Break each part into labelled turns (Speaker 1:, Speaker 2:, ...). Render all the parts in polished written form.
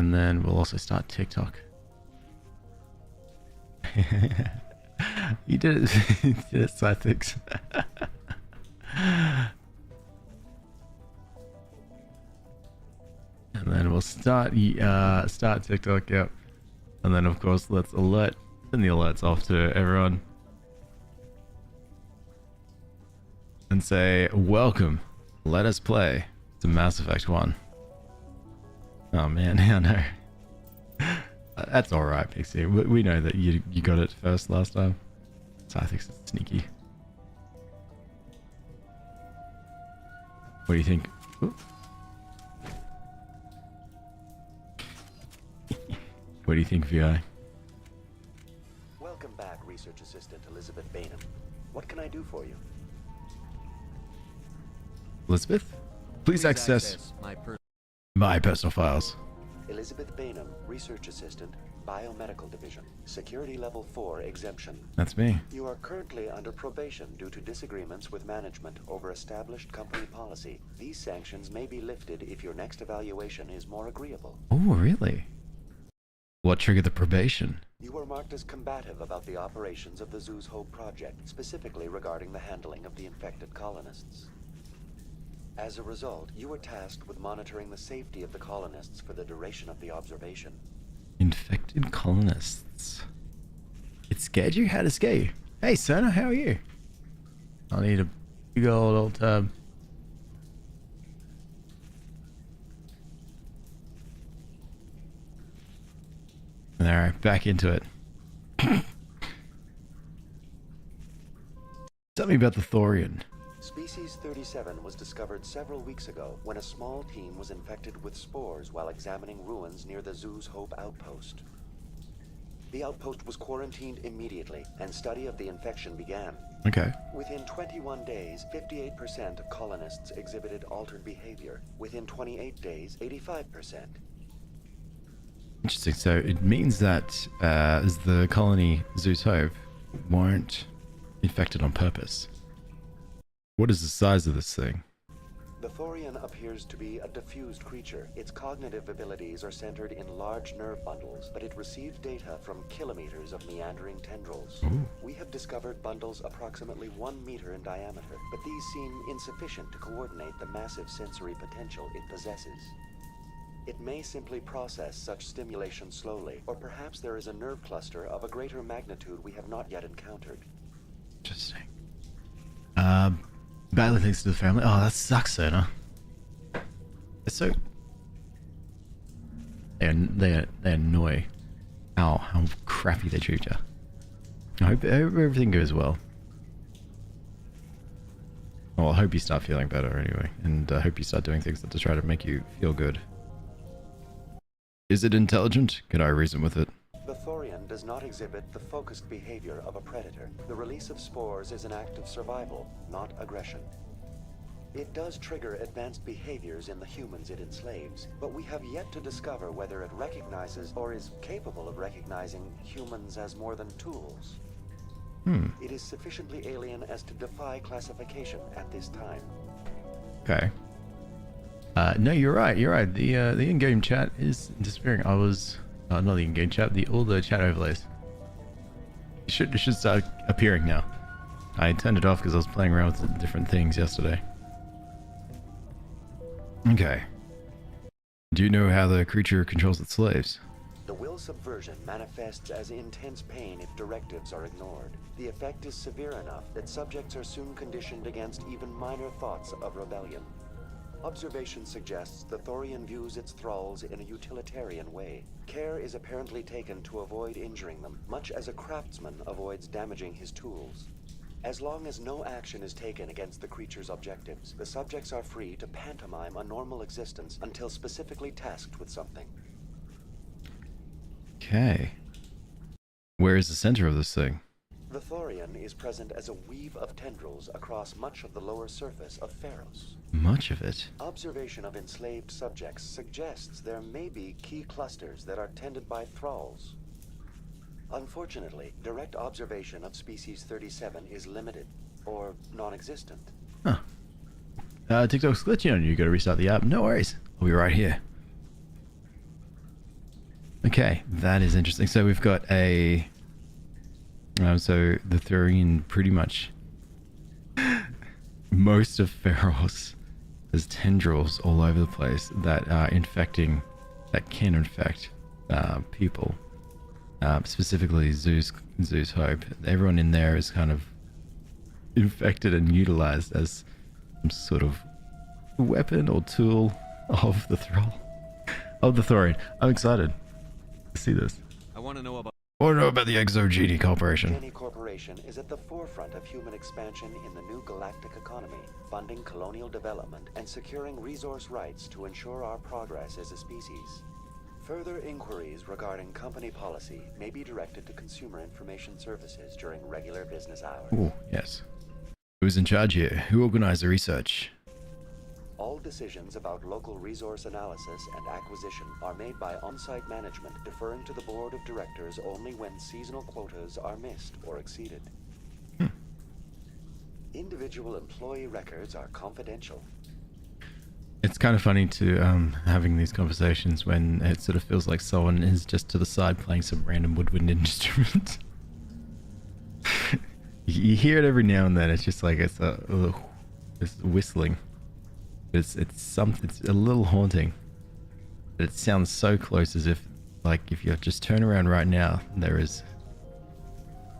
Speaker 1: And then we'll also start TikTok. You did it. You did it, Cythix. And then we'll start TikTok, yep. And then of course let's send the alerts off to everyone. And say, welcome, let us play to Mass Effect 1. Oh man, I know. That's alright, Pixie. We know that you got it first last time. So I think it's sneaky. What do you think? Ooh. What do you think, VI?
Speaker 2: Welcome back, Research Assistant Elizabeth Bainham. What can I do for you?
Speaker 1: Elizabeth? Please access my personal files.
Speaker 2: Elizabeth Bainham, Research Assistant, Biomedical Division, Security Level 4 exemption.
Speaker 1: That's me.
Speaker 2: You are currently under probation due to disagreements with management over established company policy. These sanctions may be lifted if your next evaluation is more agreeable.
Speaker 1: Oh, really? What triggered the probation?
Speaker 2: You were marked as combative about the operations of the Zoo's Hope project, specifically regarding the handling of the infected colonists. As a result, you were tasked with monitoring the safety of the colonists for the duration of the observation.
Speaker 1: Infected colonists. It scared you? How'd it scare you? Hey, Sona, how are you? I need a big old tab. Alright, back into it. Tell me about the Thorian.
Speaker 2: Species 37 was discovered several weeks ago when a small team was infected with spores while examining ruins near the Zoo's Hope outpost. The outpost was quarantined immediately, and study of the infection began.
Speaker 1: Okay.
Speaker 2: Within 21 days, 58% of colonists exhibited altered behavior. Within 28 days, 85%.
Speaker 1: Interesting. So it means that the colony Zoo's Hope weren't infected on purpose. What is the size of this thing?
Speaker 2: The Thorian appears to be a diffused creature. Its cognitive abilities are centered in large nerve bundles, but it receives data from kilometers of meandering tendrils.
Speaker 1: Ooh.
Speaker 2: We have discovered bundles approximately 1 meter in diameter, but these seem insufficient to coordinate the massive sensory potential it possesses. It may simply process such stimulation slowly, or perhaps there is a nerve cluster of a greater magnitude we have not yet encountered.
Speaker 1: Interesting. Badly thanks to the family. Oh, that sucks, Sona. It's so... They annoy how crappy they treat you. I hope everything goes well. Well, I hope you start feeling better anyway, and I hope you start doing things to try to make you feel good. Is it intelligent? Can I reason with it?
Speaker 2: The Thorian does not exhibit the focused behavior of a predator. The release of spores is an act of survival, not aggression. It does trigger advanced behaviors in the humans it enslaves, but we have yet to discover whether it recognizes or is capable of recognizing humans as more than tools. It is sufficiently alien as to defy classification at this time.
Speaker 1: Okay. No, you're right. You're right. The in-game chat is disappearing. I was not the in-game chat. All the chat overlays. It should start appearing now. I turned it off because I was playing around with different things yesterday. Okay. Do you know how the creature controls its slaves?
Speaker 2: The will subversion manifests as intense pain if directives are ignored. The effect is severe enough that subjects are soon conditioned against even minor thoughts of rebellion. Observation suggests the Thorian views its thralls in a utilitarian way. Care is apparently taken to avoid injuring them, much as a craftsman avoids damaging his tools. As long as no action is taken against the creature's objectives, the subjects are free to pantomime a normal existence until specifically tasked with something.
Speaker 1: Okay. Where is the center of this thing?
Speaker 2: The Thorian is present as a weave of tendrils across much of the lower surface of Pharos.
Speaker 1: Much of it.
Speaker 2: Observation of enslaved subjects suggests there may be key clusters that are tended by thralls. Unfortunately, direct observation of species 37 is limited, or non-existent.
Speaker 1: Huh. TikTok's glitching on you. You gotta restart the app. No worries. I'll be right here. Okay, that is interesting. So we've got a... so they're throwing in pretty much most of Feros. There's tendrils all over the place that are infecting, that can infect people. Specifically Zeus Hope. Everyone in there is kind of infected and utilized as some sort of weapon or tool of the Thrall. Of the Thorian. I'm excited to see this.
Speaker 3: I want to know about
Speaker 1: the Exogeny Corporation.
Speaker 2: Genie Corporation is at the forefront of human expansion in the new galactic economy, funding colonial development and securing resource rights to ensure our progress as a species. Further inquiries regarding company policy may be directed to Consumer Information Services during regular business hours.
Speaker 1: Oh, yes. Who's in charge here? Who organized the research?
Speaker 2: All decisions about local resource analysis and acquisition are made by on-site management, deferring to the board of directors only when seasonal quotas are missed or exceeded. Individual employee records are confidential.
Speaker 1: It's kind of funny to having these conversations when it sort of feels like someone is just to the side playing some random woodwind instrument. You hear it every now and then. It's just like it's whistling. It's a little haunting. But it sounds so close, as if like if you just turn around right now, there is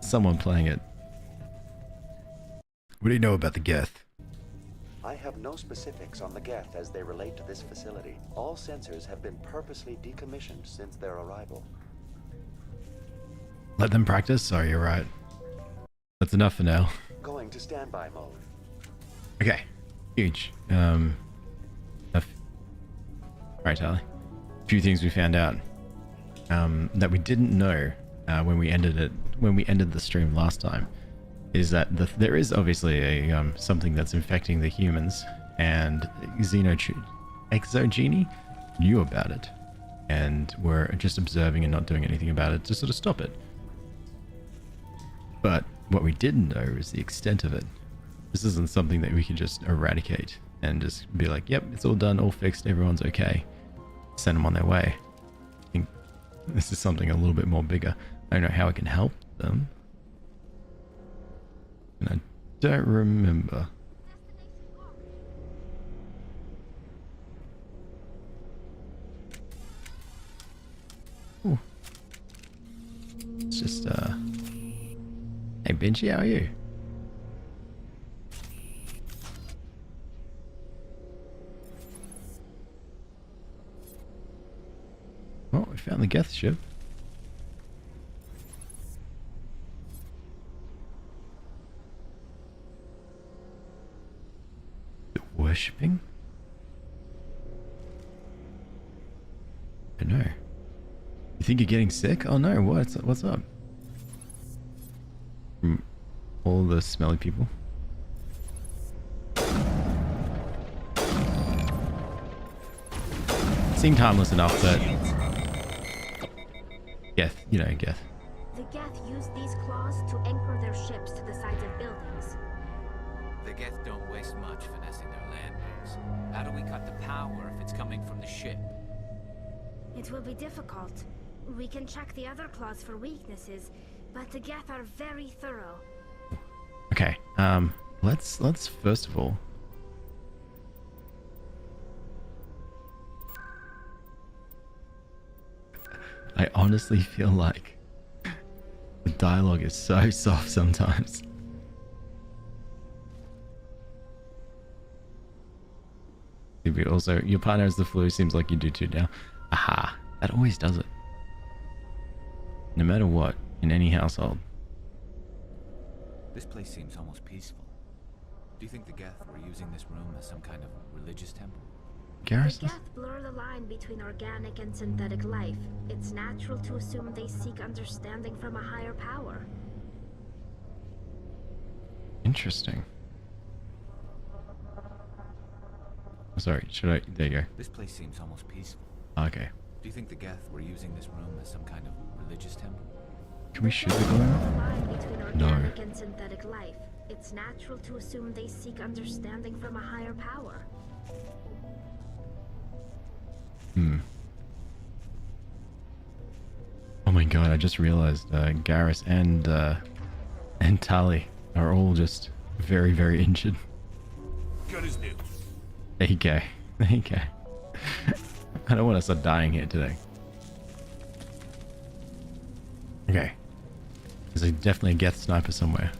Speaker 1: someone playing it. What do you know about the Geth?
Speaker 2: I have no specifics on the Geth as they relate to this facility. All sensors have been purposely decommissioned since their arrival.
Speaker 1: Let them practice? Sorry, you're right. That's enough for now.
Speaker 2: Going to standby mode.
Speaker 1: Okay. Huge. Alright, Tally. A few things we found out that we didn't know when we ended the stream last time is that there is obviously a something that's infecting the humans, and Exogeny knew about it and were just observing and not doing anything about it to sort of stop it. But what we didn't know is the extent of it. This isn't something that we can just eradicate and just be like, yep, it's all done, all fixed, everyone's okay. Send them on their way. I think this is something a little bit more bigger. I don't know how I can help them. And I don't remember. Ooh. It's just, hey, Benji, how are you? Oh, we found the Geth'st ship. The worshipping? I don't know. You think you're getting sick? Oh no, what's up? From all the smelly people. Seemed harmless enough, but Geth, you know, Geth.
Speaker 4: The Geth use these claws to anchor their ships to the sides of buildings.
Speaker 3: the Geth don't waste much finessing their landings. How do we cut the power if it's coming from the ship?
Speaker 4: It will be difficult. We can check the other claws for weaknesses, but the Geth are very thorough.
Speaker 1: Okay, let's first of all I honestly feel like the dialogue is so soft sometimes. Also, your partner has the flu, seems like you do too now. Aha, that always does it. No matter what, in any household.
Speaker 3: This place seems almost peaceful. Do you think the Geth were using this room as some kind of religious temple?
Speaker 1: Garrison?
Speaker 4: The Geth blur the line between organic and synthetic life. It's natural to assume they seek understanding from a higher power.
Speaker 1: Interesting. Sorry, should I? There you go.
Speaker 3: This place seems almost peaceful.
Speaker 1: Okay.
Speaker 3: Do you think the Geth were using this room as some kind of religious temple?
Speaker 1: Can we shoot the
Speaker 4: Blur
Speaker 1: guy?
Speaker 4: the line between
Speaker 1: No.
Speaker 4: organic and synthetic life. It's natural to assume they seek understanding from a higher power.
Speaker 1: god, I just realized Garrus and Tali are all just very, very injured.
Speaker 5: Good as new.
Speaker 1: There you go. There you go. I don't want to start dying here today. Okay. There's definitely a Geth sniper somewhere.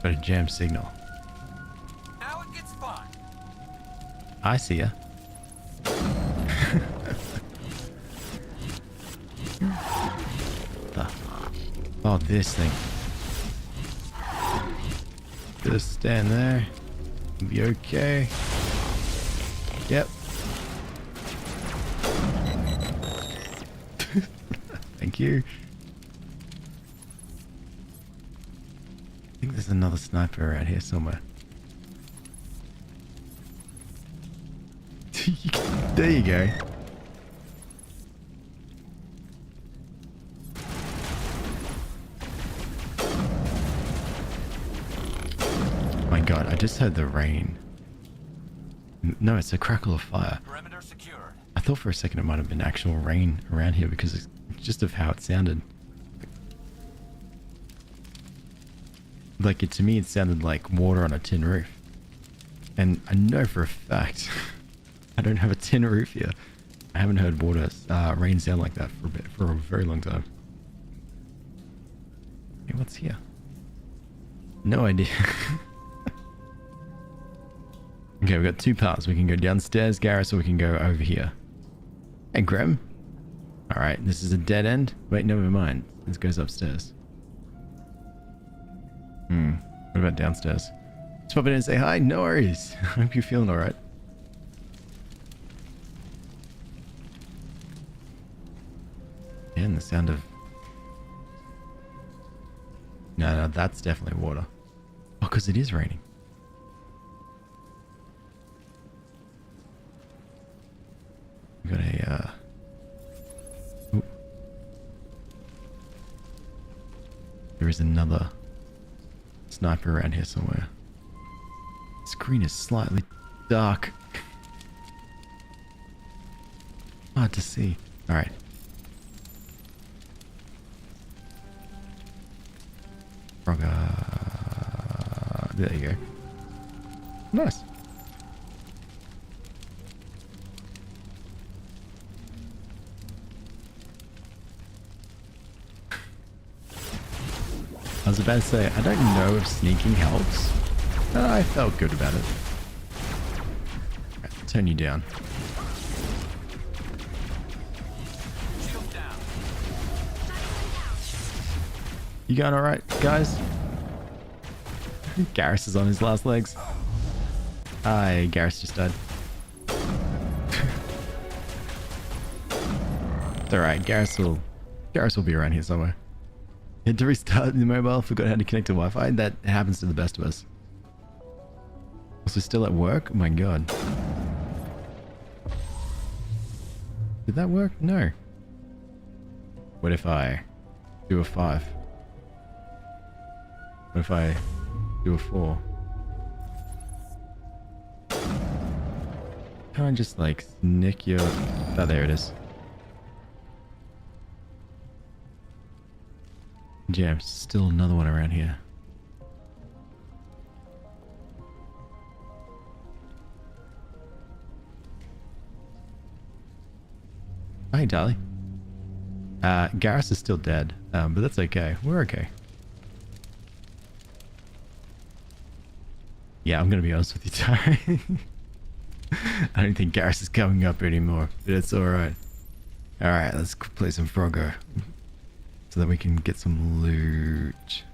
Speaker 1: Got a jam signal.
Speaker 5: Now it gets fun.
Speaker 1: I see ya. Oh, this thing. Just stand there. Be okay. Yep. Thank you. I think there's another sniper around here somewhere. There you go. My god, I just heard the rain. No, it's a crackle of fire.
Speaker 5: Perimeter secured.
Speaker 1: I thought for a second it might have been actual rain around here because it's just of how it sounded. Like, to me, it sounded like water on a tin roof. And I know for a fact I don't have a tin roof here. I haven't heard rain sound like that for a very long time. Hey, what's here? No idea. Okay, we've got two paths. We can go downstairs, Garrus, or we can go over here. Hey, Graham. Alright, this is a dead end. Wait, never mind. This goes upstairs. What about downstairs? Just pop in and say hi. No worries. I hope you're feeling alright. And the sound of... No, that's definitely water. Oh, because it is raining. We got a... Ooh. There is another sniper around here somewhere. Screen is slightly dark. Hard to see. Alright. There you go. Nice. I was about to say, I don't know if sneaking helps. I felt good about it. Right, turn you down. You going alright, guys? Garrus is on his last legs. Hi, Garrus just died. It's alright, Garrus will be around here somewhere. Had to restart the mobile, forgot how to connect to Wi-Fi. That happens to the best of us. Also still at work? Oh my god. Did that work? No. What if I do a 5? What if I do a 4? Can't I just like nick your... Oh, there it is. Jam, still another one around here. Hi, Dolly. Garrus is still dead, but that's okay. We're okay. Yeah, I'm gonna be honest with you, Ty. I don't think Garrus is coming up anymore, but it's alright. Alright, let's play some Frogger. So that we can get some loot.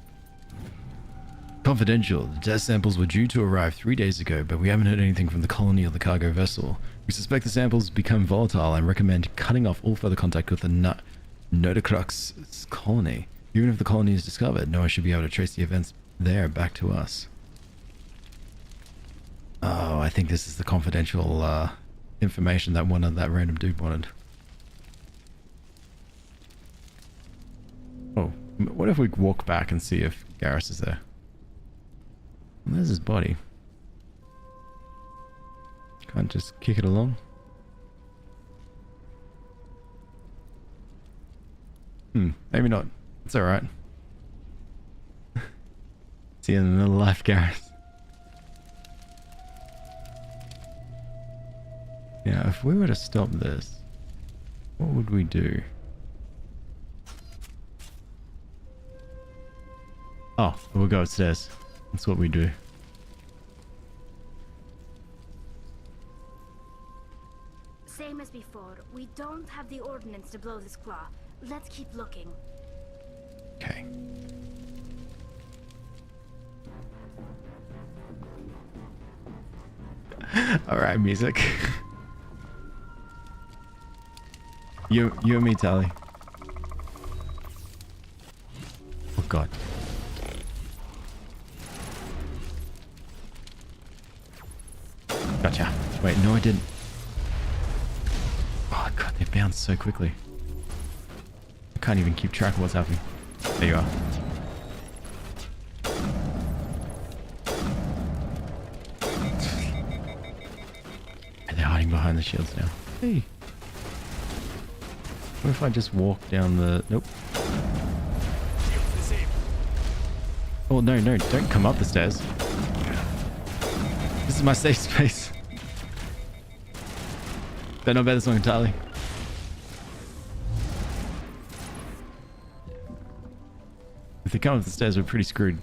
Speaker 1: Confidential. The test samples were due to arrive 3 days ago, but we haven't heard anything from the colony or the cargo vessel. We suspect the samples become volatile and recommend cutting off all further contact with the Notocrux colony. Even if the colony is discovered, no one should be able to trace the events there back to us. Oh, I think this is the confidential information that that random dude wanted. Oh, what if we walk back and see if Garrus is there? Well, there's his body. Can't just kick it along. Maybe not. It's alright. See you in another life, Gareth. Now, if we were to stop this, what would we do? Oh, we'll go upstairs. That's what we do.
Speaker 4: Same as before, we don't have the ordnance to blow this claw. Let's keep looking.
Speaker 1: Okay. Alright, music. You and me, Tally. Oh god. Gotcha. Wait, no I didn't. Oh god, they bounce so quickly. I can't even keep track of what's happening. There you are. And they're hiding behind the shields now. Hey. What if I just walk down the... Nope. Oh, no, no. Don't come up the stairs. This is my safe space. Better not bet this one entirely. If they come up the stairs, we're pretty screwed.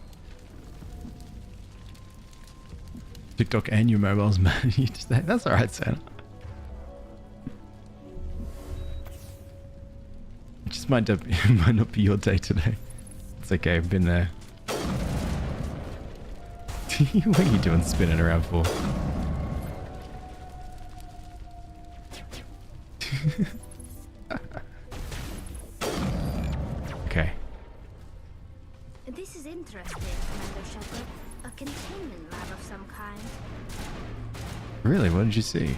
Speaker 1: TikTok and your mobiles, man. You just, that's alright, Santa. It just might not be your day today. It's okay, I've been there. What are you doing spinning around for? Okay.
Speaker 4: This is interesting, Commander Shepard. A containment lab of some kind.
Speaker 1: Really? What did you see?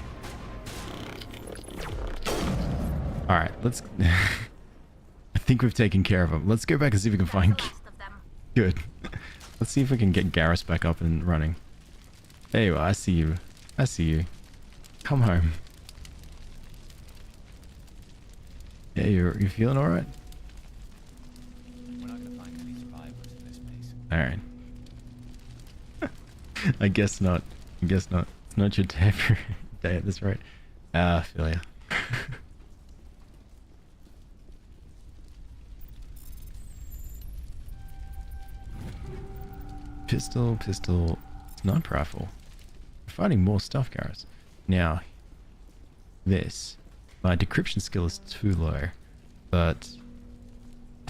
Speaker 1: Alright, let's... I think we've taken care of them. Let's go back and see if we can find...
Speaker 4: The rest of them.
Speaker 1: Good. Let's see if we can get Geth'st back up and running. There you are. I see you. I see you. Come home. Yeah, you're feeling alright?
Speaker 3: We're not gonna find any survivors in this place.
Speaker 1: Alright. I guess not. I guess not. It's not your day for day at this rate. I feel ya. Pistol, sniper rifle. We're finding more stuff, Gareth. Now, this. My decryption skill is too low, but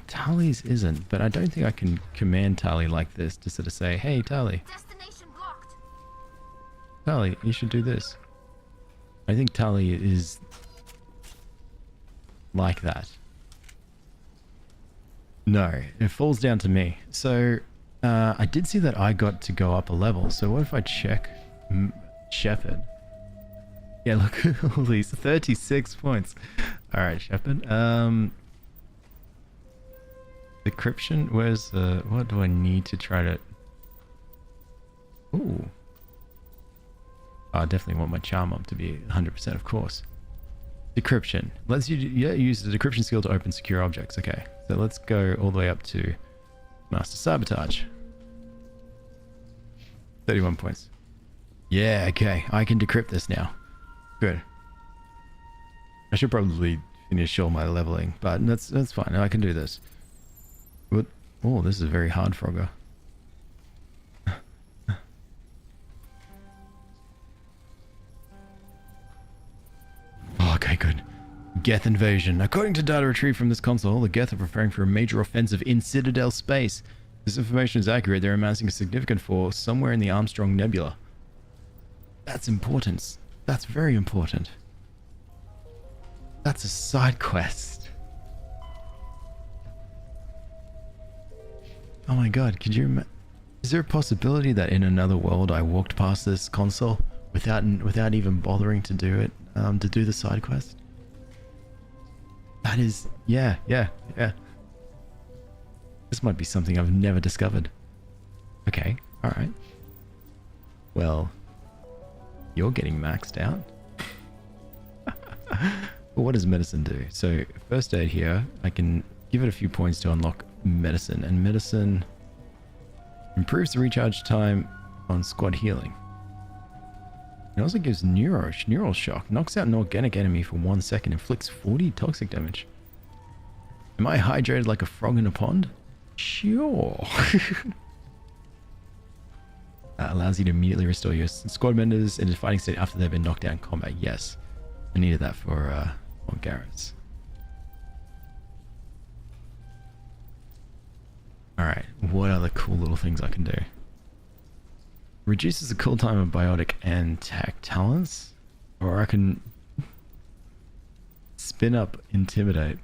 Speaker 1: Tali's isn't. But I don't think I can command Tali like this to sort of say, hey, Tali.
Speaker 4: Destination blocked.
Speaker 1: Tali, you should do this. I think Tali is like that. No, it falls down to me. So, I did see that I got to go up a level. So what if I check Shepard? Yeah, look at all these. 36 points. Alright, Shepard. Decryption, where's the... What do I need to try to... Ooh. I definitely want my charm up to be 100%, of course. Decryption. Let's use the decryption skill to open secure objects. Okay, so let's go all the way up to Master Sabotage. 31 points. Yeah, okay. I can decrypt this now. Good. I should probably finish all my leveling, but that's fine. I can do this. What? Oh, this is very hard, Frogger. Oh, okay, good. Geth invasion. According to data retrieved from this console, the Geth are preparing for a major offensive in Citadel space. If this information is accurate, they're amassing a significant force somewhere in the Armstrong Nebula. That's important. That's very important. That's a side quest. Oh my god, could you is there a possibility that in another world I walked past this console without even bothering to do it, to do the side quest? That is, yeah. This might be something I've never discovered. Okay, alright. Well, you're getting maxed out. Well, what does medicine do? So, first aid here, I can give it a few points to unlock medicine, and medicine improves the recharge time on squad healing. It also gives neural shock, knocks out an organic enemy for 1 second, inflicts 40 toxic damage. Am I hydrated like a frog in a pond? Sure. Allows you to immediately restore your squad members into fighting state after they've been knocked out in combat. Yes, I needed that for Garrett's. Alright, what other cool little things I can do? Reduces the cooltime of biotic and tech talents. Or I can spin up intimidate.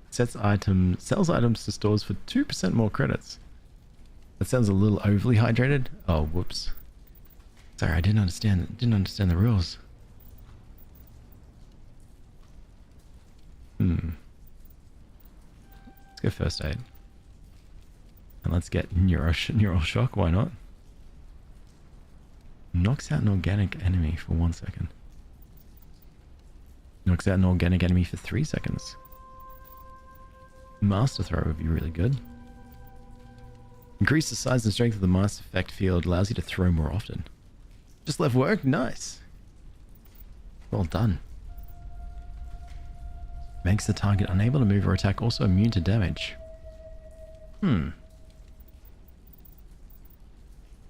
Speaker 1: Sells items to stores for 2% more credits. That sounds a little overly hydrated. Oh, whoops. Sorry, I didn't understand the rules. Let's go first aid. And let's get neural shock, why not? Knocks out an organic enemy for 1 second. Knocks out an organic enemy for 3 seconds. Master throw would be really good. Increase the size and strength of the master effect field, allows you to throw more often. Just left work? Nice. Well done. Makes the target unable to move or attack, also immune to damage.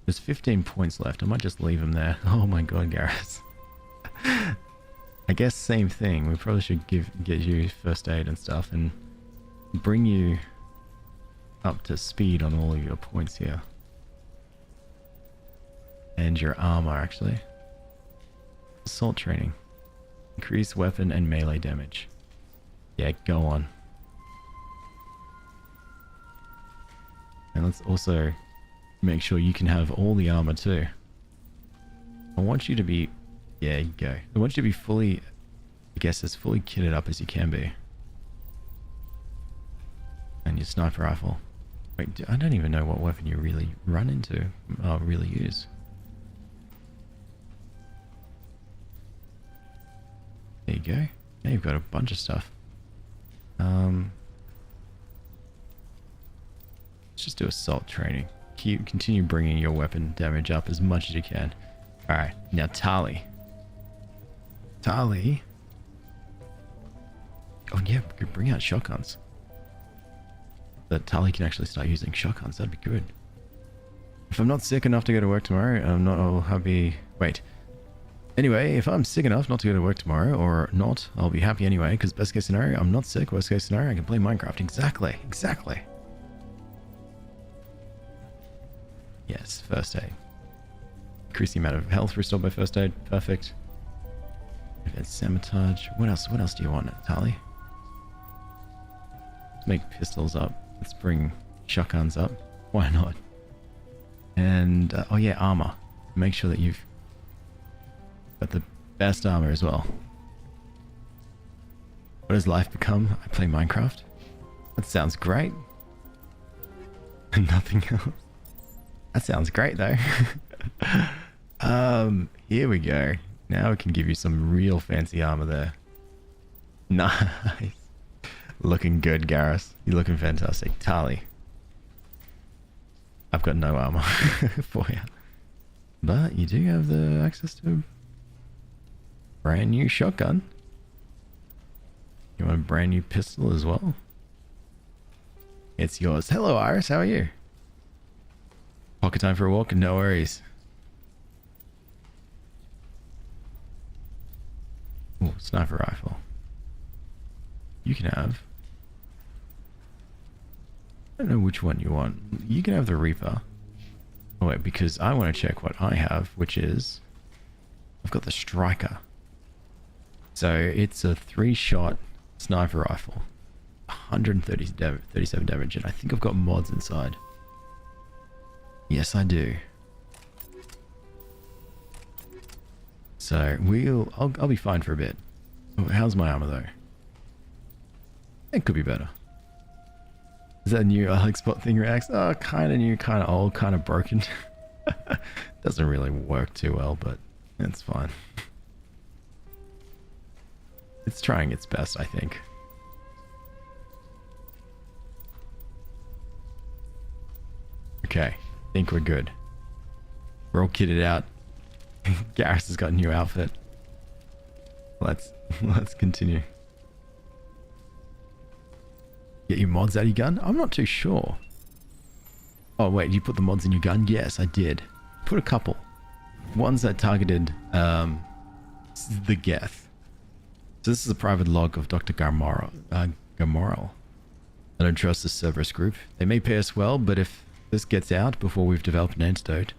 Speaker 1: There's 15 points left. I might just leave them there. Oh my god, Gareth. I guess same thing. We probably should get you first aid and stuff and bring you up to speed on all of your points here. And your armor, actually. Assault training. Increase weapon and melee damage. Yeah, go on. And let's also make sure you can have all the armor too. I want you to be... Yeah, you go. I want you to be fully... I guess as fully kitted up as you can be. And your sniper rifle. Wait, I don't even know what weapon you really run into. Or really use. There you go. Now you've got a bunch of stuff. Let's just do assault training. Continue bringing your weapon damage up as much as you can. Alright, now Tali. Tali? Oh yeah, we could bring out shotguns. That Tali can actually start using shotguns, that'd be good. If I'm not sick enough to go to work tomorrow, I'll be... Wait. Anyway, if I'm sick enough not to go to work tomorrow, or not, I'll be happy anyway, because best case scenario, I'm not sick. Worst case scenario, I can play Minecraft. Exactly. Yes, first aid. Increase the amount of health restored by first aid. Perfect. Advanced sabotage. What else do you want, Tali? Let's make pistols up. Let's bring shotguns up. Why not? And, oh yeah, armor. Make sure that you've got the best armor as well. What does life become? I play Minecraft. That sounds great. Nothing else. That sounds great though. Here we go. Now we can give you some real fancy armor there. Nice. Looking good, Gareth. You're looking fantastic. Tali. I've got no armor for you. But you do have the access to a brand new shotgun. You want a brand new pistol as well? It's yours. Hello, Iris. How are you? Pocket time for a walk? No worries. Ooh, sniper rifle. You can have... I don't know which one you want. You can have the Reaper. Oh wait, because I want to check what I have, which is... I've got the Striker. So it's a 3-shot sniper rifle. 137 damage, and I think I've got mods inside. Yes, I do. So I'll be fine for a bit. Oh, how's my armor though? It could be better. Is that a new Spot thing reacts? Oh, kind of new, kind of old, kind of broken. Doesn't really work too well, but it's fine. It's trying its best, I think. Okay. Think we're good. We're all kitted out. Garrus has got a new outfit. Let's continue. Get your mods out of your gun? I'm not too sure. Oh wait, you put the mods in your gun? Yes, I did. Put a couple. Ones that targeted the Geth. So this is a private log of Dr. Garmoral. I don't trust this Cerberus group. They may pay us well, but if this gets out before we've developed an antidote,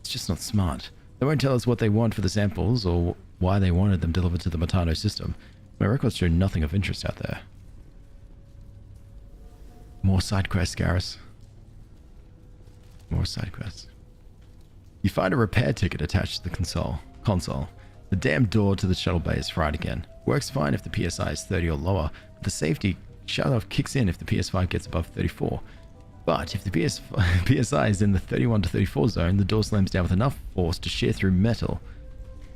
Speaker 1: it's just not smart. They won't tell us what they want for the samples or why they wanted them delivered to the Matano system. My records show nothing of interest out there. More side quests, Garrus. More side quests. You find a repair ticket attached to the console. The damn door to the shuttle bay is fried again. Works fine if the PSI is 30 or lower, but the safety shut-off kicks in if the PS5 gets above 34. But if the PSI is in the 31 to 34 zone, the door slams down with enough force to shear through metal.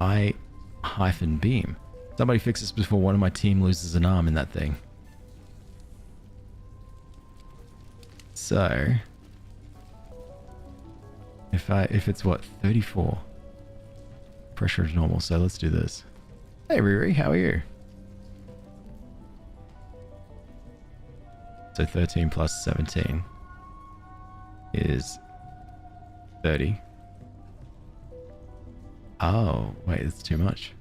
Speaker 1: I-beam. Somebody fix this before one of my team loses an arm in that thing. So, if it's what, 34? Pressure is normal, so let's do this. Hey Riri, how are you? So 13 plus 17 is 30. Oh, wait, it's too much.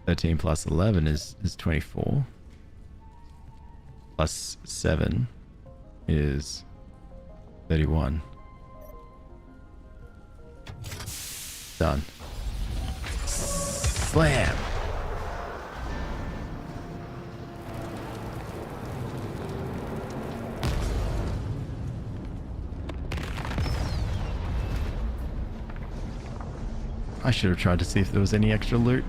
Speaker 1: 13 plus 11 is 24. Plus 7 is 31. Done. Slam! I should have tried to see if there was any extra loot.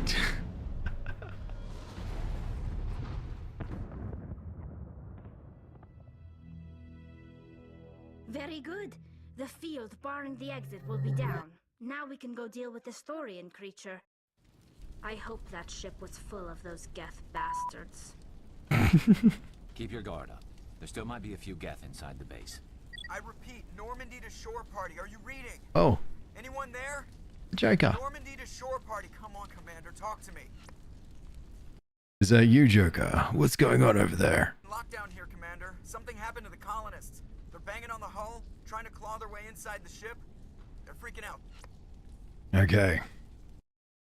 Speaker 4: Very good. The field barring the exit will be down. Now we can go deal with the Storian creature. I hope that ship was full of those Geth bastards.
Speaker 3: Keep your guard up. There still might be a few Geth inside the base.
Speaker 6: I repeat, Normandy to shore party. Are you reading?
Speaker 1: Oh.
Speaker 6: Anyone there?
Speaker 1: Joker.
Speaker 6: Normandy to shore party. Come on, Commander. Talk to me.
Speaker 1: Is that you, Joker? What's going on over there?
Speaker 6: Lockdown here, Commander. Something happened to the colonists. They're banging on the hull, trying to claw their way inside the ship. They're freaking out.
Speaker 1: Okay.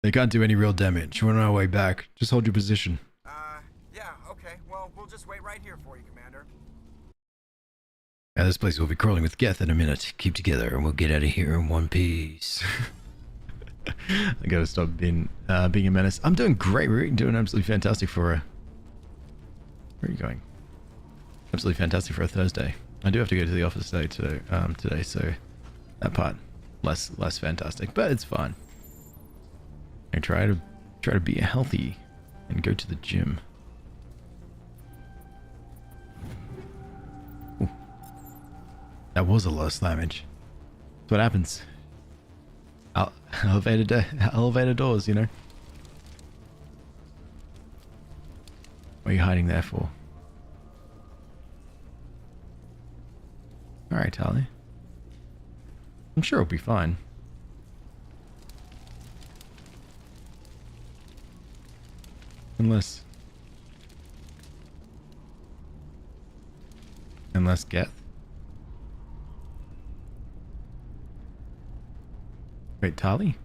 Speaker 1: They can't do any real damage. We're on our way back. Just hold your position.
Speaker 6: Yeah, okay. Well, we'll just wait right here for you, Commander.
Speaker 1: Yeah, this place will be crawling with Geth in a minute. Keep together and we'll get out of here in one piece. I gotta stop being a menace. I'm doing great. We're doing absolutely fantastic for a... Where are you going? Absolutely fantastic for a Thursday. I do have to go to the office today, so that part less fantastic, but it's fine. I try to be healthy and go to the gym. Ooh. That was a lot of slammage. That's what happens. Elevator doors, you know. What are you hiding there for? Alright, Tali. I'm sure it'll be fine. Unless Geth. Wait, Tali?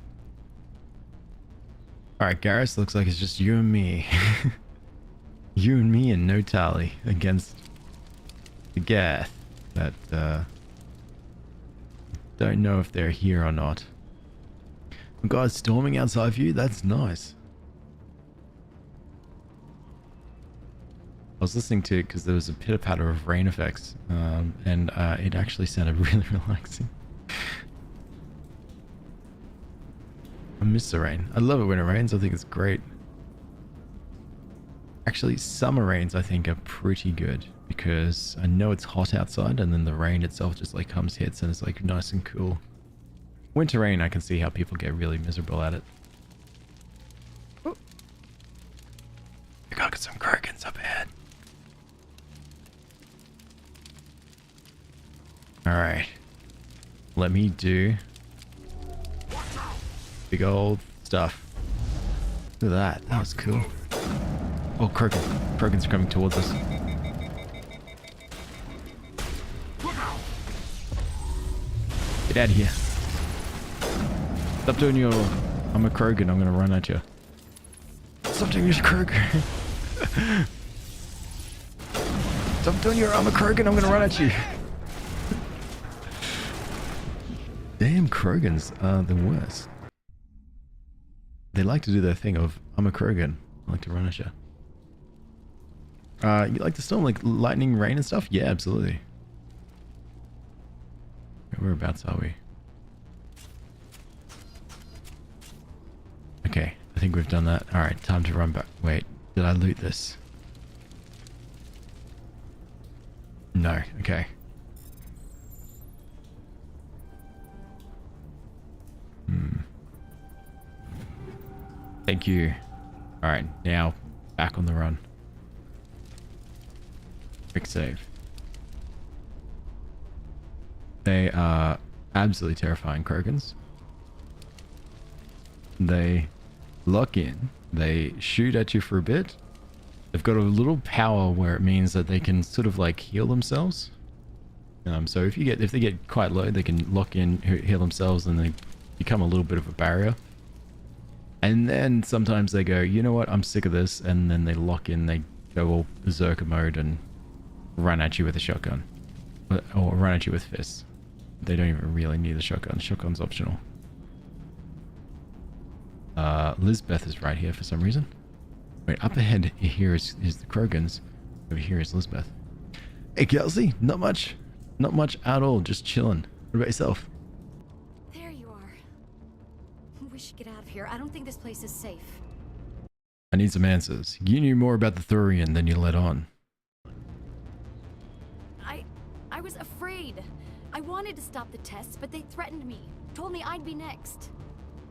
Speaker 1: Alright, Garrus, looks like it's just you and me. You and me and no Tali against the Geth that don't know if they're here or not. Oh God, storming outside of you? That's nice. I was listening to it because there was a pitter-patter of rain effects, and it actually sounded really relaxing. I miss the rain. I love it when it rains. I think it's great. Actually, summer rains I think are pretty good because I know it's hot outside and then the rain itself just like comes, hits, and it's like nice and cool. Winter rain, I can see how people get really miserable at it. Oh. I gotta get some Krokens up ahead. Alright. let me do big old stuff. Look at that. That was cool. Oh, Krogan. Krogan's coming towards us. Get out of here. Stop doing your... I'm a Krogan. I'm going to run at you. Stop doing your Krogan. Stop doing your... I'm a Krogan. I'm going to run at you. Damn, Krogans are the worst. They like to do their thing of, I'm a Krogan. I like to run at you. You like the storm, like lightning, rain and stuff? Yeah, absolutely. Whereabouts are we? Okay, I think we've done that. Alright, time to run back. Wait, did I loot this? No, okay. Thank you. Alright, now back on the run. Quick save. They are absolutely terrifying, Krogans. They lock in. They shoot at you for a bit. They've got a little power where it means that they can sort of like heal themselves. So if they get quite low, they can lock in, heal themselves, and they become a little bit of a barrier. And then sometimes they go, you know what, I'm sick of this, and then they lock in, they go all berserker mode and run at you with a shotgun. Or run at you with fists. They don't even really need the shotgun. Shotgun's optional. Lisbeth is right here for some reason. Wait, up ahead here is the Krogans. Over here is Lisbeth. Hey Kelsey, not much. Not much at all, just chilling. What about yourself?
Speaker 7: There you are. We should get out of here. I don't think this place is safe.
Speaker 1: I need some answers. You knew more about the Thurian than you let on.
Speaker 7: I was afraid. I wanted to stop the tests, but they threatened me. Told me I'd be next.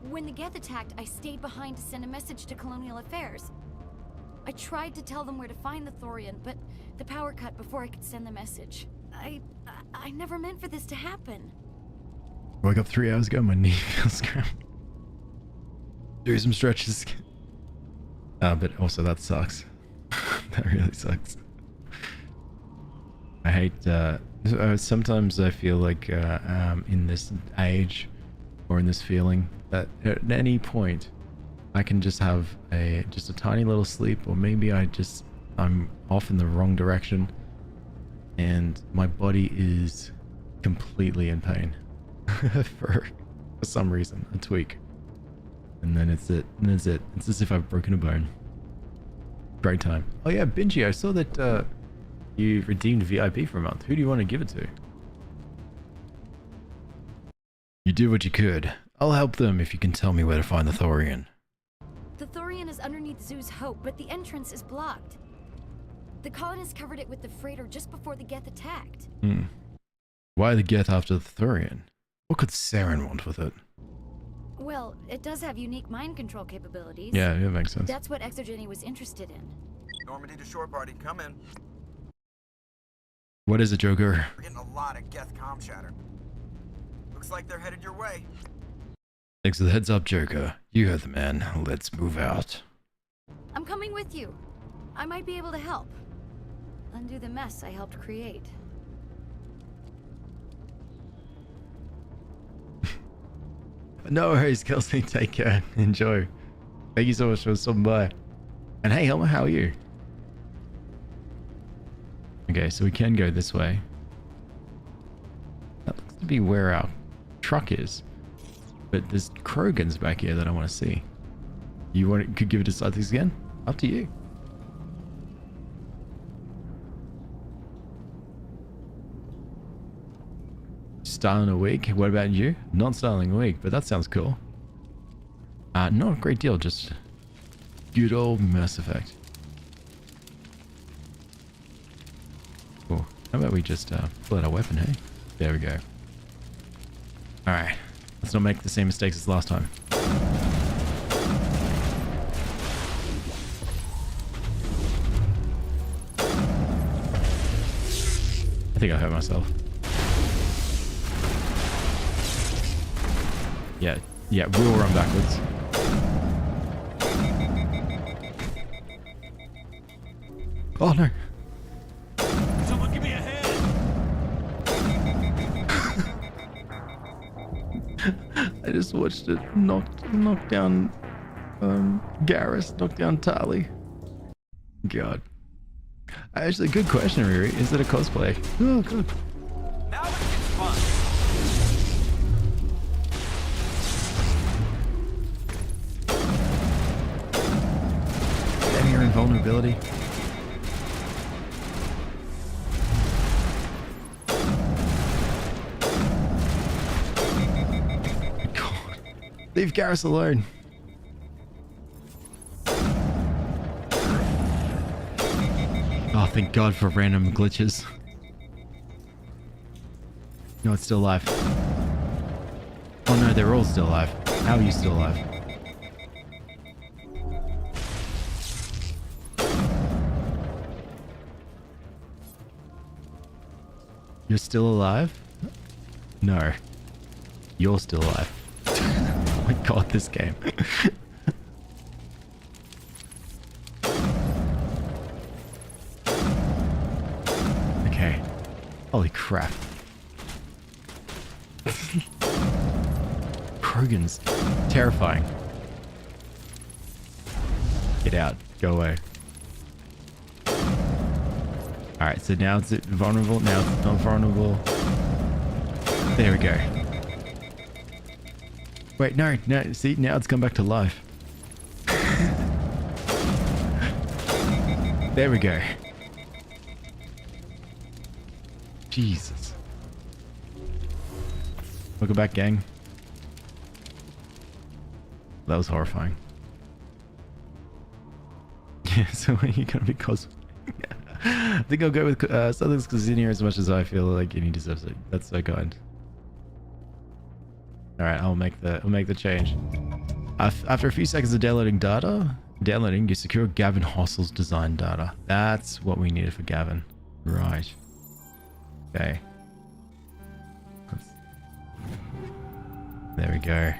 Speaker 7: When the Geth attacked, I stayed behind to send a message to Colonial Affairs. I tried to tell them where to find the Thorian, but the power cut before I could send the message. I never meant for this to happen.
Speaker 1: Woke up 3 hours ago, my knee feels cramped. Do some stretches. But also that sucks. That really sucks. I hate, sometimes I feel like in this age, or in this feeling, that at any point I can just have just a tiny little sleep, or maybe I'm off in the wrong direction and my body is completely in pain for some reason, a tweak, and then it's it. It's as if I've broken a bone. Great time. Oh yeah, Benji, I saw that you redeemed VIP for a month. Who do you want to give it to? You did what you could. I'll help them if you can tell me where to find the Thorian.
Speaker 7: The Thorian is underneath Zoo's Hope, but the entrance is blocked. The colonists covered it with the freighter just before the Geth attacked.
Speaker 1: Why the Geth after the Thorian? What could Saren want with it?
Speaker 7: Well, it does have unique mind control capabilities.
Speaker 1: Yeah, it makes sense.
Speaker 7: That's what Exogeny was interested in.
Speaker 6: Normandy to shore party, come in.
Speaker 1: What is it, Joker?
Speaker 6: We're getting a lot of Geth comm chatter. Looks like they're headed your way.
Speaker 1: Thanks for the heads up, Joker. You heard the man. Let's move out.
Speaker 7: I'm coming with you. I might be able to help. Undo the mess I helped create.
Speaker 1: No worries, Kelsey. Take care. Enjoy. Thank you so much for stopping by. And hey, Helma, how are you? Okay, so we can go this way. That looks to be where our truck is. But there's Krogans back here that I want to see. You could give it a side things again? Up to you. Styling a week? What about you? Not styling a week, but that sounds cool. Not a great deal, just good old Mass Effect. Cool. How about we just pull out our weapon, hey? There we go. Alright. Let's not make the same mistakes as last time. I think I hurt myself. Yeah, yeah, we'll run backwards. Oh no.
Speaker 5: Someone give me a hand!
Speaker 1: I just watched it knock down Garrus, knock down Tali. God. Actually, good question, Riri. Is it a cosplay? Oh, good.
Speaker 5: Now it gets fun!
Speaker 1: Damn your invulnerability. God. Leave Garrus alone. Oh, thank God for random glitches. No, it's still alive. Oh no, they're all still alive. How are you still alive? You're still alive? No. You're still alive. Oh my God, this game. Okay. Holy crap. Krogan's terrifying. Get out. Go away. Alright, so now it's vulnerable. Now it's not vulnerable. There we go. Wait, no. See, now it's come back to life. There we go. Jesus. Welcome back, gang. That was horrifying. Yeah, so are you gonna be cosplaying? I think I'll go with Southern's Casino as much as I feel like he deserves it. That's so kind. Alright, I'll make the change. After a few seconds of downloading, you secure Gavin Hossel's design data. That's what we needed for Gavin. Right. Okay. There we go.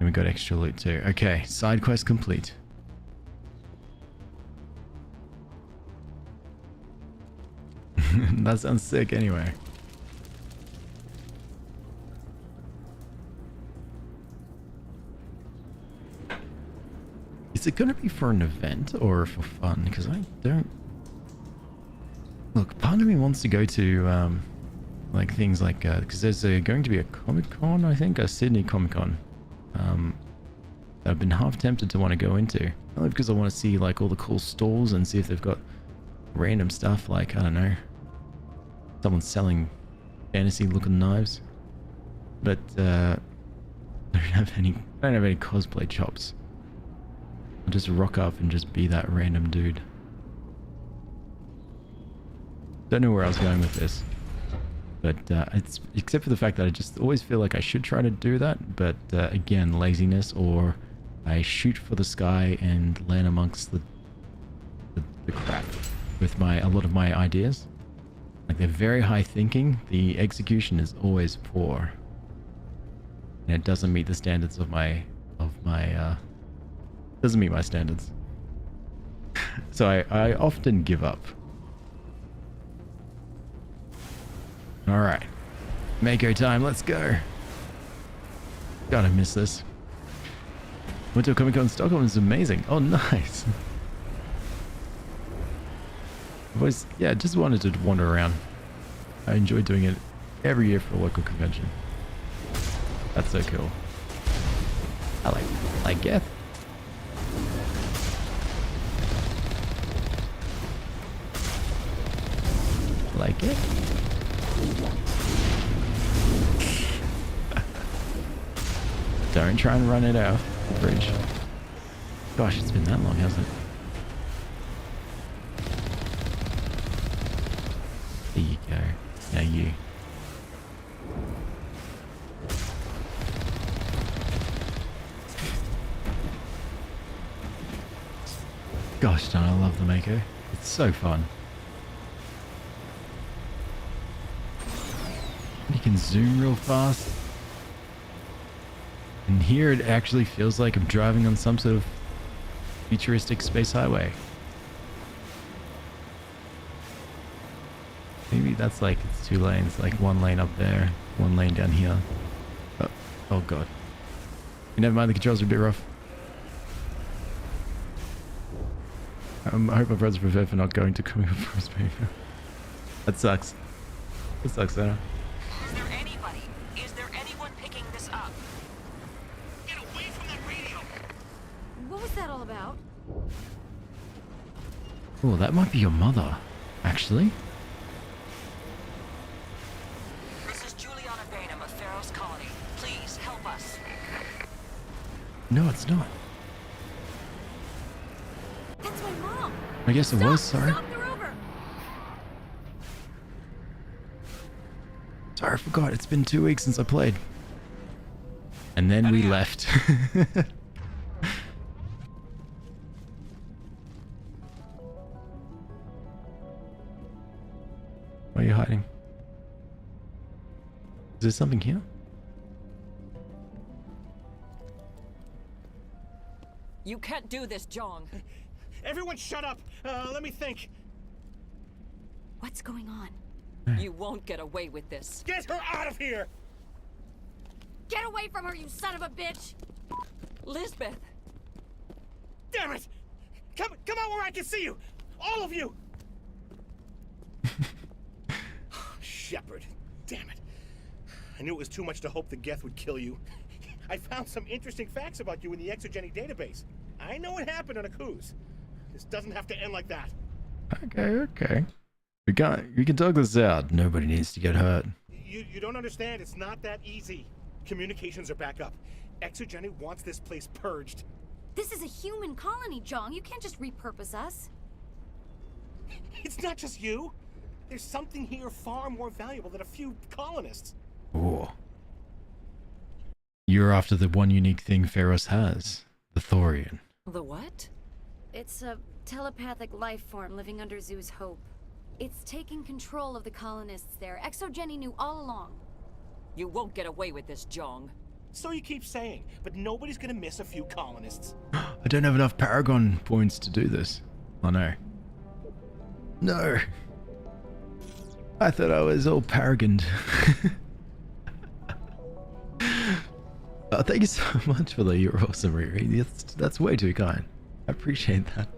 Speaker 1: And we got extra loot too. Okay, side quest complete. That sounds sick anyway. Is it going to be for an event or for fun? Because I don't... Look, part of me wants to go to like things like... because there's going to be a Comic-Con, I think, a Sydney Comic-Con. I've been half tempted to want to go into. Only because I want to see like all the cool stalls and see if they've got random stuff like, I don't know, someone selling fantasy looking knives. But I don't have any cosplay chops. I'll just rock up and just be that random dude. Don't know where I was going with this. But it's except for the fact that I just always feel like I should try to do that. But again, laziness, or I shoot for the sky and land amongst the crap with a lot of my ideas. Like, they're very high thinking. The execution is always poor. And it doesn't meet the standards of my doesn't meet my standards. So I often give up. Alright. Mako time, let's go. God, I miss this. Went to a Comic-Con in Stockholm, it's amazing. Oh, nice. I've always, yeah, just wanted to wander around. I enjoy doing it every year for a local convention. That's so cool. I like Geth. Like it. Don't try and run it off the bridge. Gosh, it's been that long, hasn't it? There you go. Now you. Gosh darn, I love the Mako. It's so fun. You can zoom real fast. And here it actually feels like I'm driving on some sort of futuristic space highway. Maybe that's like it's 2 lanes, like 1 lane up there, 1 lane down here. Oh god. Never mind, the controls are a bit rough. I hope my brother's prepared for not going to coming up for his baby. That sucks. That sucks, Sarah.
Speaker 8: Is there anybody? Is there anyone picking this up?
Speaker 5: Get away from that radio!
Speaker 7: What was that all about?
Speaker 1: Oh, that might be your mother, actually.
Speaker 8: This is Juliana Bainham of Pharaoh's Colony. Please help us.
Speaker 1: No, it's not.
Speaker 7: That's my mom.
Speaker 1: I guess it was, sorry.
Speaker 7: Stop, they're over.
Speaker 1: Sorry, I forgot. It's been 2 weeks since I played. And then we left. Why are you hiding? Is there something here?
Speaker 8: You can't do this, Jong.
Speaker 5: Everyone shut up! Let me think.
Speaker 7: What's going on?
Speaker 8: You won't get away with this.
Speaker 5: Get her out of here!
Speaker 7: Get away from her, you son of a bitch!
Speaker 8: Lisbeth!
Speaker 5: Damn it! Come out where I can see you! All of you! Shepard, damn it. I knew it was too much to hope the Geth would kill you. I found some interesting facts about you in the Exogeny database. I know what happened on Akuz. This doesn't have to end like that.
Speaker 1: Okay. We can talk this out. Nobody needs to get hurt.
Speaker 5: You don't understand. It's not that easy. Communications are back up. Exogeny wants this place purged.
Speaker 7: This is a human colony, Jong. You can't just repurpose us.
Speaker 5: It's not just you. There's something here far more valuable than a few colonists.
Speaker 1: Ooh. You're after the one unique thing Pharaohs has. The Thorian.
Speaker 8: The what?
Speaker 7: It's a telepathic life form living under Zoo's hope. It's taking control of the colonists there. Exogeny knew all along.
Speaker 8: You won't get away with this, Jong.
Speaker 5: So you keep saying, but nobody's gonna miss a few colonists.
Speaker 1: I don't have enough Paragon points to do this. Oh no. No. I thought I was all paragoned. Thank you so much for the "you're awesome" reread. That's way too kind. I appreciate that.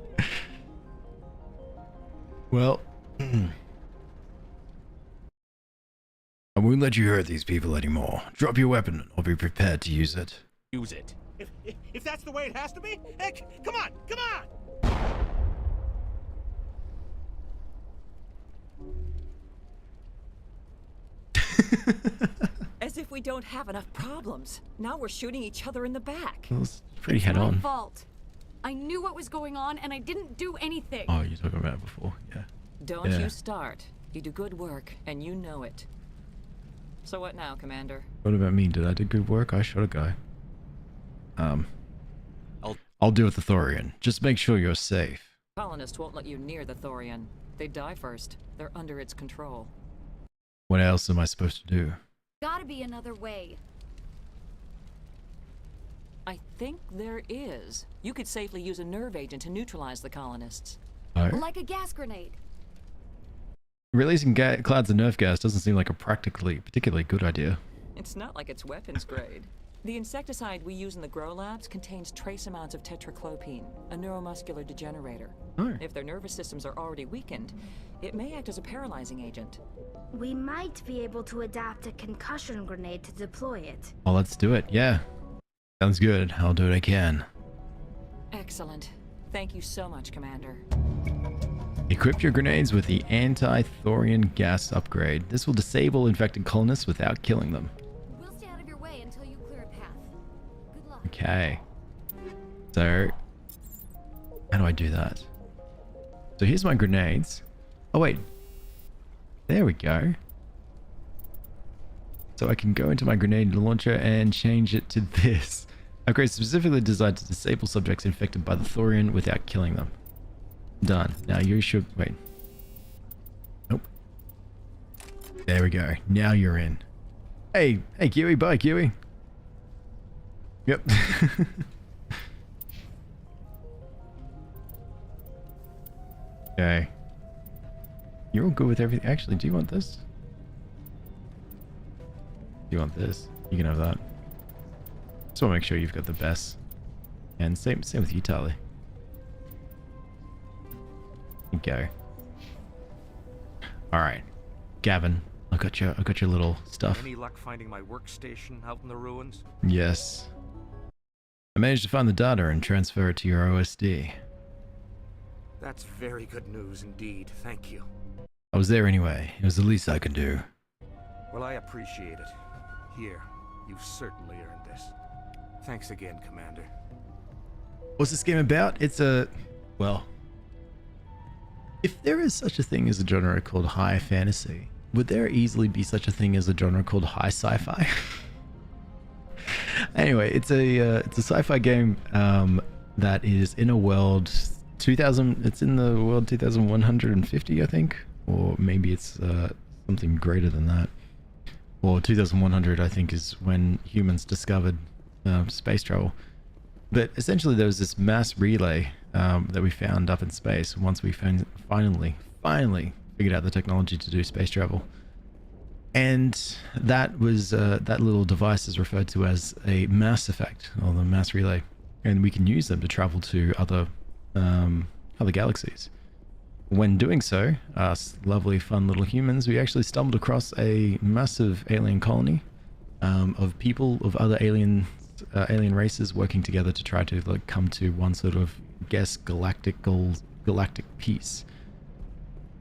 Speaker 1: Well, I won't let you hurt these people anymore. Drop your weapon and I'll be prepared to use it.
Speaker 5: Use it. If that's the way it has to be, heck, come on!
Speaker 8: As if we don't have enough problems. Now we're shooting each other in the back.
Speaker 1: It was pretty head
Speaker 7: My
Speaker 1: on.
Speaker 7: fault. I knew what was going on and I didn't do anything.
Speaker 1: Oh, you're talking about it before, yeah.
Speaker 8: Don't
Speaker 1: Yeah.
Speaker 8: you start. You do good work, and you know it. So what now, Commander?
Speaker 1: What about me? Did I do good work? I shot a guy. I'll deal with the Thorian. Just make sure you're safe.
Speaker 8: Colonists won't let you near the Thorian. They die first. They're under its control.
Speaker 1: What else am I supposed to do?
Speaker 7: Gotta be another way.
Speaker 8: I think there is. You could safely use a nerve agent to neutralize the colonists.
Speaker 1: Oh?
Speaker 7: Like a gas grenade.
Speaker 1: Releasing clouds of nerve gas doesn't seem like a particularly good idea.
Speaker 8: It's not like it's weapons grade. The insecticide we use in the grow labs contains trace amounts of tetraclopine, a neuromuscular degenerator.
Speaker 1: Oh.
Speaker 8: If their nervous systems are already weakened, it may act as a paralyzing agent.
Speaker 4: We might be able to adapt a concussion grenade to deploy it.
Speaker 1: Well, let's do it. Yeah. Sounds good. I'll do what I can.
Speaker 8: Excellent. Thank you so much, Commander.
Speaker 1: Equip your grenades with the anti-thorian gas upgrade. This will disable infected colonists without killing them.
Speaker 7: We'll stay out of your way until you clear a path. Good luck.
Speaker 1: Okay. So, how do I do that? So here's my grenades. Oh wait. There we go. So I can go into my grenade launcher and change it to this. Upgrade specifically designed to disable subjects infected by the Thorian without killing them. Done. Now you should... Wait. Nope. There we go. Now you're in. Hey, Kiwi. Bye, Kiwi. Yep. Okay. You're all good with everything. Actually, do you want this? Do you want this? You can have that. Just want to make sure you've got the best. And same with you, Tali. Okay. All right, Gavin. I got your little stuff.
Speaker 9: Any luck finding my workstation out in the ruins?
Speaker 1: Yes. I managed to find the data and transfer it to your OSD.
Speaker 9: That's very good news indeed. Thank you.
Speaker 1: I was there anyway. It was the least I could do.
Speaker 9: Well, I appreciate it. Here, you've certainly earned this. Thanks again, Commander.
Speaker 1: What's this game about? It's a... well... if there is such a thing as a genre called high fantasy, would there easily be such a thing as a genre called high sci-fi? Anyway, it's a sci-fi game that is in a world 2000. It's in the world 2150, I think, or maybe it's something greater than that. Or 2100, I think, is when humans discovered space travel. But essentially, there was this mass relay that we found up in space once we finally figured out the technology to do space travel. And that was that little device is referred to as a mass effect, or the mass relay, and we can use them to travel to other galaxies. When doing so, us lovely, fun little humans, we actually stumbled across a massive alien colony of people of other alien races working together to try to like come to one sort of galactic peace.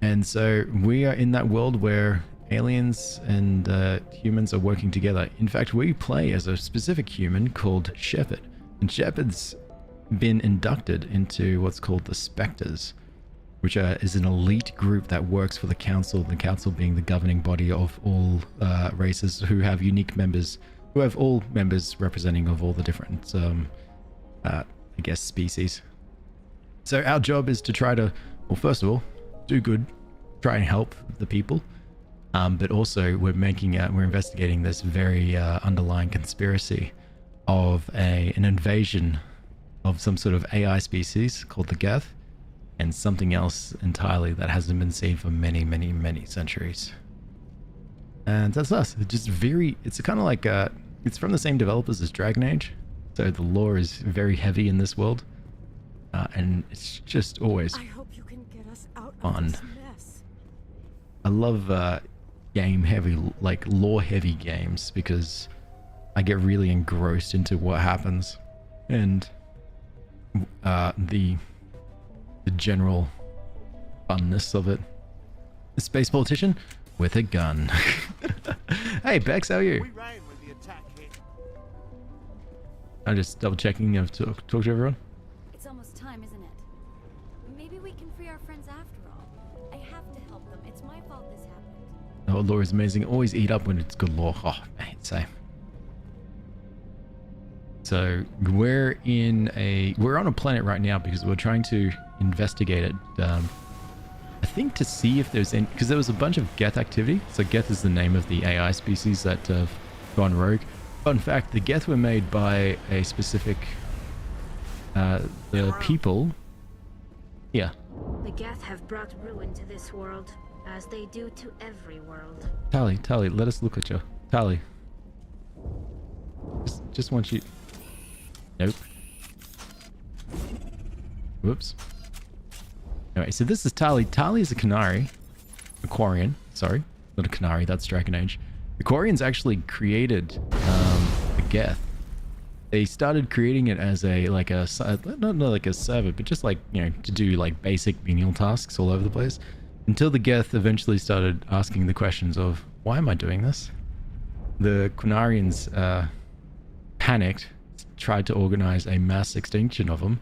Speaker 1: And so we are in that world where aliens and humans are working together. In fact, we play as a specific human called Shepard, and Shepard's been inducted into what's called the Spectres, which is an elite group that works for the council being the governing body of all races who have unique members, who have all members representing of all the different I guess species. So our job is to try to, well, first of all, do good, try and help the people, but also we're investigating this very underlying conspiracy of an invasion of some sort of AI species called the Geth, and something else entirely that hasn't been seen for many, many, many centuries. And that's us. It's kind of like it's from the same developers as Dragon Age, so the lore is very heavy in this world, and it's just always
Speaker 8: I hope you can get us out
Speaker 1: fun.
Speaker 8: of this mess.
Speaker 1: I love game heavy, like lore heavy games, because I get really engrossed into what happens and the general funness of it. A space politician with a gun. Hey Bex, how are you?
Speaker 5: We ran when the attack hit.
Speaker 1: I'm just double checking. I've talked to everyone.
Speaker 7: It's almost time, isn't it? Maybe we can free our friends after all. I have to help them. It's my fault this happened.
Speaker 1: Oh, lore is amazing. Always eat up when it's good lore. Oh, man, same. So we're on a planet right now because we're trying to investigate it. I think to see if there's any, because there was a bunch of Geth activity. So Geth is the name of the AI species that have gone rogue. But in fact, the Geth were made by a specific the people. Yeah.
Speaker 4: The Geth have brought ruin to this world, as they do to every world.
Speaker 1: Tali, let us look at you. Tali. Just want you. Nope. Whoops. Anyway, so this is Tali. Tali is a Canary. A Quarian. Sorry. Not a Canary, that's Dragon Age. The Quarians actually created the Geth. They started creating it as not like a server, but just like, you know, to do like basic menial tasks all over the place. Until the Geth eventually started asking the questions of, why am I doing this? The Quinarians panicked, tried to organize a mass extinction of them,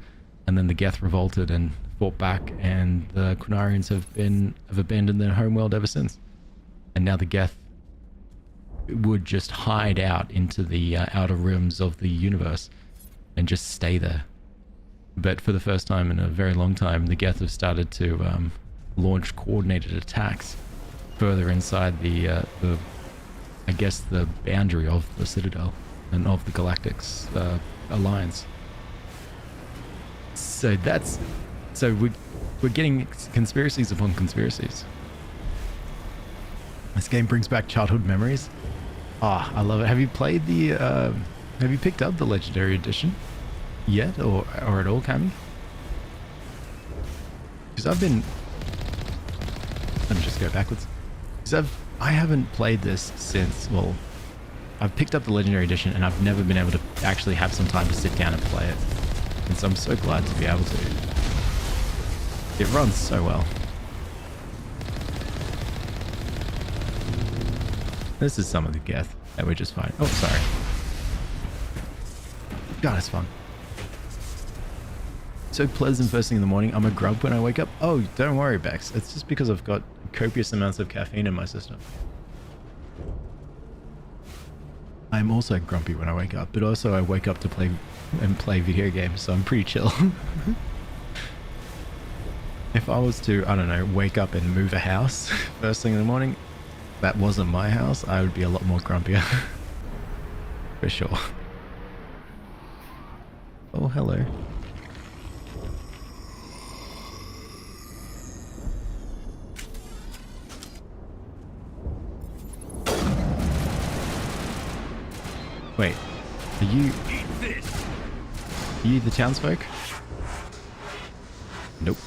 Speaker 1: and then the Geth revolted and fought back, and the Quinarians have abandoned their homeworld ever since. And now the Geth would just hide out into the outer rims of the universe and just stay there. But for the first time in a very long time, the Geth have started to launch coordinated attacks further inside the I guess the boundary of the Citadel. and of the Galactic's alliance. So we're getting conspiracies upon conspiracies. This game brings back childhood memories. Ah, I love it. Have you played the have you picked up the Legendary Edition yet, or at all, Cammy? Because I've been, let me just go backwards. Because I haven't played this since, well, I've picked up the Legendary Edition and I've never been able to actually have some time to sit down and play it. And so I'm so glad to be able to. It runs so well. This is some of the Geth that we're just fine. Oh, sorry. God, it's fun. So pleasant first thing in the morning. I'm a grub when I wake up. Oh, don't worry, Bex. It's just because I've got copious amounts of caffeine in my system. I'm also grumpy when I wake up, but also I wake up to play video games, so I'm pretty chill. If I was to, I don't know, wake up and move a house first thing in the morning, that wasn't my house, I would be a lot more grumpier. For sure. Oh, hello. Wait, are you the townsfolk? Nope.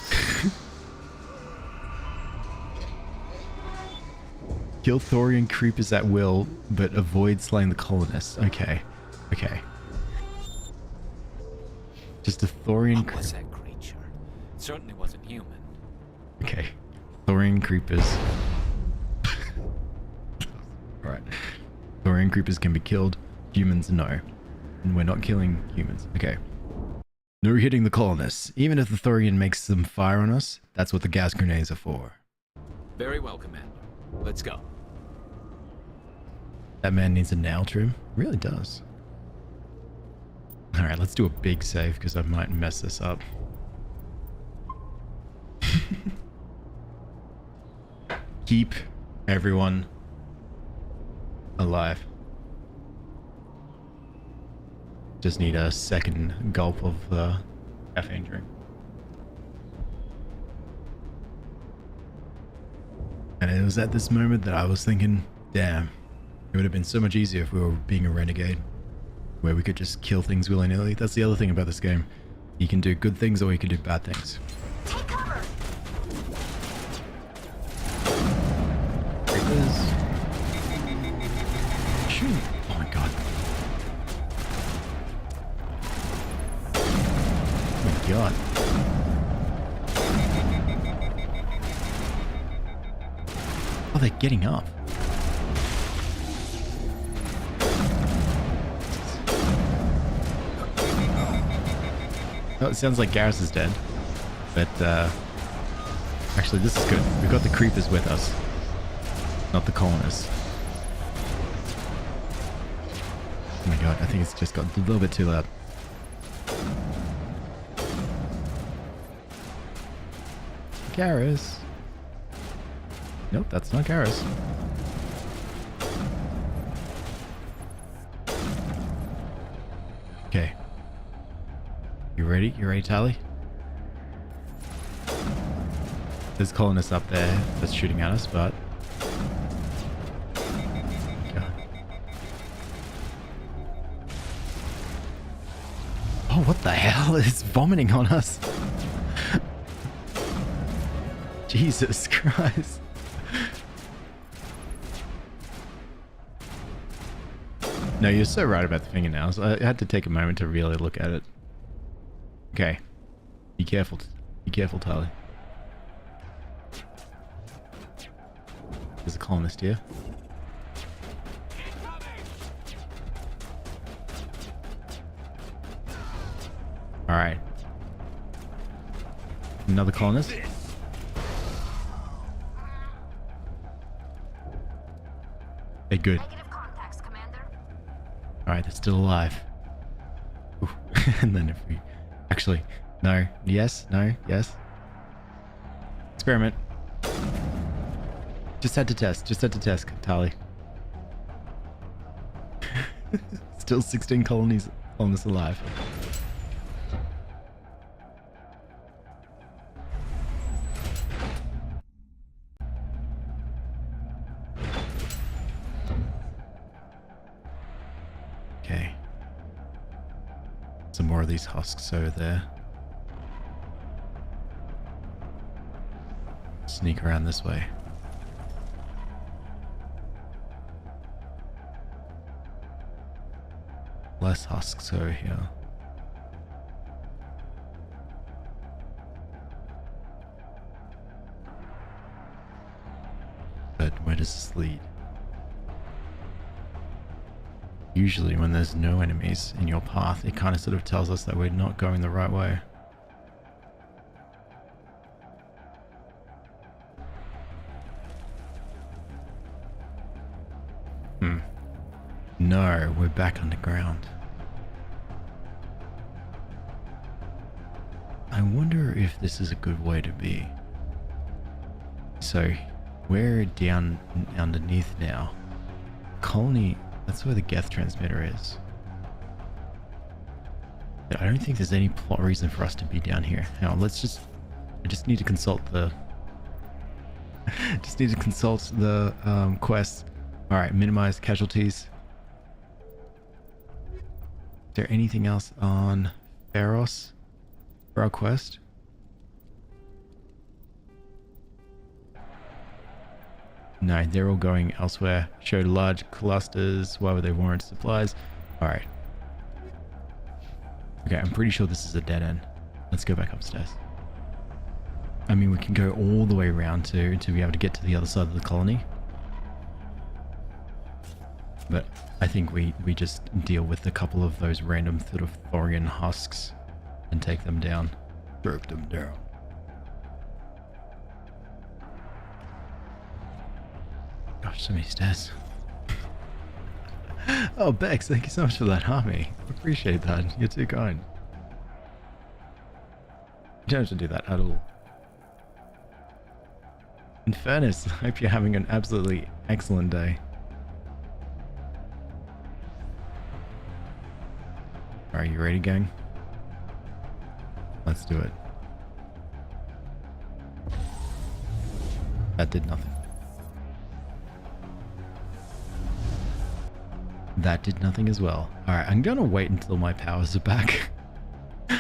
Speaker 1: Kill Thorian creepers at will, but avoid slaying the colonists. Okay. Okay. Just a Thorian...
Speaker 3: What was that creature? It certainly wasn't human.
Speaker 1: Okay. Thorian creepers. Alright. Thorian creepers can be killed. Humans, no. And we're not killing humans. Okay. No hitting the colonists. Even if the Thorian makes them fire on us, that's what the gas grenades are for.
Speaker 3: Very well, Commander. Let's go.
Speaker 1: That man needs a nail trim. Really does. Alright, let's do a big save because I might mess this up. Keep everyone alive. Just need a second gulp of the caffeine drink. And it was at this moment that I was thinking, damn, it would have been so much easier if we were being a renegade, where we could just kill things willy-nilly. That's the other thing about this game. You can do good things or you can do bad things.
Speaker 4: Take cover.
Speaker 1: Creepers. Shoot. Oh my god. Oh my god. Oh, they're getting up. Oh, it sounds like Garrus is dead. But, actually, this is good. We've got the creepers with us. Not the colonists. Oh my god, I think it's just got a little bit too loud. Garrus. Nope, that's not Garrus. Okay. You ready? You ready, Tally? There's colonists up there that's shooting at us, but... God. Oh, what the hell? It's vomiting on us. Jesus Christ. No, you're so right about the fingernails. I had to take a moment to really look at it. Okay. Be careful. Be careful, Tali. There's a colonist here. Alright. Another colonist. Hey, good. Alright, they're still alive. Ooh. And then if we... Actually, no. Yes, no, yes. Experiment. Just had to test, Tali. Still 16 colonists alive. Okay. Some more of these husks over there. Sneak around this way. Less husks over here. But where does this lead? Usually when there's no enemies in your path, it kind of sort of tells us that we're not going the right way. No, we're back underground. I wonder if this is a good way to be. So, we're down underneath now. Colony, that's where the Geth transmitter is. But I don't think there's any plot reason for us to be down here. Hang on, I just need to consult the... quest. Alright, minimize casualties. Is there anything else on Pharos for our quest? No, they're all going elsewhere. Showed large clusters. Why would they warrant supplies? Alright. Okay, I'm pretty sure this is a dead end. Let's go back upstairs. I mean, we can go all the way around to be able to get to the other side of the colony. But I think we just deal with a couple of those random sort of Thorian husks and take them down. Break them down. Gosh, so many stairs. Oh, Bex, thank you so much for that army. Appreciate that. You're too kind. You don't have to do that at all. In fairness, I hope you're having an absolutely excellent day. Are you ready, gang? Let's do it. That did nothing. That did nothing as well. Alright, I'm gonna wait until my powers are back. You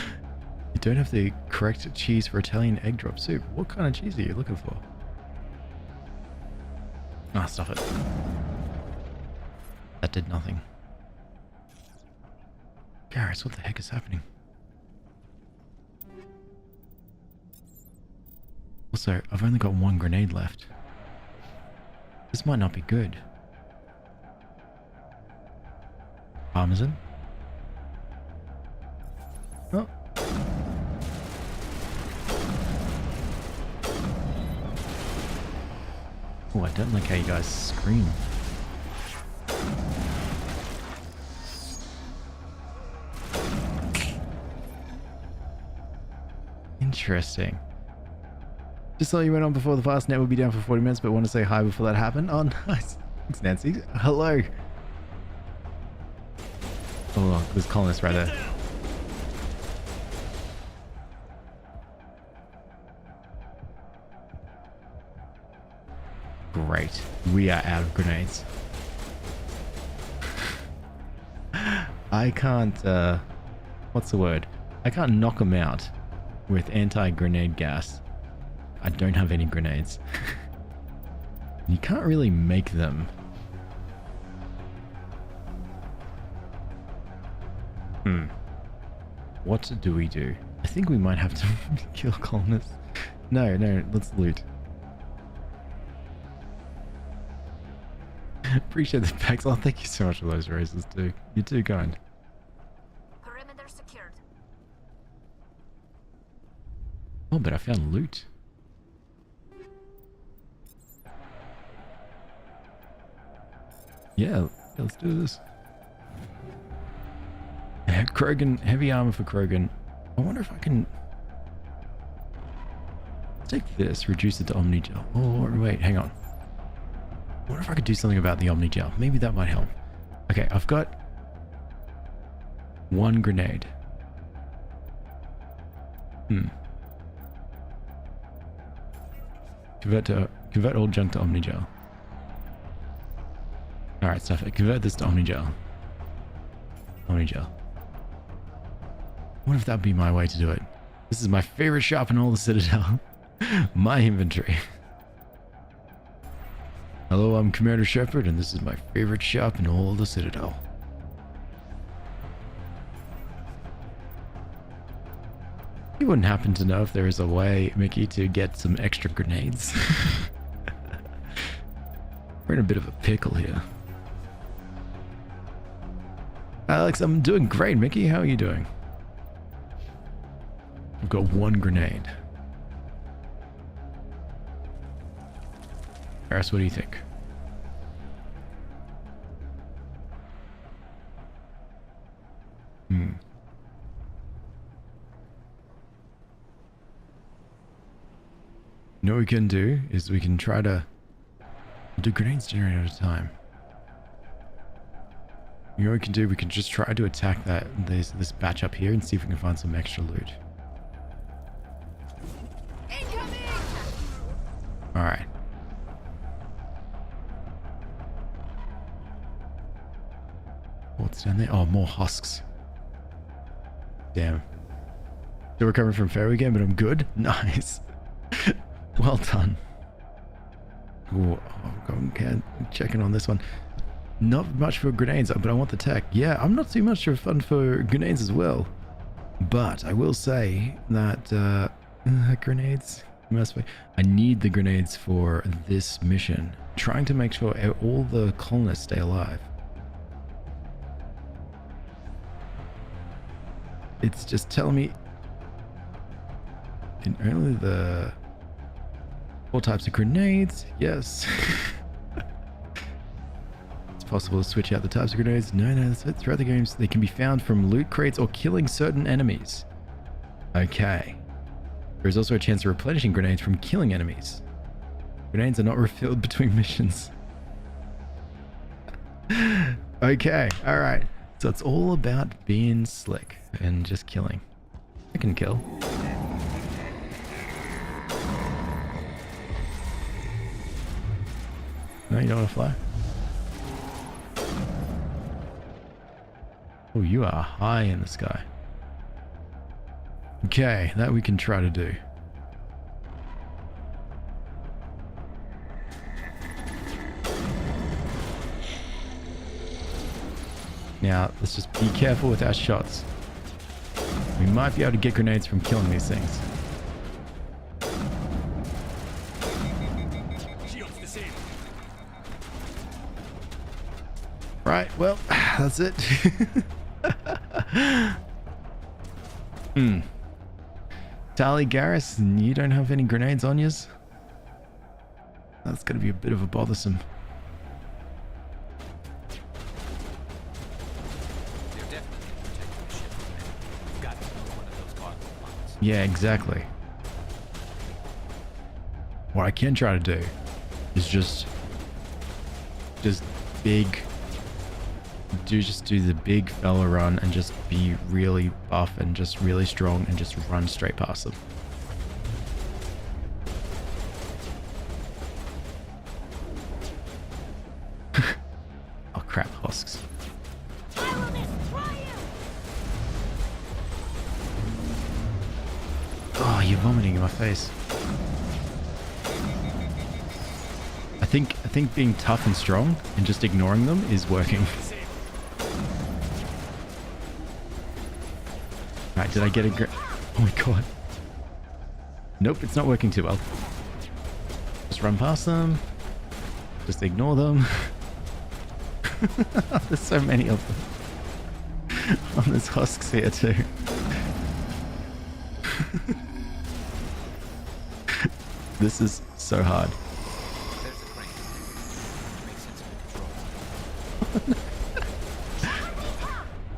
Speaker 1: don't have the correct cheese for Italian egg drop soup. What kind of cheese are you looking for? Ah, stop it. That did nothing. Garrus, what the heck is happening? Also, I've only got one grenade left. This might not be good. Parmesan? Oh. Oh, I don't like how you guys scream. Interesting. Just saw you went on before the fast net would be down for 40 minutes, but want to say hi before that happened. Oh, nice. Thanks, Nancy. Hello. Oh, there's colonists right there. Great. We are out of grenades. I can't, what's the word? I can't knock them out with anti-grenade gas. I don't have any grenades. You can't really make them. What do we do? I think we might have to kill colonists. No, let's loot. Appreciate the packs. Oh, thank you so much for those raises too. You're too kind.
Speaker 4: Perimeter secured.
Speaker 1: Oh, but I found loot. Yeah, let's do this. Krogan, heavy armor for Krogan. I wonder if I can take this, reduce it to Omnigel. Oh, wait, hang on. I wonder if I could do something about the Omnigel. Maybe that might help. Okay, I've got 1 grenade. Convert all junk to Omnigel. Alright, stuff it. Convert this to Omnigel. Omnigel. What if that would be my way to do it? This is my favorite shop in all the Citadel. My inventory. Hello, I'm Commander Shepard, and this is my favorite shop in all the Citadel. You wouldn't happen to know if there is a way, Mickey, to get some extra grenades? We're in a bit of a pickle here. Alex, I'm doing great, Mickey. How are you doing? I've got 1 grenade. Harris, what do you think? You know what we can do is we can try to do grenades generated at a time. You know what we can do? We can just try to attack this batch up here and see if we can find some extra loot. Alright. What's down there? Oh, more husks. Damn. Still recovering from fair again, but I'm good. Nice. Well done. Ooh, I'm checking on this one. Not much for grenades, but I want the tech. Yeah, I'm not too much of fun for grenades as well. But I will say that grenades. I need the grenades for this mission. Trying to make sure all the colonists stay alive. It's just telling me in only the 4 types of grenades. Yes. It's possible to switch out the types of grenades. No, that's it. Throughout the games, they can be found from loot crates or killing certain enemies. Okay. There is also a chance of replenishing grenades from killing enemies. Grenades are not refilled between missions. Okay, alright. So it's all about being slick and just killing. I can kill. No, you don't want to fly? Oh, you are high in the sky. Okay, that we can try to do. Now, let's just be careful with our shots. We might be able to get grenades from killing these things. Right, well, that's it. Tally Garrus, you don't have any grenades on yous? That's going to be a bit of a bothersome. Yeah, exactly. What I can try to do is just do the big fella run and just be really buff and just really strong and just run straight past them. Oh crap, husks. Oh, you're vomiting in my face. I think being tough and strong and just ignoring them is working. Right, did I get a oh my god. Nope, it's not working too well. Just run past them. Just ignore them. There's so many of them. Oh, there's husks here too. This is so hard.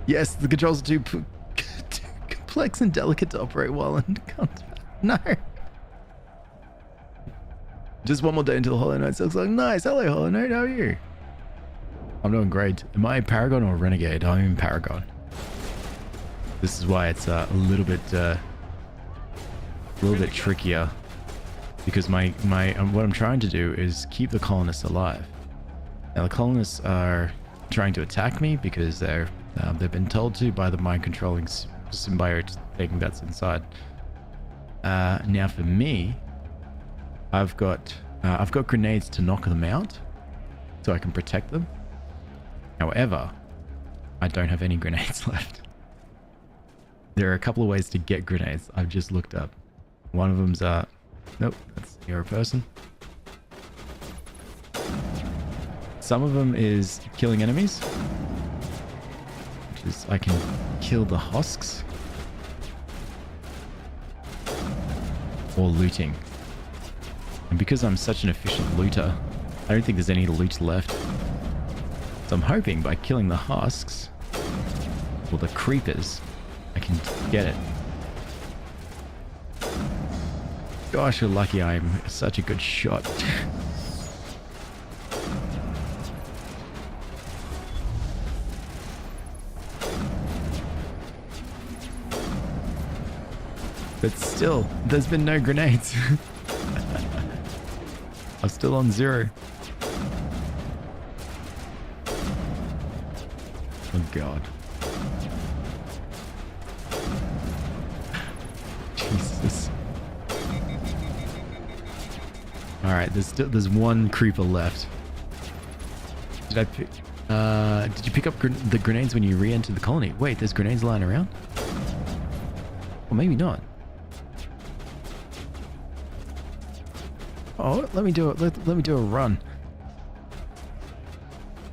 Speaker 1: Yes, the controls are too complex and delicate to operate while in combat. No. Just one more day until Hollow Knight looks like nice. Hello, Hollow Knight. How are you? I'm doing great. Am I Paragon or Renegade? I'm in Paragon. This is why it's a little bit trickier, because what I'm trying to do is keep the colonists alive. Now the colonists are trying to attack me because they've been told to by the mind controlling symbiote thing that's inside. Now for me, I've got grenades to knock them out, so I can protect them. However, I don't have any grenades left. There are a couple of ways to get grenades I've just looked up. One of them's nope, that's you're a person. Some of them is killing enemies, which is I can kill the husks, or looting. And because I'm such an efficient looter, I don't think there's any loot left. So I'm hoping by killing the husks, or the creepers, I can get it. Gosh, you're lucky I'm such a good shot. But still, there's been no grenades. I'm still on 0. Oh god. Jesus. Alright, there's one creeper left. Did you pick up the grenades when you re-entered the colony? Wait, there's grenades lying around? Or maybe not. Oh, let me do it. Let me do a run.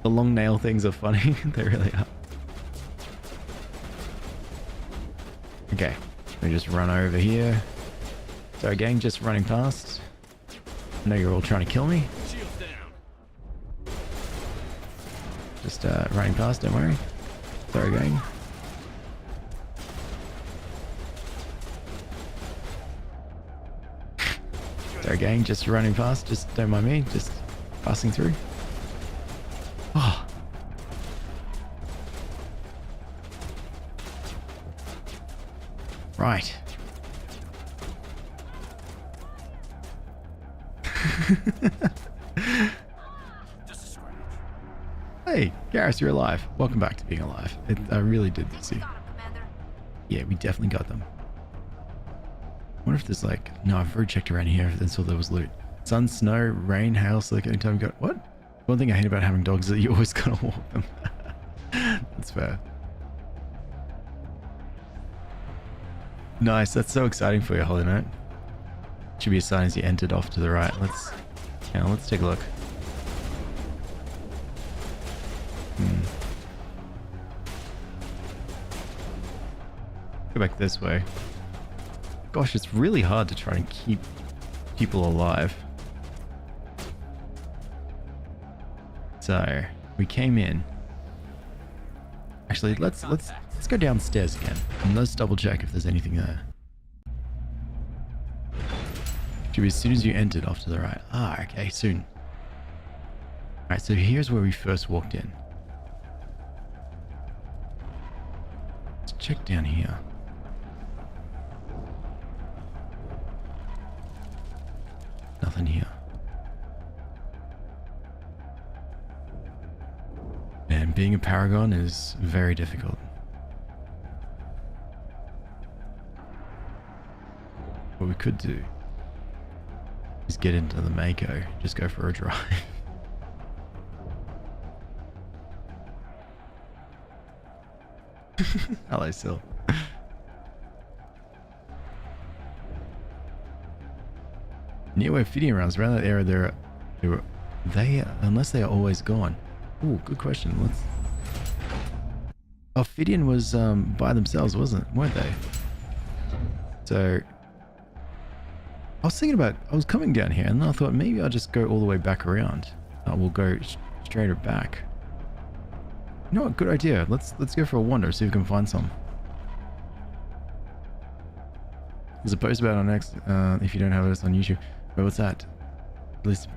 Speaker 1: The long nail things are funny. They really are. Okay, let me just run over here. Sorry, gang, just running past. I know you're all trying to kill me. Just running past, don't worry. Sorry, gang. Sorry, gang, just running past. Just don't mind me. Just passing through. Oh. Right. Hey, Garrus, you're alive. Welcome back to being alive. I really did see. Yeah, we definitely got them. I wonder if there's like... No, I've already checked around here. That's all there was loot. Sun, snow, rain, hail, slick, anytime you go... What? One thing I hate about having dogs is that you always gotta walk them. That's fair. Nice, that's so exciting for you, Hollow Knight. Should be a sign as you entered off to the right. Let's take a look. Go back this way. Gosh, it's really hard to try and keep people alive. So, we came in. Actually, let's go downstairs again. And let's double check if there's anything there. Should be as soon as you entered off to the right. Ah, okay, soon. Alright, so here's where we first walked in. Let's check down here. Nothing here. And being a paragon is very difficult. What we could do is get into the Mako, just go for a drive. Hello, Sil. Near where Fidian runs, around that area, unless they are always gone. Ooh, good question. Oh, Fidian was by themselves, weren't they? So I was thinking about, I was coming down here and then I thought maybe I'll just go all the way back around. We'll go straight back. You know what? Good idea. Let's go for a wander, see if we can find some. There's a post about it on X, if you don't have it on YouTube. But what's that? At least,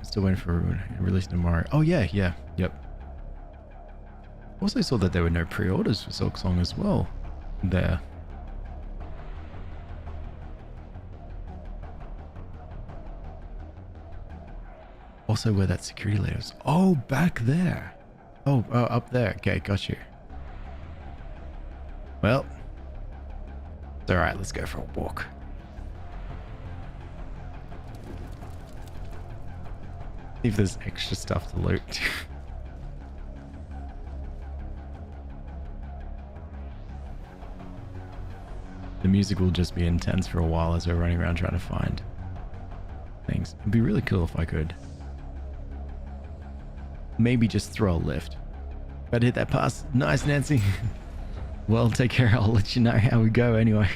Speaker 1: still waiting for release tomorrow. Oh yeah, yep. Also saw that there were no pre-orders for Silk Song as well. there. Also where that security lady is. Oh, back there. Oh, up there. Okay, got you. Well, it's alright, let's go for a walk. See if there's extra stuff to loot. The music will just be intense for a while as we're running around trying to find things. It'd be really cool if I could maybe just throw a lift. But hit that pass. Nice, Nancy. Well, take care. I'll let you know how we go anyway.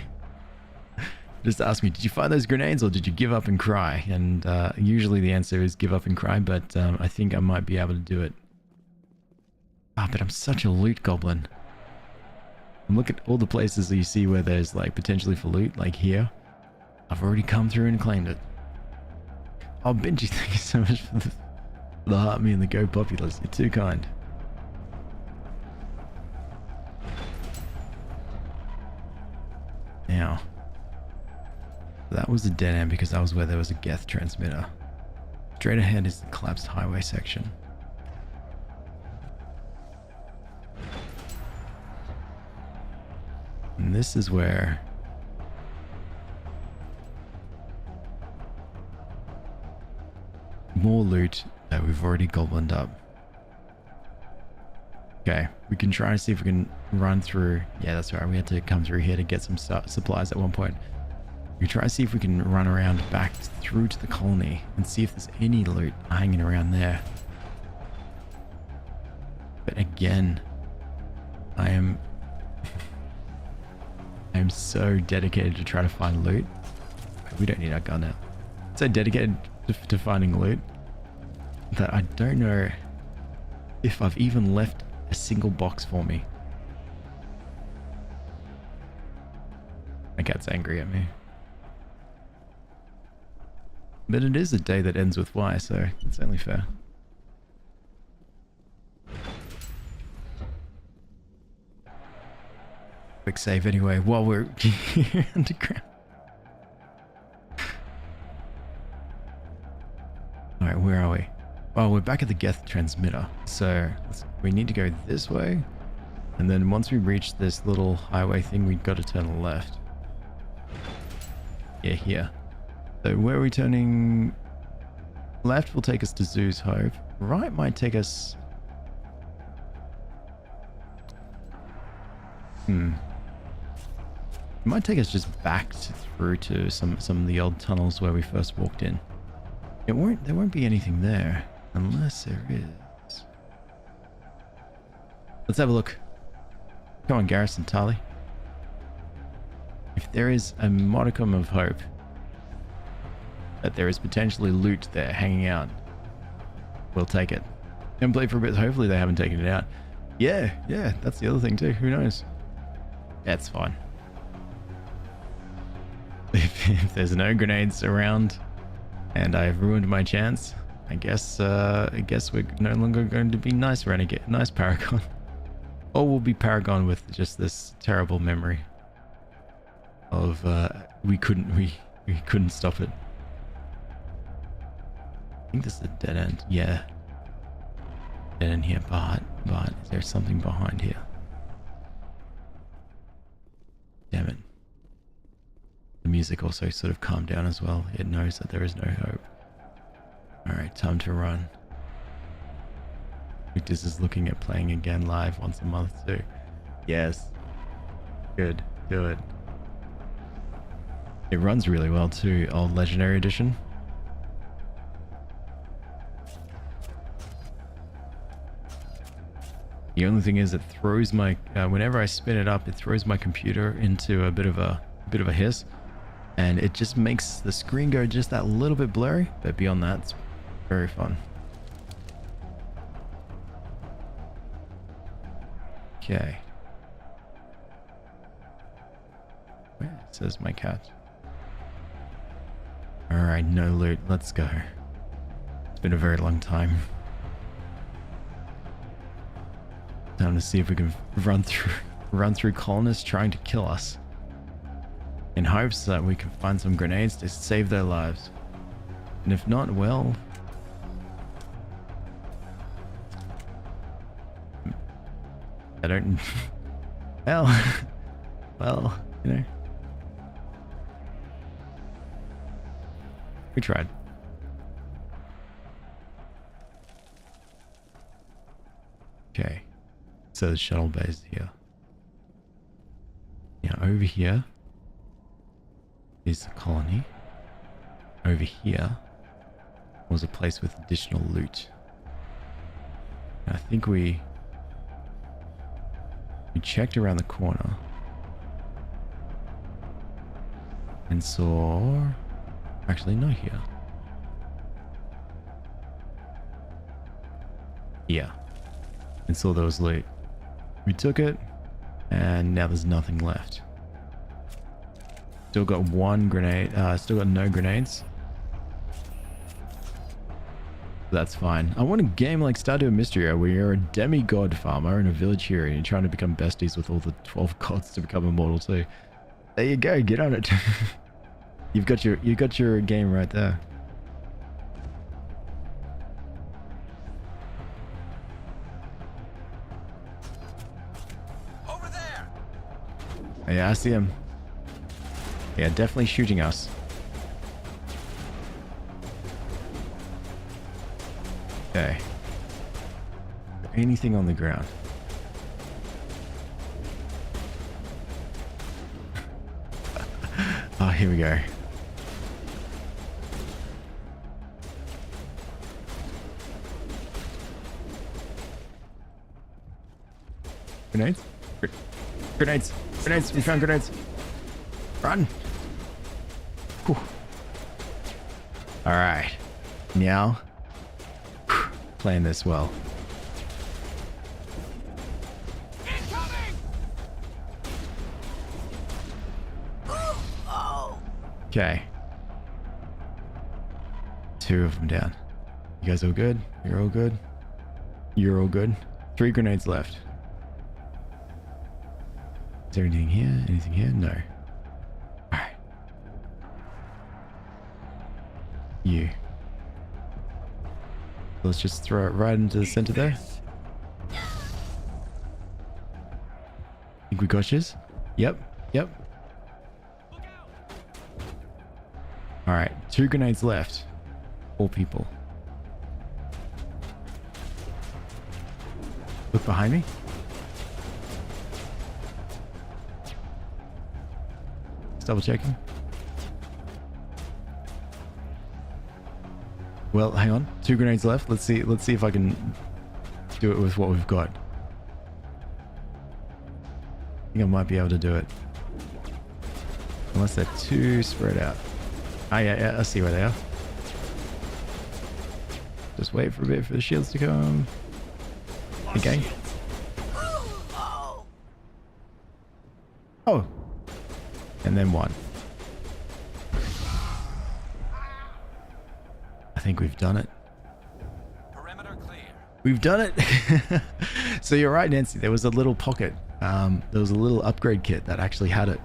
Speaker 1: Just ask me, did you find those grenades or did you give up and cry? And usually the answer is give up and cry, but I think I might be able to do it. Ah, but I'm such a loot goblin. And look at all the places that you see where there's like potentially for loot, like here. I've already come through and claimed it. Oh, Benji, thank you so much for the heart me and the Go Populous. You're too kind. Now, that was a dead end because that was where there was a Geth transmitter. Straight ahead is the collapsed highway section. And this is where more loot that we've already goblined up. Okay, we can try and see if we can run through. Yeah, that's right. We had to come through here to get some supplies at one point. We try and see if we can run around back through to the colony and see if there's any loot hanging around there. But again, I am so dedicated to try to find loot. We don't need our gun now. So dedicated to finding loot that I don't know if I've even left a single box for me. My cat's angry at me. But it is a day that ends with Y, so it's only fair. Quick save anyway while we're here underground. Alright, where are we? Oh, we're back at the Geth transmitter. So we need to go this way. And then once we reach this little highway thing, we've got to turn left. Yeah, here. So where are we turning? Left will take us to Zoo's Hope. Right might take us... It might take us just back through to some of the old tunnels where we first walked in. There won't be anything there unless there is. Let's have a look. Come on, Garrison, Tali. If there is a modicum of hope that there is potentially loot there hanging out, we'll take it. And play for a bit. Hopefully they haven't taken it out. Yeah, that's the other thing too. Who knows? That's fine. If there's no grenades around and I've ruined my chance, I guess we're no longer going to be nice renegade, nice Paragon. Or we'll be Paragon with just this terrible memory of we couldn't stop it. I think this is a dead end. Yeah. Dead end here, but is there something behind here? Damn it. The music also sort of calmed down as well. It knows that there is no hope. Alright, time to run. Victor's is looking at playing again live once a month too. Yes. Good. Do it. It runs really well too. Old Legendary Edition. The only thing is it throws my whenever I spin it up, it throws my computer into a bit of a hiss, and it just makes the screen go just that little bit blurry. But beyond that, it's very fun. Okay. Where says my cat? All right, no loot. Let's go. It's been a very long time. Time to see if we can run through run through colonists trying to kill us, in hopes that we can find some grenades to save their lives. And if not, well... I don't... well, you know. We tried. Okay. So the shuttle bay is here. Now over here is the colony. Over here was a place with additional loot. And I think we checked around the corner and saw... Actually, not here. Yeah. And saw there was loot. We took it, and now there's nothing left. Still got one grenade, still got no grenades. That's fine. I want a game like Stardew Mystery where you're a demigod farmer in a village here and you're trying to become besties with all the 12 gods to become immortal too. There you go, get on it. You got your game right there.
Speaker 6: Over there.
Speaker 1: Yeah, I see him. Yeah, definitely shooting us. Okay. Anything on the ground? Oh, here we go. Grenades? Grenades! Grenades! We found grenades! Run! Whew. Alright. Now, playing this well. Okay. 2 of them down. You guys all good? You're all good? You're all good? 3 grenades left. Is there anything here? Anything here? No. Alright. You. Let's just throw it right into the center there. Think we got yours? Yep. Yep. Alright. 2 grenades left. 4 people. Look behind me. Just double checking. Well, hang on. 2 grenades left. Let's see if I can do it with what we've got. I think I might be able to do it. Unless they're too spread out. Oh yeah, I see where they are. Just wait for a bit for the shields to come. Okay. Oh. And then 1. I think we've done it.
Speaker 6: Perimeter clear.
Speaker 1: We've done it. So you're right, Nancy. There was a little pocket. There was a little upgrade kit that actually had it.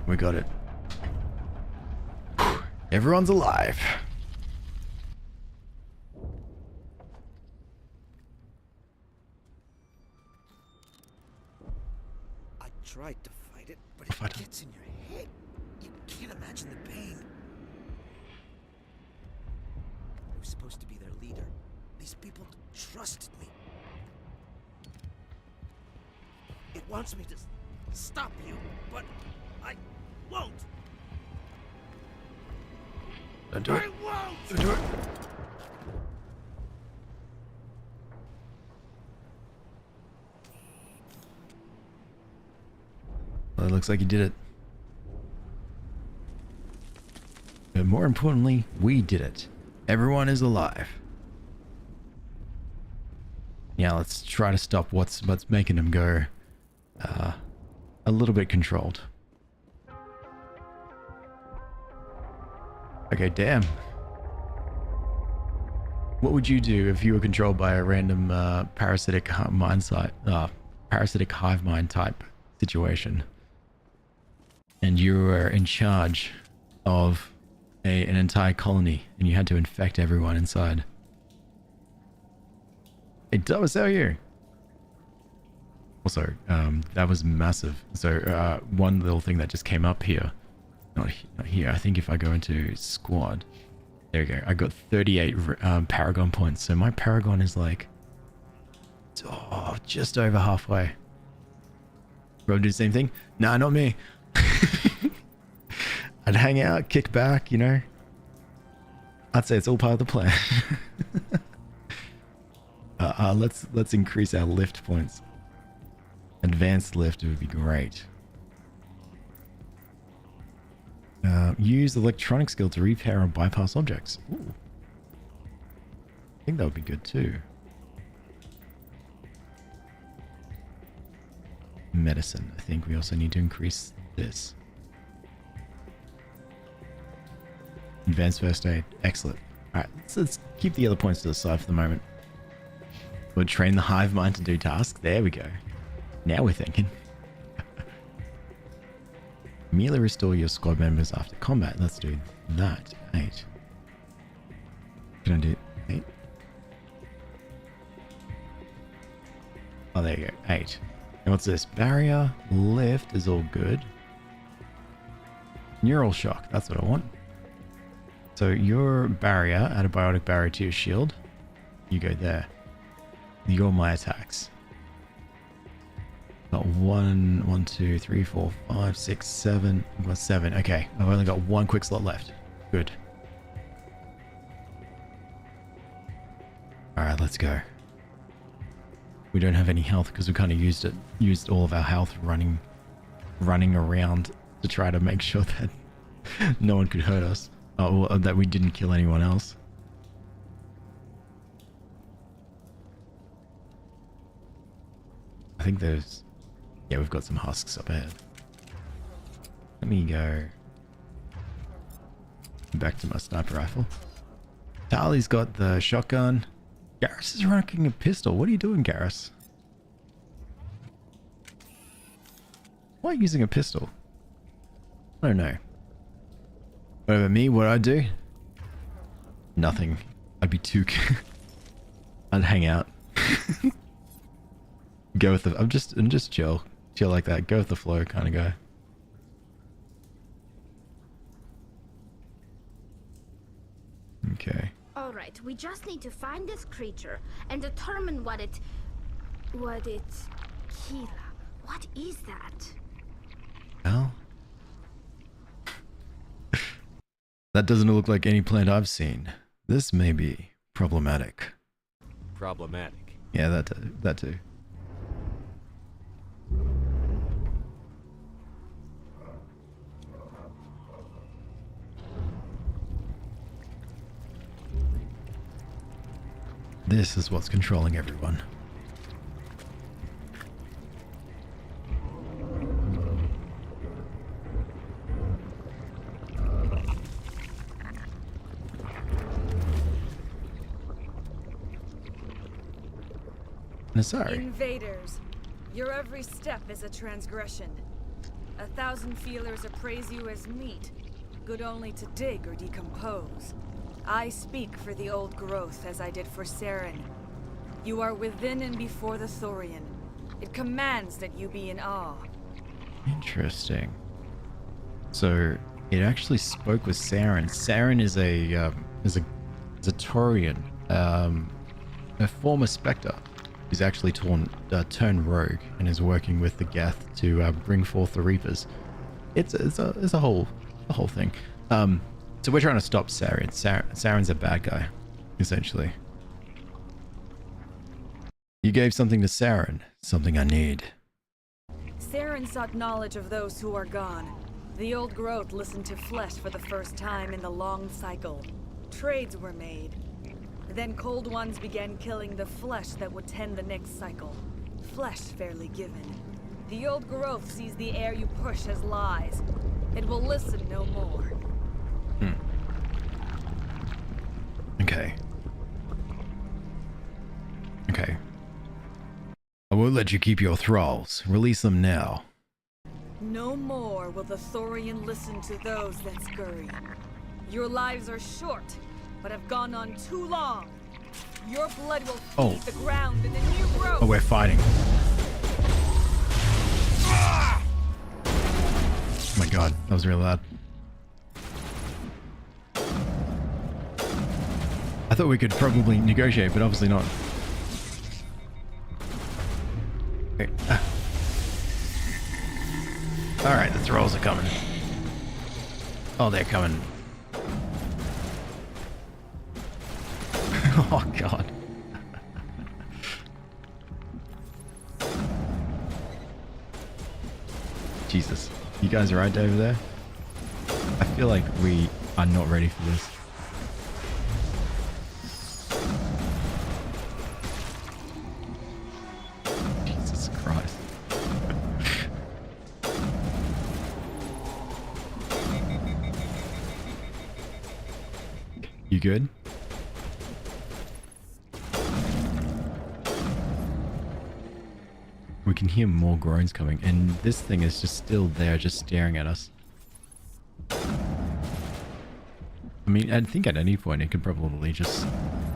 Speaker 1: We got it. Whew. Everyone's alive.
Speaker 9: I tried to fight it, but it gets in your head. You can't imagine the pain. I was supposed to be their leader. These people trusted me. It wants me to stop you, but I won't.
Speaker 1: Don't do it.
Speaker 9: I won't.
Speaker 1: Don't do it. Well, it looks like you did it. But more importantly, we did it. Everyone is alive. Yeah, let's try to stop what's making them go a little bit controlled. Okay, damn. What would you do if you were controlled by a random parasitic hive mind type situation. And you were in charge of an entire colony, and you had to infect everyone inside. Hey, Thomas, how are you? Also, that was massive. So, one little thing that just came up here. Not here. I think if I go into squad, there we go. I got 38 Paragon points. So my Paragon is like, just over halfway. Rob do the same thing? Nah, not me. I'd hang out, kick back, you know. I'd say it's all part of the plan. Let's increase our lift points. Advanced lift would be great. Use electronic skill to repair or bypass objects. Ooh. I think that would be good too. Medicine. I think we also need to increase this. Advanced first aid. Excellent. Alright, let's keep the other points to the side for the moment. We'll train the hive mind to do tasks. There we go. Now we're thinking. Merely restore your squad members after combat. Let's do that. 8. Can I do 8? Oh, there you go. 8. And what's this? Barrier, lift is all good. Neural shock. That's what I want. So your barrier, add a biotic barrier to your shield. You go there. You're my attacks. Got 1, 2, 3, 4, 5, 6, 7. I've got 7. Okay, I've only got 1 quick slot left. Good. Alright, let's go. We don't have any health because we kind of used all of our health running around to try to make sure that no one could hurt us. Oh, well, that we didn't kill anyone else. I think there's... Yeah, we've got some husks up ahead. Let me go back to my sniper rifle. Tali's got the shotgun. Garrus is rocking a pistol. What are you doing, Garrus? Why are you using a pistol? I don't know. What about me? What I do? Nothing. I'd be too... I'd hang out. Go with the... I'm just chill. Chill like that. Go with the flow kind of guy. Okay.
Speaker 4: Alright, we just need to find this creature and determine what it... Kila. What is that?
Speaker 1: Well... That doesn't look like any plant I've seen. This may be problematic.
Speaker 9: Problematic?
Speaker 1: Yeah, that too. This is what's controlling everyone. Sorry.
Speaker 10: Invaders, your every step is a transgression. 1,000 feelers appraise you as meat, good only to dig or decompose. I speak for the old growth as I did for Saren. You are within and before the Thorian. It commands that you be in awe.
Speaker 1: Interesting. So it actually spoke with Saren. Saren is a Torian, a former Spectre. He's actually turned rogue and is working with the Geth to bring forth the Reapers. It's a whole thing. So we're trying to stop Saren. Saren's a bad guy, essentially. You gave something to Saren, something I need.
Speaker 10: Saren sought knowledge of those who are gone. The old growth listened to flesh for the first time in the long cycle. Trades were made. Then cold ones began killing the flesh that would tend the next cycle. Flesh fairly given. The old growth sees the air you push as lies. It will listen no more.
Speaker 1: Okay. I won't let you keep your thralls. Release them now.
Speaker 10: No more will the Thorian listen to those that scurry. Your lives are short, but have gone on too long. Your blood will feed the ground in the new growth.
Speaker 1: Oh, we're fighting. Oh my god, that was really loud. I thought we could probably negotiate, but obviously not. Okay. Alright, the thralls are coming. Oh, they're coming. Oh god. Jesus. You guys are right over there? I feel like we are not ready for this. Jesus Christ. You good? We can hear more groans coming, and this thing is just still there, just staring at us. I mean, I think at any point it could probably just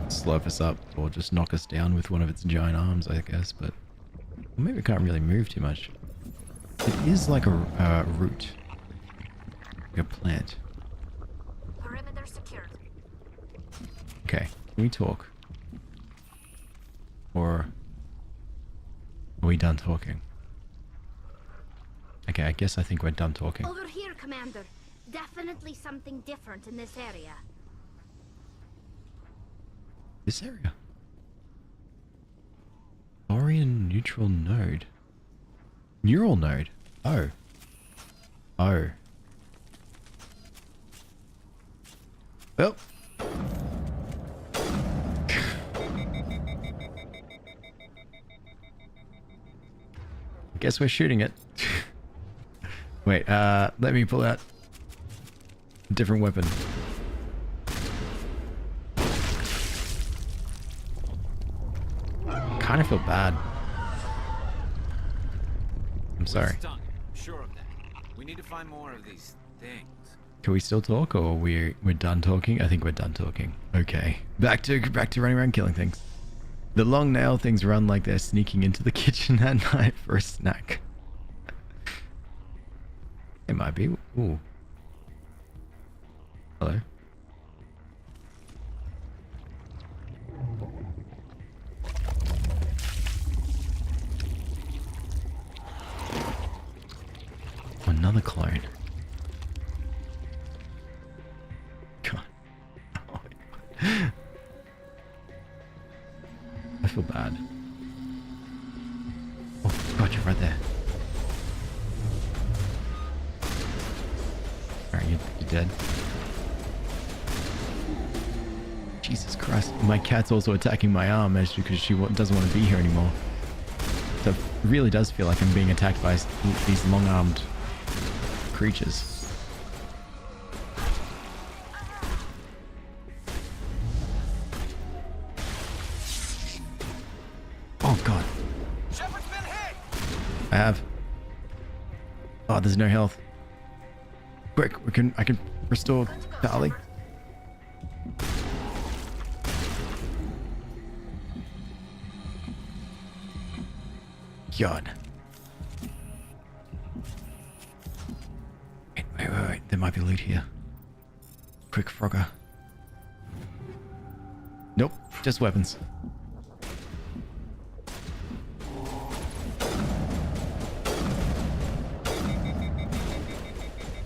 Speaker 1: slope us up, or just knock us down with one of its giant arms, I guess, but maybe it can't really move too much. It is like a root. Like a plant.
Speaker 4: Perimeter secured.
Speaker 1: Okay, can we talk? Or are we done talking? Okay, I guess I think we're done talking.
Speaker 4: Over here, Commander. Definitely something different in this area.
Speaker 1: This area? Thorian neutral node. Neural node? Oh. Oh. Well. Guess we're shooting it. Wait, let me pull out a different weapon. Kind of feel bad. I'm sorry.
Speaker 3: I'm sure of that. We need to find more of these things.
Speaker 1: Can we still talk, or we're done talking? I think we're done talking. Okay, back to running around killing things. The long nail things run like they're sneaking into the kitchen at night for a snack. It might be. Ooh. Hello. Oh, another clone. God. Oh my God. I feel bad. Oh god, you're right there. Alright, you're dead. Jesus Christ. My cat's also attacking my arm because she doesn't want to be here anymore. So it really does feel like I'm being attacked by these long-armed creatures. Oh god.
Speaker 6: Shepard's been hit.
Speaker 1: I have. Oh, there's no health. Quick, I can restore Charlie. God. Wait. There might be loot here. Quick, Frogger. Nope, just weapons.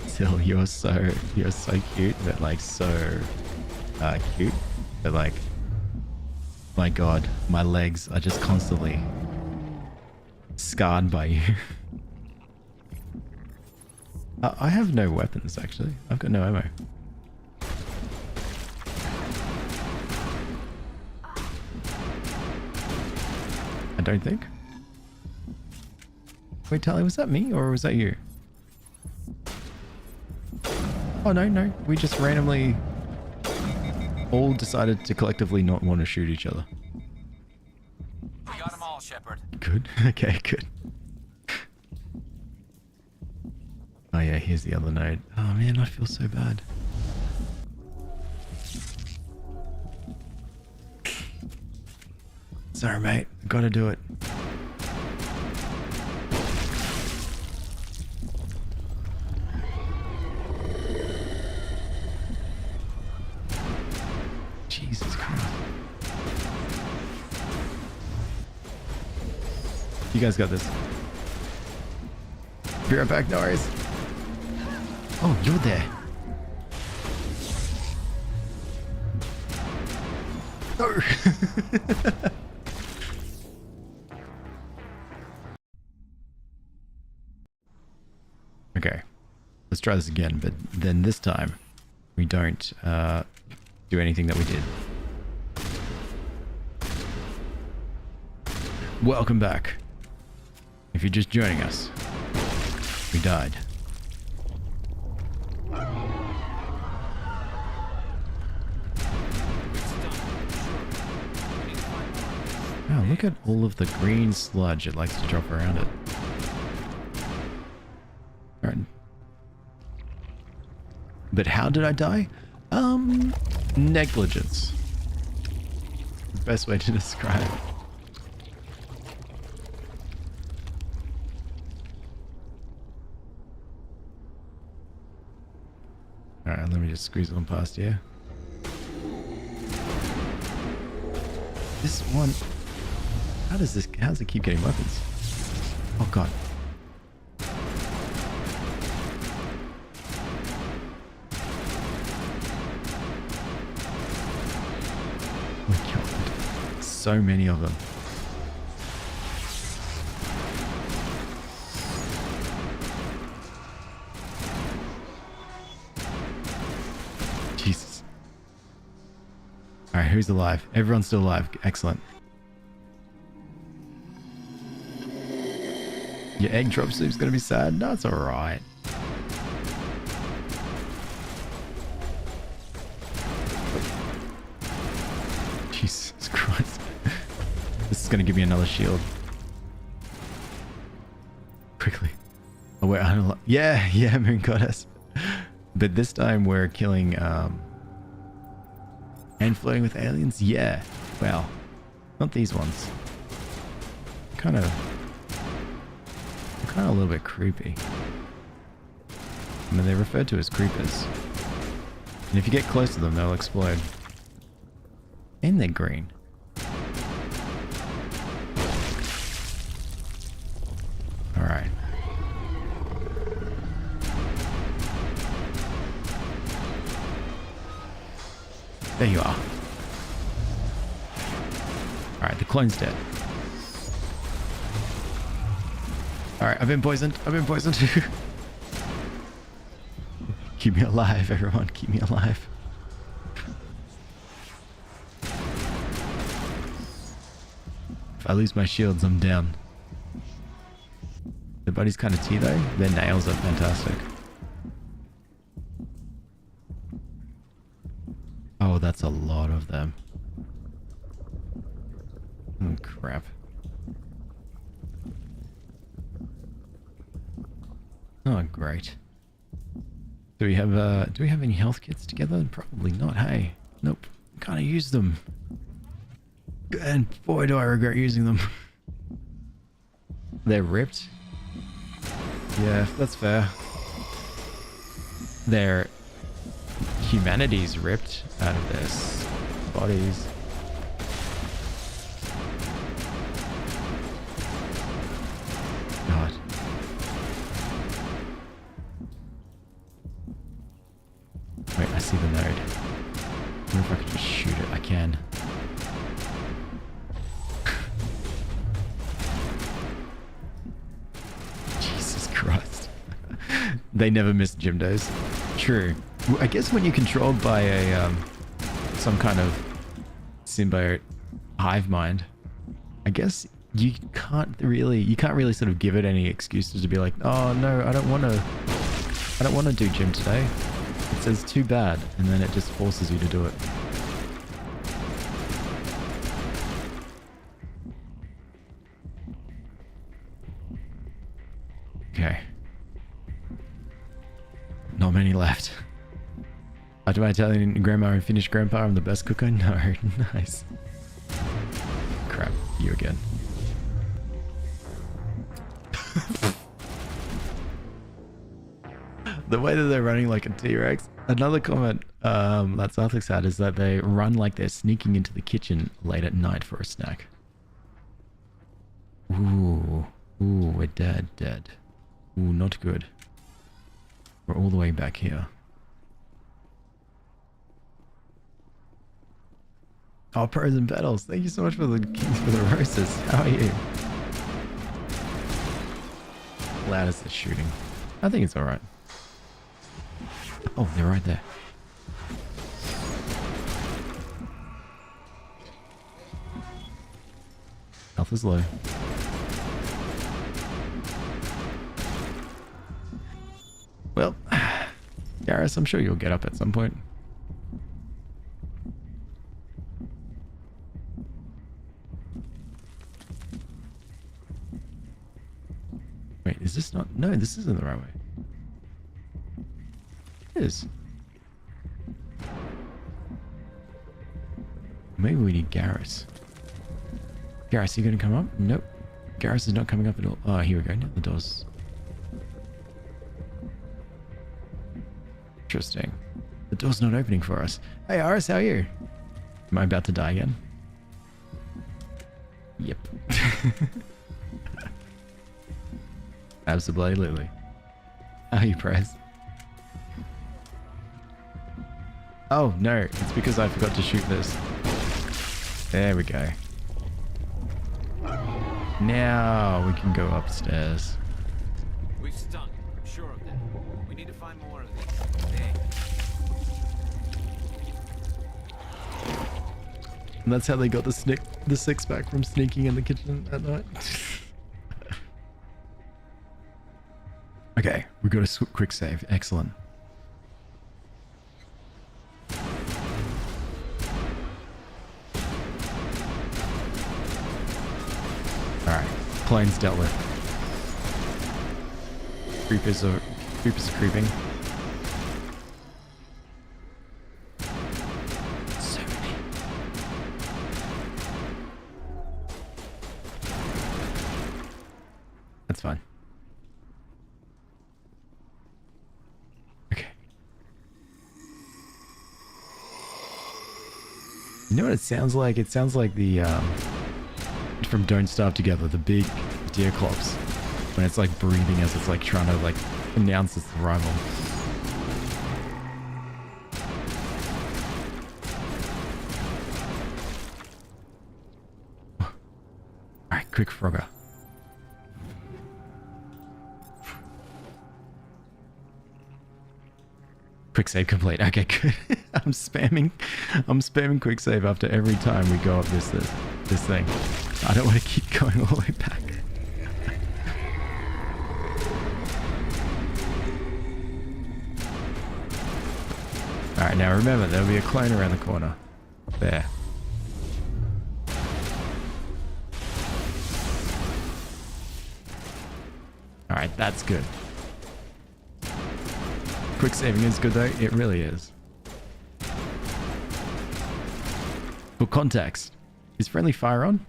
Speaker 1: Still, you're so cute, but like so cute, but like, my god, my legs are just constantly scarred by you. I have no weapons actually. I've got no ammo. I don't think. Wait, Tally, was that me or was that you? Oh, no. We just randomly all decided to collectively not want to shoot each other.
Speaker 6: We got them all, Shepard.
Speaker 1: Good. Okay, good. yeah, here's the other node. Oh man, I feel so bad. Sorry, mate. Gotta do it. Jesus Christ. You guys got this. Be right back, no worries. Oh, you're there. No. Okay, let's try this again, but then this time we don't do anything that we did. Welcome back. If you're just joining us, we died. Oh, look at all of the green sludge it likes to drop around it. Alright. But how did I die? Negligence. The best way to describe it. Alright, let me just squeeze one past here. This one... How does it keep getting weapons? Oh god. Oh my god. So many of them. Jesus. Alright, who's alive? Everyone's still alive. Excellent. Your egg drop soup's gonna be sad? No, it's alright. Jesus Christ. This is gonna give me another shield. Quickly. Oh wait, I don't yeah, Moon Goddess. But this time we're killing, and flirting with aliens? Yeah. Well, not these ones. Kind of a little bit creepy. I mean, they're referred to as creepers. And if you get close to them, they'll explode. And they're green. Alright. There you are. Alright, the clone's dead. Alright, I've been poisoned. Keep me alive, everyone. Keep me alive. If I lose my shields, I'm down. The buddy's kind of tea though. Their nails are fantastic. Oh, that's a lot of them. Oh, crap. Oh, great. Do we have any health kits together? Probably not, hey. Nope. Can't use them. And boy, do I regret using them. They're ripped. Yeah, that's fair. Their humanity's ripped out of their bodies. God. Wait, I see the node. I wonder if I could just shoot it. I can. Jesus Christ. They never miss gym days. True. I guess when you're controlled by a some kind of symbiote hive mind, I guess you can't really sort of give it any excuses to be like, oh no, I don't want to do gym today. It says too bad, and then it just forces you to do it. Okay. many left. After my Italian grandma and Finnish grandpa, I'm the best cook I know. Nice. Crap, you again. The way that they're running like a T-Rex. Another comment that's Arthur's had is that they run like they're sneaking into the kitchen late at night for a snack. Ooh, we're dead. Ooh, not good. We're all the way back here. Oh, pros and pedals. Thank you so much for the kings for the roses. How are you? Loud as they're shooting. I think it's alright. Oh, they're right there. Health is low. Well, Garrus, I'm sure you'll get up at some point. Wait, is this not? No, this isn't the right way. It is. Maybe we need Garrus. Garrus, you gonna come up? Nope. Garrus is not coming up at all. Oh, here we go. Now the door's... Interesting. The door's not opening for us. Hey, Aris, how are you? Am I about to die again? Yep. Absolutely. How are you, Prez? Oh, no. It's because I forgot to shoot this. There we go. Now we can go upstairs.
Speaker 3: We've stunk. I'm sure of that. We need to find more of these. Dang.
Speaker 1: And that's how they got the six-pack from sneaking in the kitchen at night. Okay, we got a quick save. Excellent. Alright, plane's dealt with. Creepers are creeping. So many. That's fine. Okay. You know what it sounds like? It sounds like the from Don't Starve Together, the big deer clops, when it's like breathing as it's like trying to like announce its arrival. Alright, quick Frogger. Quick save complete. Okay, good. I'm spamming quick save after every time we go up this thing. I don't want to keep going all the way back. Alright, now remember, there'll be a clone around the corner. There. Alright, that's good. Quick saving is good though, it really is. For context, is friendly fire on?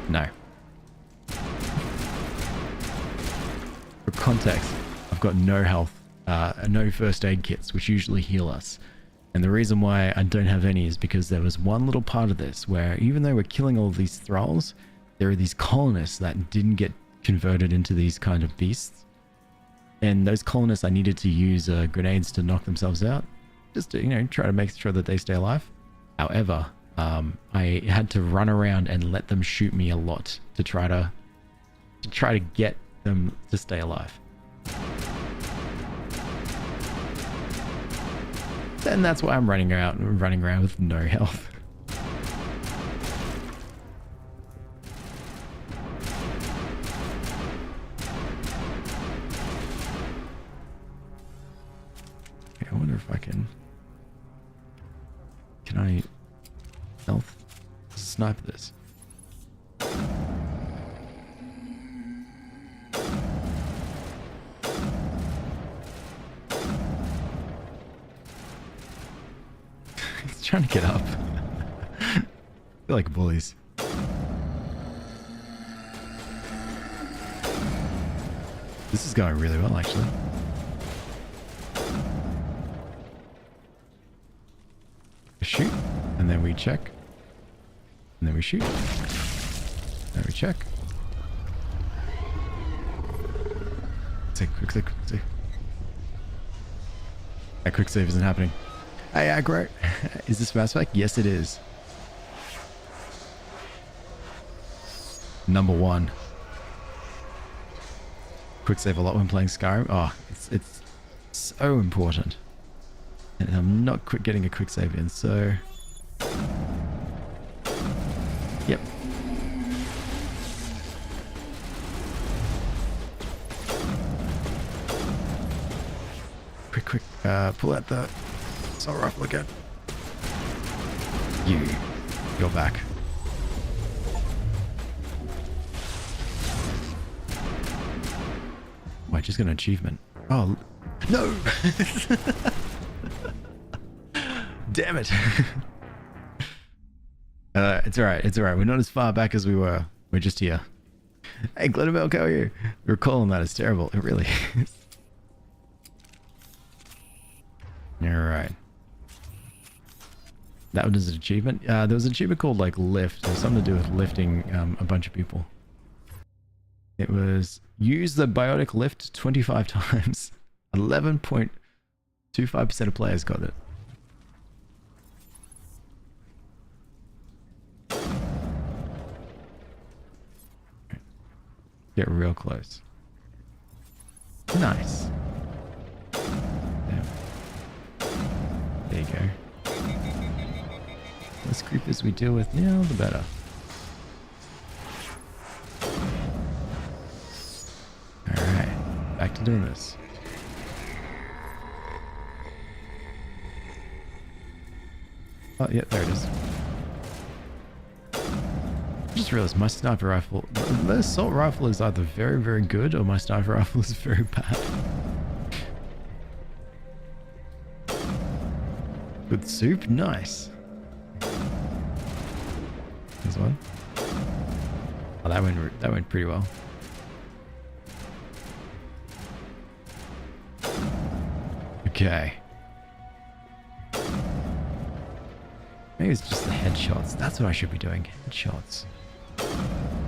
Speaker 1: No. For context, I've got no health, no first aid kits, which usually heal us. And the reason why I don't have any is because there was one little part of this where even though we're killing all of these thralls, there are these colonists that didn't get converted into these kind of beasts. And those colonists, I needed to use grenades to knock themselves out. Just to, you know, try to make sure that they stay alive. However, I had to run around and let them shoot me a lot to try to get them to stay alive. And that's why I'm running around with no health. Okay, I wonder if I can I stealth snipe this? He's trying to get up. They're like bullies. This is going really well, actually. Shoot, and then we check, and then we shoot, then we check. Quick save. That quick save isn't happening. Hey, aggro. Is this Mass Effect? Yes, it is. Number 1. Quick save a lot when playing Skyrim. Oh, it's so important. And I'm not getting a quick save in, so... Yep. Quick, pull out the assault rifle again. You're back. Oh, I just got an achievement. Oh, no! Damn it. It's alright, We're not as far back as we were. We're just here. Hey, Glitterbell, how are you? We were calling that as terrible. It really is. Alright. That was an achievement. There was an achievement called like lift. It was something to do with lifting a bunch of people. It was use the biotic lift 25 times. 11.25% of players got it. Get real close. Nice. There you go. The less creepers we deal with now, the better. Alright, back to doing this. Oh, yeah, there it is. I just realized my sniper rifle, the assault rifle is either very, very good or my sniper rifle is very bad. Good soup, nice. There's one. Oh, that went pretty well. Okay. Maybe it's just the headshots. That's what I should be doing. Headshots.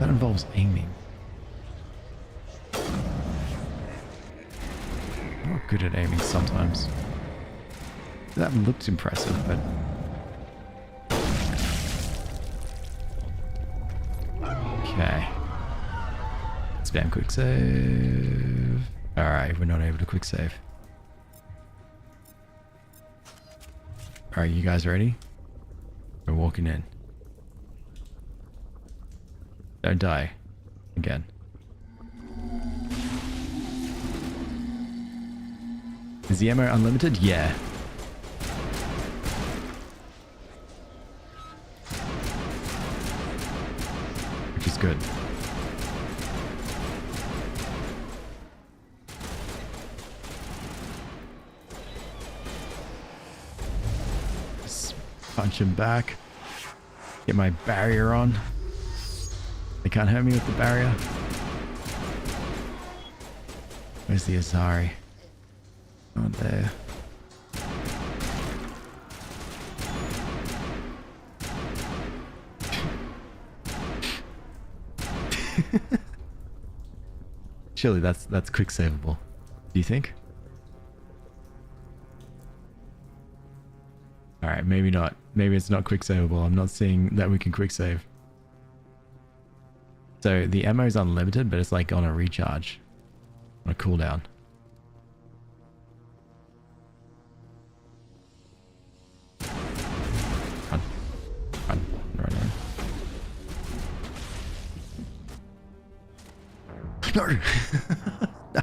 Speaker 1: That involves aiming. I'm not good at aiming sometimes. That looks impressive, but... Okay. Spam quick save. Alright, we're not able to quick save. Alright, you guys ready? We're walking in. Don't die. Again. Is the ammo unlimited? Yeah. Which is good. Just punch him back. Get my barrier on. They can't hurt me with the barrier. Where's the Azari? Oh, there. Surely that's quick savable. Do you think? Alright, maybe not. Maybe it's not quick savable. I'm not seeing that we can quick save. So the ammo is unlimited, but it's like on a recharge. On a cooldown. Run. Run. Run, run. No! No!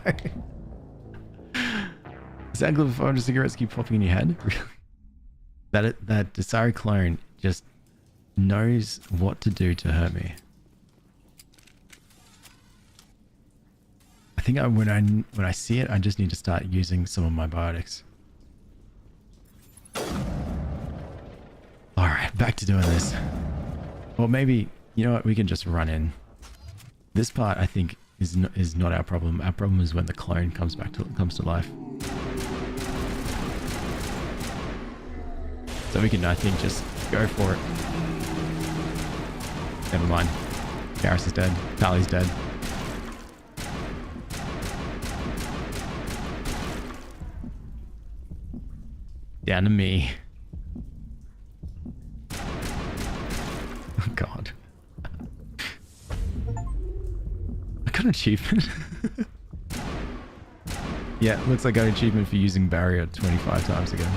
Speaker 1: Sound clip of 400 cigarettes keep popping in your head? Really? That Dasari clone just knows what to do to hurt me. I think when I see it, I just need to start using some of my biotics. to doing this. Or maybe, you know what, we can just run in. This part, I think, is not our problem. Our problem is when the clone comes to life. So we can, I think, just go for it. Never mind. Garrus is dead. Tally's dead. Down to me. Oh god. I got an achievement. Yeah, looks like I got an achievement for using barrier 25 times again.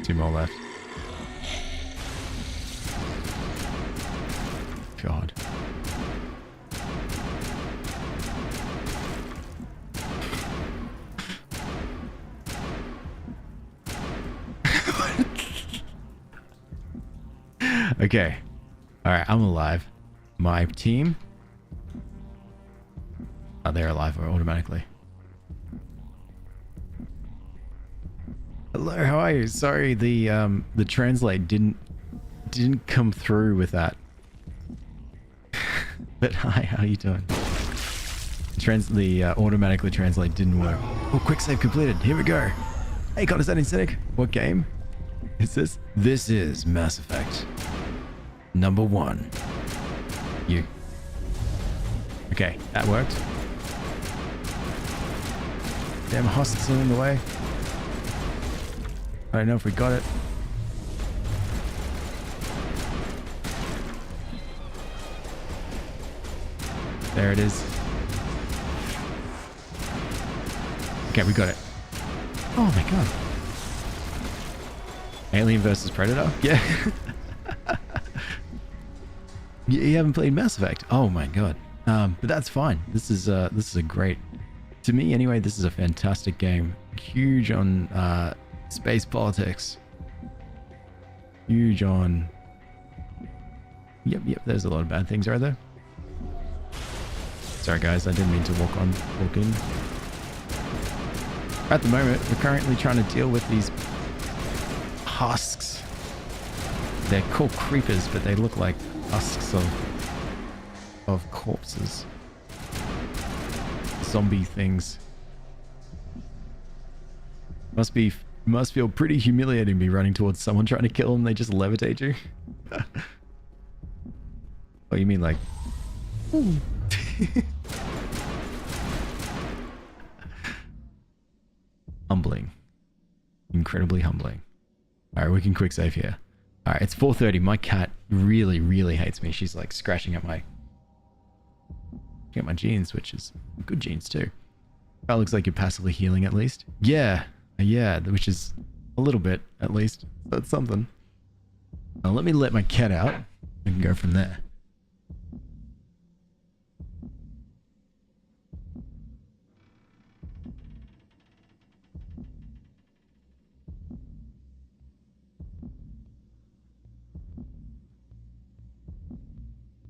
Speaker 1: Two more left. God. Okay. Alright, I'm alive. My team? Oh, they're alive automatically. Hello, how are you? Sorry, the translate didn't come through with that. But hi, how are you doing? The automatically translate didn't work. Oh, quick save completed. Here we go. Hey, condescending cynic. What game is this? This is Mass Effect. Number 1. You. Okay, that worked. Damn, host's in the way. I don't know if we got it. There it is. Okay, we got it. Oh my god. Alien versus Predator? Yeah. You haven't played Mass Effect? Oh my god. But that's fine. This is a great, to me anyway, this is a fantastic game. Huge on space politics. Huge on... Yep, there's a lot of bad things, are there? Sorry guys, I didn't mean to walk in. At the moment, we're currently trying to deal with these husks. They're called creepers, but they look like husks of corpses. Zombie things. Must feel pretty humiliating to be running towards someone trying to kill them, they just levitate you. Oh, you mean like... Humbling. Incredibly humbling. Alright, we can quick save here. Alright, it's 4:30. My cat really hates me. She's like scratching at my jeans, which is good jeans too. That looks like you're passively healing at least. Yeah, which is a little bit at least. That's something. Now let me let my cat out. We can go from there.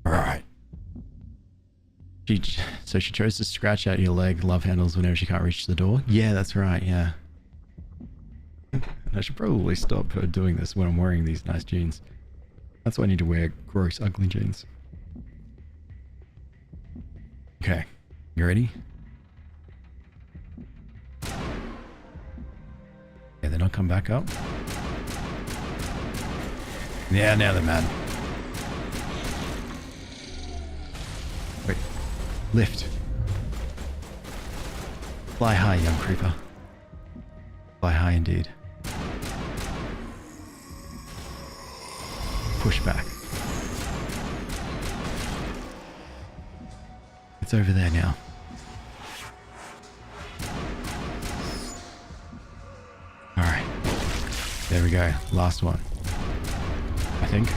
Speaker 1: Alright. So she chose to scratch out your leg, love handles whenever she can't reach the door? Yeah, that's right, yeah. I should probably stop her doing this when I'm wearing these nice jeans. That's why I need to wear gross, ugly jeans. Okay, you ready? Yeah, they're not come back up? Yeah, now they're mad. Wait, lift. Fly high, young creeper. Fly high indeed. Push back. It's over there now. Alright. There we go. Last one. I think.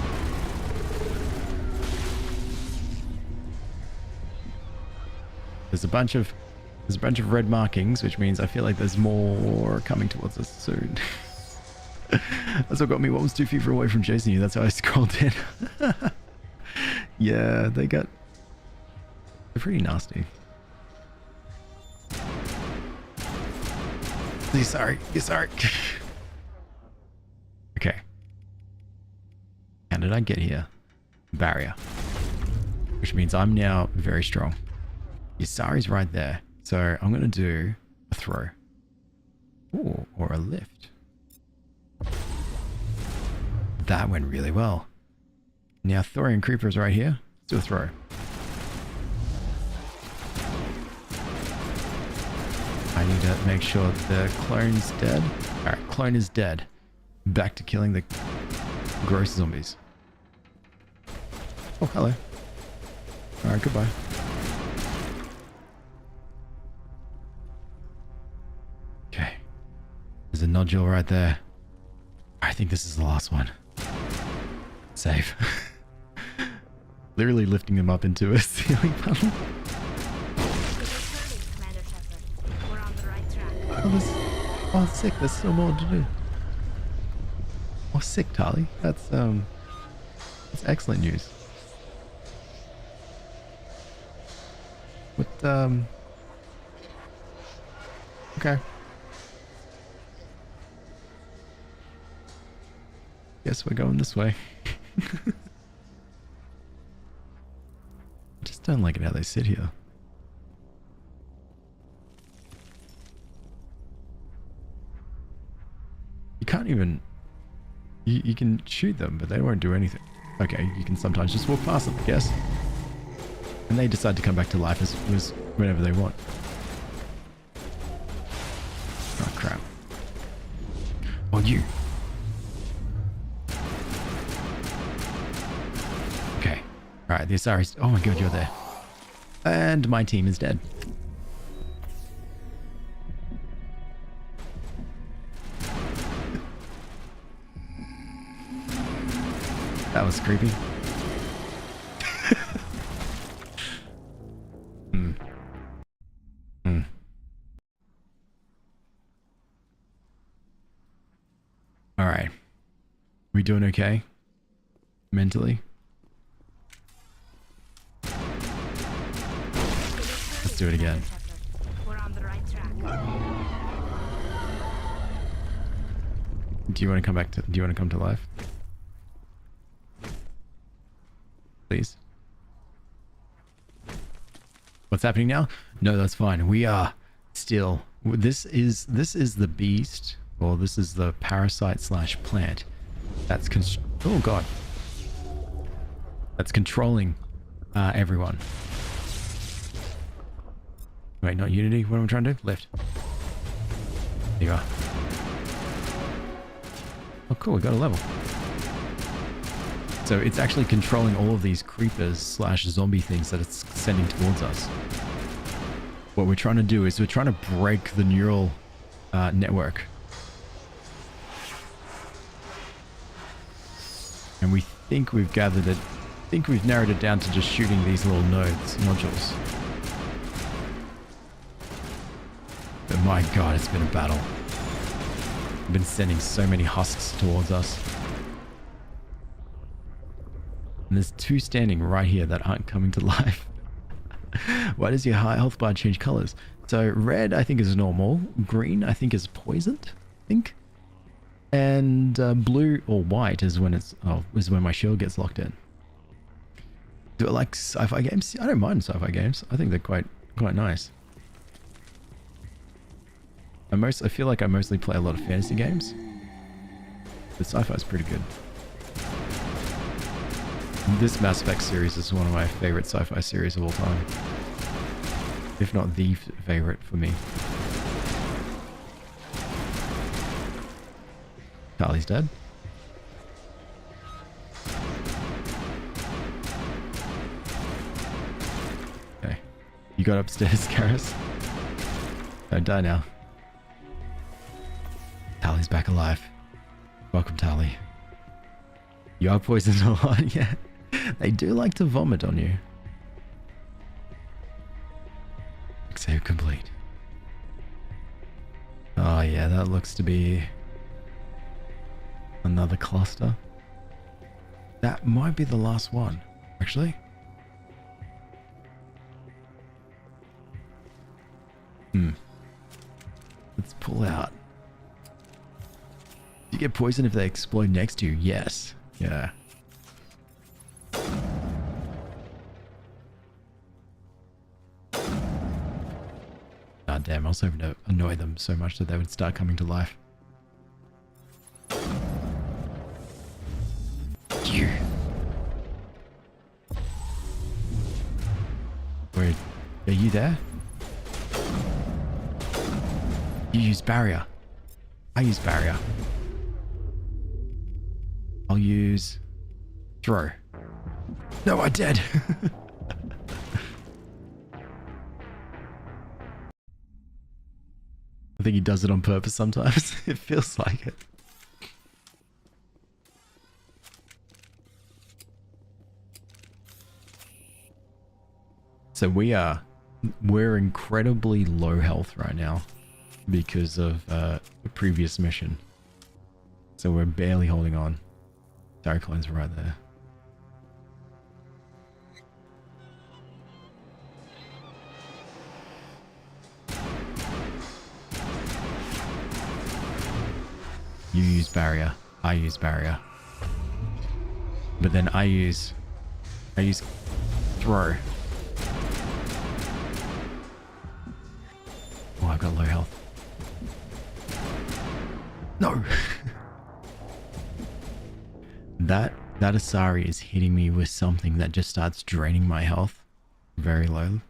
Speaker 1: There's a bunch of red markings, which means I feel like there's more coming towards us soon. That's what got me 1 was 2 feet away from chasing you. That's how I scrolled in. Yeah, they're pretty nasty. Sorry. Okay. How did I get here? Barrier. Which means I'm now very strong. Yasari's right there. So I'm going to do a throw. Ooh, or a lift. That went really well. Now Thorian Creeper's right here. Let's do a throw. I need to make sure the clone's dead. Alright, clone is dead. Back to killing the gross zombies. Oh, hello. Alright, goodbye. Okay. There's a nodule right there. I think this is the last one. Save. Literally lifting them up into a ceiling panel.
Speaker 4: We're on the right track.
Speaker 1: Oh, sick. There's still more to do. Oh, sick, Tali. That's excellent news. What, okay. Guess we're going this way. Just don't like it how they sit here. You can't even... You can shoot them, but they won't do anything. Okay, you can sometimes just walk past them, I guess. And they decide to come back to life as whenever they want. Oh, crap. Oh, you. Okay. Alright, the Asaris... Oh my god, you're there. And my team is dead. That was creepy. Alright. We doing okay? Mentally? Let's do it again.
Speaker 4: We're on the right track.
Speaker 1: Do you want to come back to... Do you want to come to life? Please. What's happening now? No, that's fine. We are still... This is the beast, or this is the parasite slash plant that's oh god. That's controlling everyone. Wait, not Unity. What am I trying to do? Left. There you are. Oh cool, we got a level. So it's actually controlling all of these creepers slash zombie things that it's sending towards us. What we're trying to do is we're trying to break the neural network. And we think we've gathered it. I think we've narrowed it down to just shooting these little nodules. But my god, it's been a battle. I've been sending so many husks towards us. And there's two standing right here that aren't coming to life. Why does your high health bar change colors? So red, I think, is normal. Green, I think, is poisoned. I think. And blue or white is when is when my shield gets locked in. Do I like sci-fi games? I don't mind sci-fi games. I think they're quite nice. I feel like I mostly play a lot of fantasy games. But sci-fi is pretty good. This Mass Effect series is one of my favorite sci-fi series of all time. If not the favorite for me. Charlie's dead. Okay. You got upstairs, Karis. Don't die now. Tali's back alive. Welcome, Tali. You are poisoned a lot, yeah. They do like to vomit on you. Save complete. Oh yeah, that looks to be another cluster. That might be the last one, actually. Let's pull out get poisoned if they explode next to you? Yes. Yeah. God damn, I was hoping to annoy them so much that they would start coming to life. You. Wait, are you there? You use barrier. I use barrier. I'll use throw. No, I did. I think he does it on purpose sometimes. It feels like it. So we're incredibly low health right now because of the previous mission. So we're barely holding on. Cyclone's right there. You use barrier. I use barrier. But then I use throw. Oh, I've got low health. No. That Asari is hitting me with something that just starts draining my health very low.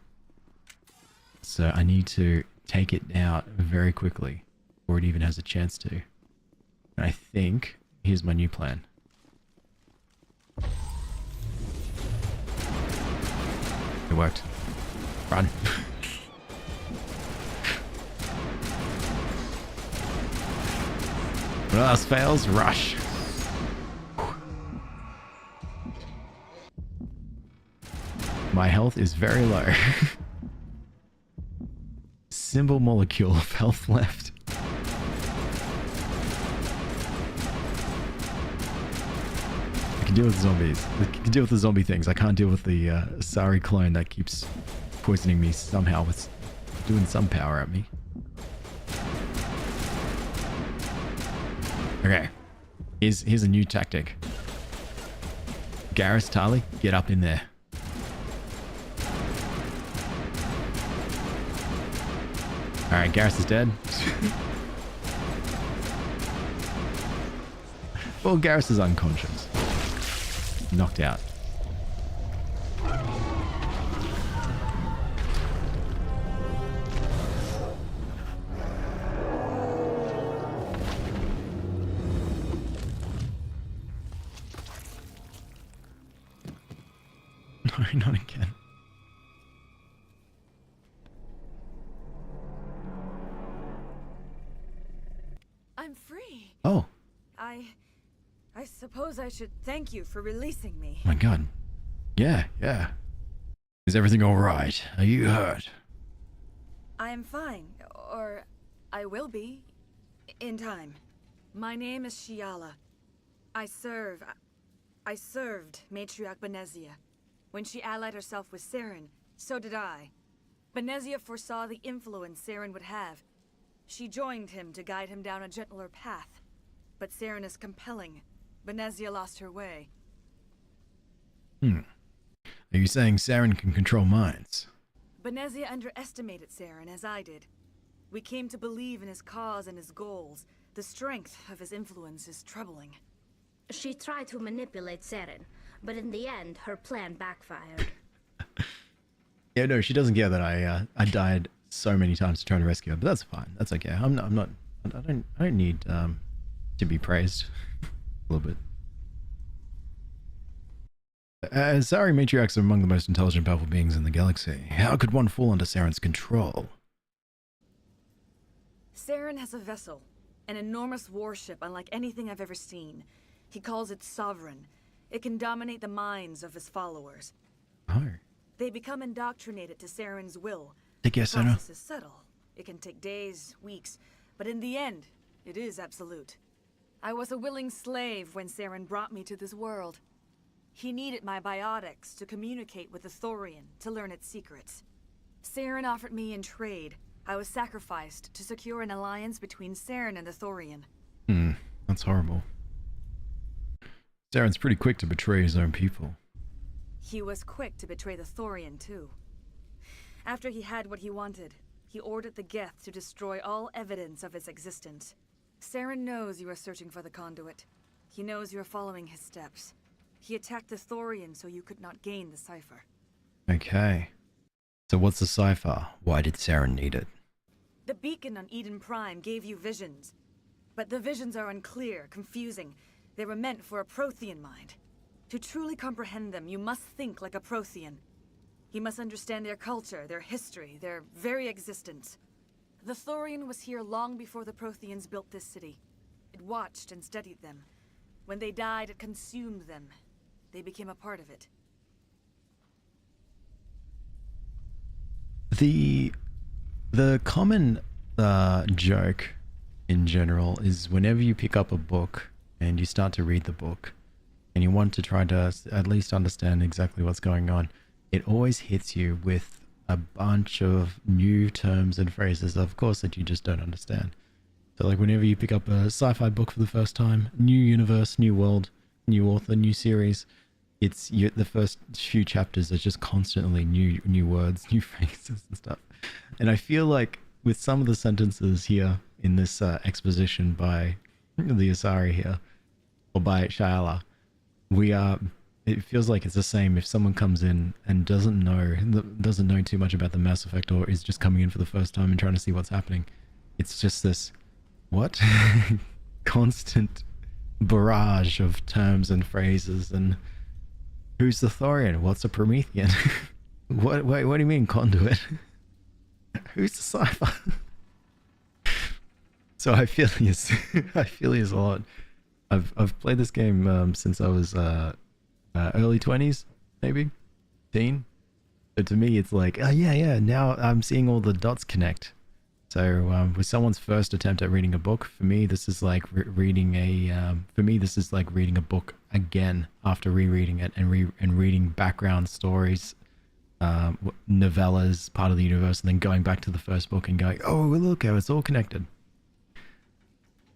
Speaker 1: So I need to take it out very quickly before it even has a chance to. And I think here's my new plan. It worked. Run. When else fails, rush. My health is very low. Simple molecule of health left. I can deal with zombies. I can deal with the zombie things. I can't deal with the Asari clone that keeps poisoning me somehow with doing some power at me. Okay. Here's a new tactic. Geth'st, Tali, get up in there. Alright, Geth'st is dead. Well, Geth'st is unconscious. Knocked out. No, not again.
Speaker 10: I'm free.
Speaker 1: Oh.
Speaker 10: I suppose I should thank you for releasing me.
Speaker 1: My God. Yeah. Is everything alright? Are you hurt?
Speaker 10: I am fine, or I will be, in time. My name is Shiala. I served Matriarch Benezia. When she allied herself with Saren, so did I. Benezia foresaw the influence Saren would have. She joined him to guide him down a gentler path. But Saren is compelling. Benezia lost her way.
Speaker 1: Are you saying Saren can control minds?
Speaker 10: Benezia underestimated Saren, as I did. We came to believe in his cause and his goals. The strength of his influence is troubling.
Speaker 4: She tried to manipulate Saren, but in the end, her plan backfired.
Speaker 1: Yeah, no, she doesn't get that I died so many times to try to rescue her, but that's fine. That's okay. I don't need to be praised a little bit. Asari matriarchs are among the most intelligent, powerful beings in the galaxy. How could one fall under Saren's control?
Speaker 10: Saren has a vessel, an enormous warship unlike anything I've ever seen. He calls it Sovereign. It can dominate the minds of his followers.
Speaker 1: Oh.
Speaker 10: They become indoctrinated to Saren's will.
Speaker 1: The
Speaker 10: process is subtle. It can take days, weeks, but in the end, it is absolute. I was a willing slave when Saren brought me to this world. He needed my biotics to communicate with the Thorian to learn its secrets. Saren offered me in trade. I was sacrificed to secure an alliance between Saren and the Thorian.
Speaker 1: That's horrible. Saren's pretty quick to betray his own people.
Speaker 10: He was quick to betray the Thorian, too. After he had what he wanted, he ordered the Geth to destroy all evidence of its existence. Saren knows you are searching for the conduit. He knows you are following his steps. He attacked the Thorian so you could not gain the cipher.
Speaker 1: Okay. So what's the cipher? Why did Saren need it?
Speaker 10: The beacon on Eden Prime gave you visions. But the visions are unclear, confusing. They were meant for a Prothean mind. To truly comprehend them, you must think like a Prothean. You must understand their culture, their history, their very existence. The Thorian was here long before the Protheans built this city. It watched and studied them. When they died, it consumed them. They became a part of it.
Speaker 1: The common joke in general is whenever you pick up a book and you start to read the book and you want to try to at least understand exactly what's going on, it always hits you with a bunch of new terms and phrases, of course, that you just don't understand. So like whenever you pick up a sci-fi book for the first time, new universe, new world, new author, new series, the first few chapters are just constantly new words, new phrases and stuff. And I feel like with some of the sentences here in this exposition by the Asari here, or by Shayala, it feels like it's the same if someone comes in and doesn't know too much about the Mass Effect, or is just coming in for the first time and trying to see what's happening. It's just this, what? Constant barrage of terms and phrases and who's the Thorian? What's a Promethean? What do you mean conduit? Who's the cipher? So I feel this. I feel this a lot. I've played this game since I was early 20s, maybe teen. So to me, it's like, oh yeah. Now I'm seeing all the dots connect. So with someone's first attempt at reading a book, for me this is like reading a book again after rereading it and reading background stories, novellas, part of the universe, and then going back to the first book and going, oh look how it's all connected.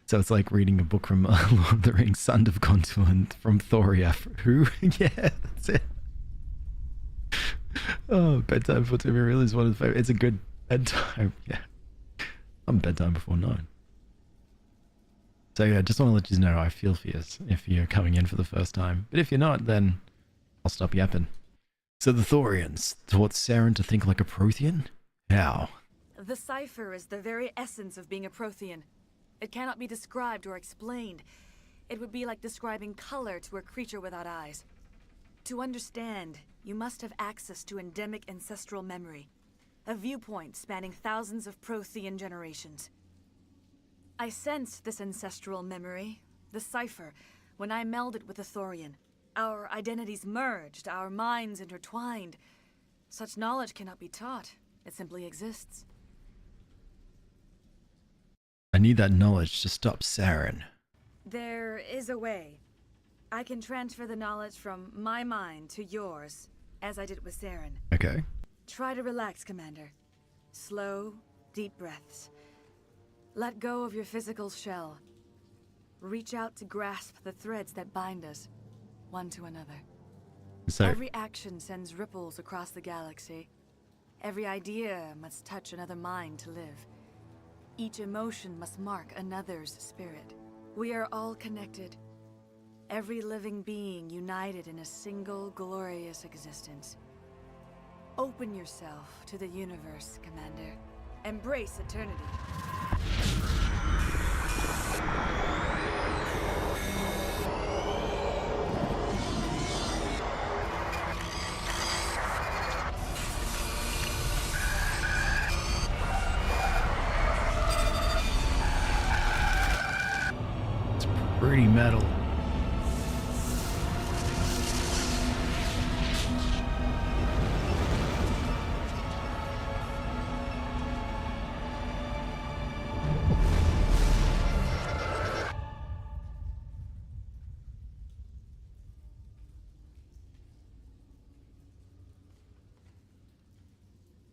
Speaker 1: So it's like reading a book from Lord of the Rings, Son of Contour, and from Thoria. Who? Yeah, that's it. Oh, bedtime for Timmy really is one of the favorite. It's a good bedtime. Yeah. I'm bedtime before 9. So yeah, just want to let you know I feel for you if you're coming in for the first time. But if you're not, then I'll stop yapping. So the Thorians taught Saren to think like a Prothean? How?
Speaker 10: The cipher is the very essence of being a Prothean. It cannot be described or explained. It would be like describing color to a creature without eyes. To understand, you must have access to endemic ancestral memory. A viewpoint spanning thousands of Prothean generations. I sensed this ancestral memory, the cipher, when I melded with the Thorian. Our identities merged, our minds intertwined. Such knowledge cannot be taught. It simply exists.
Speaker 1: I need that knowledge to stop Saren.
Speaker 10: There is a way. I can transfer the knowledge from my mind to yours, as I did with Saren.
Speaker 1: Okay.
Speaker 10: Try to relax, Commander. Slow, deep breaths. Let go of your physical shell. Reach out to grasp the threads that bind us, one to another.
Speaker 1: So,
Speaker 10: every action sends ripples across the galaxy. Every idea must touch another mind to live. Each emotion must mark another's spirit. We are all connected. Every living being united in a single glorious existence. Open yourself to the universe, Commander. Embrace eternity.
Speaker 1: it's pretty metal.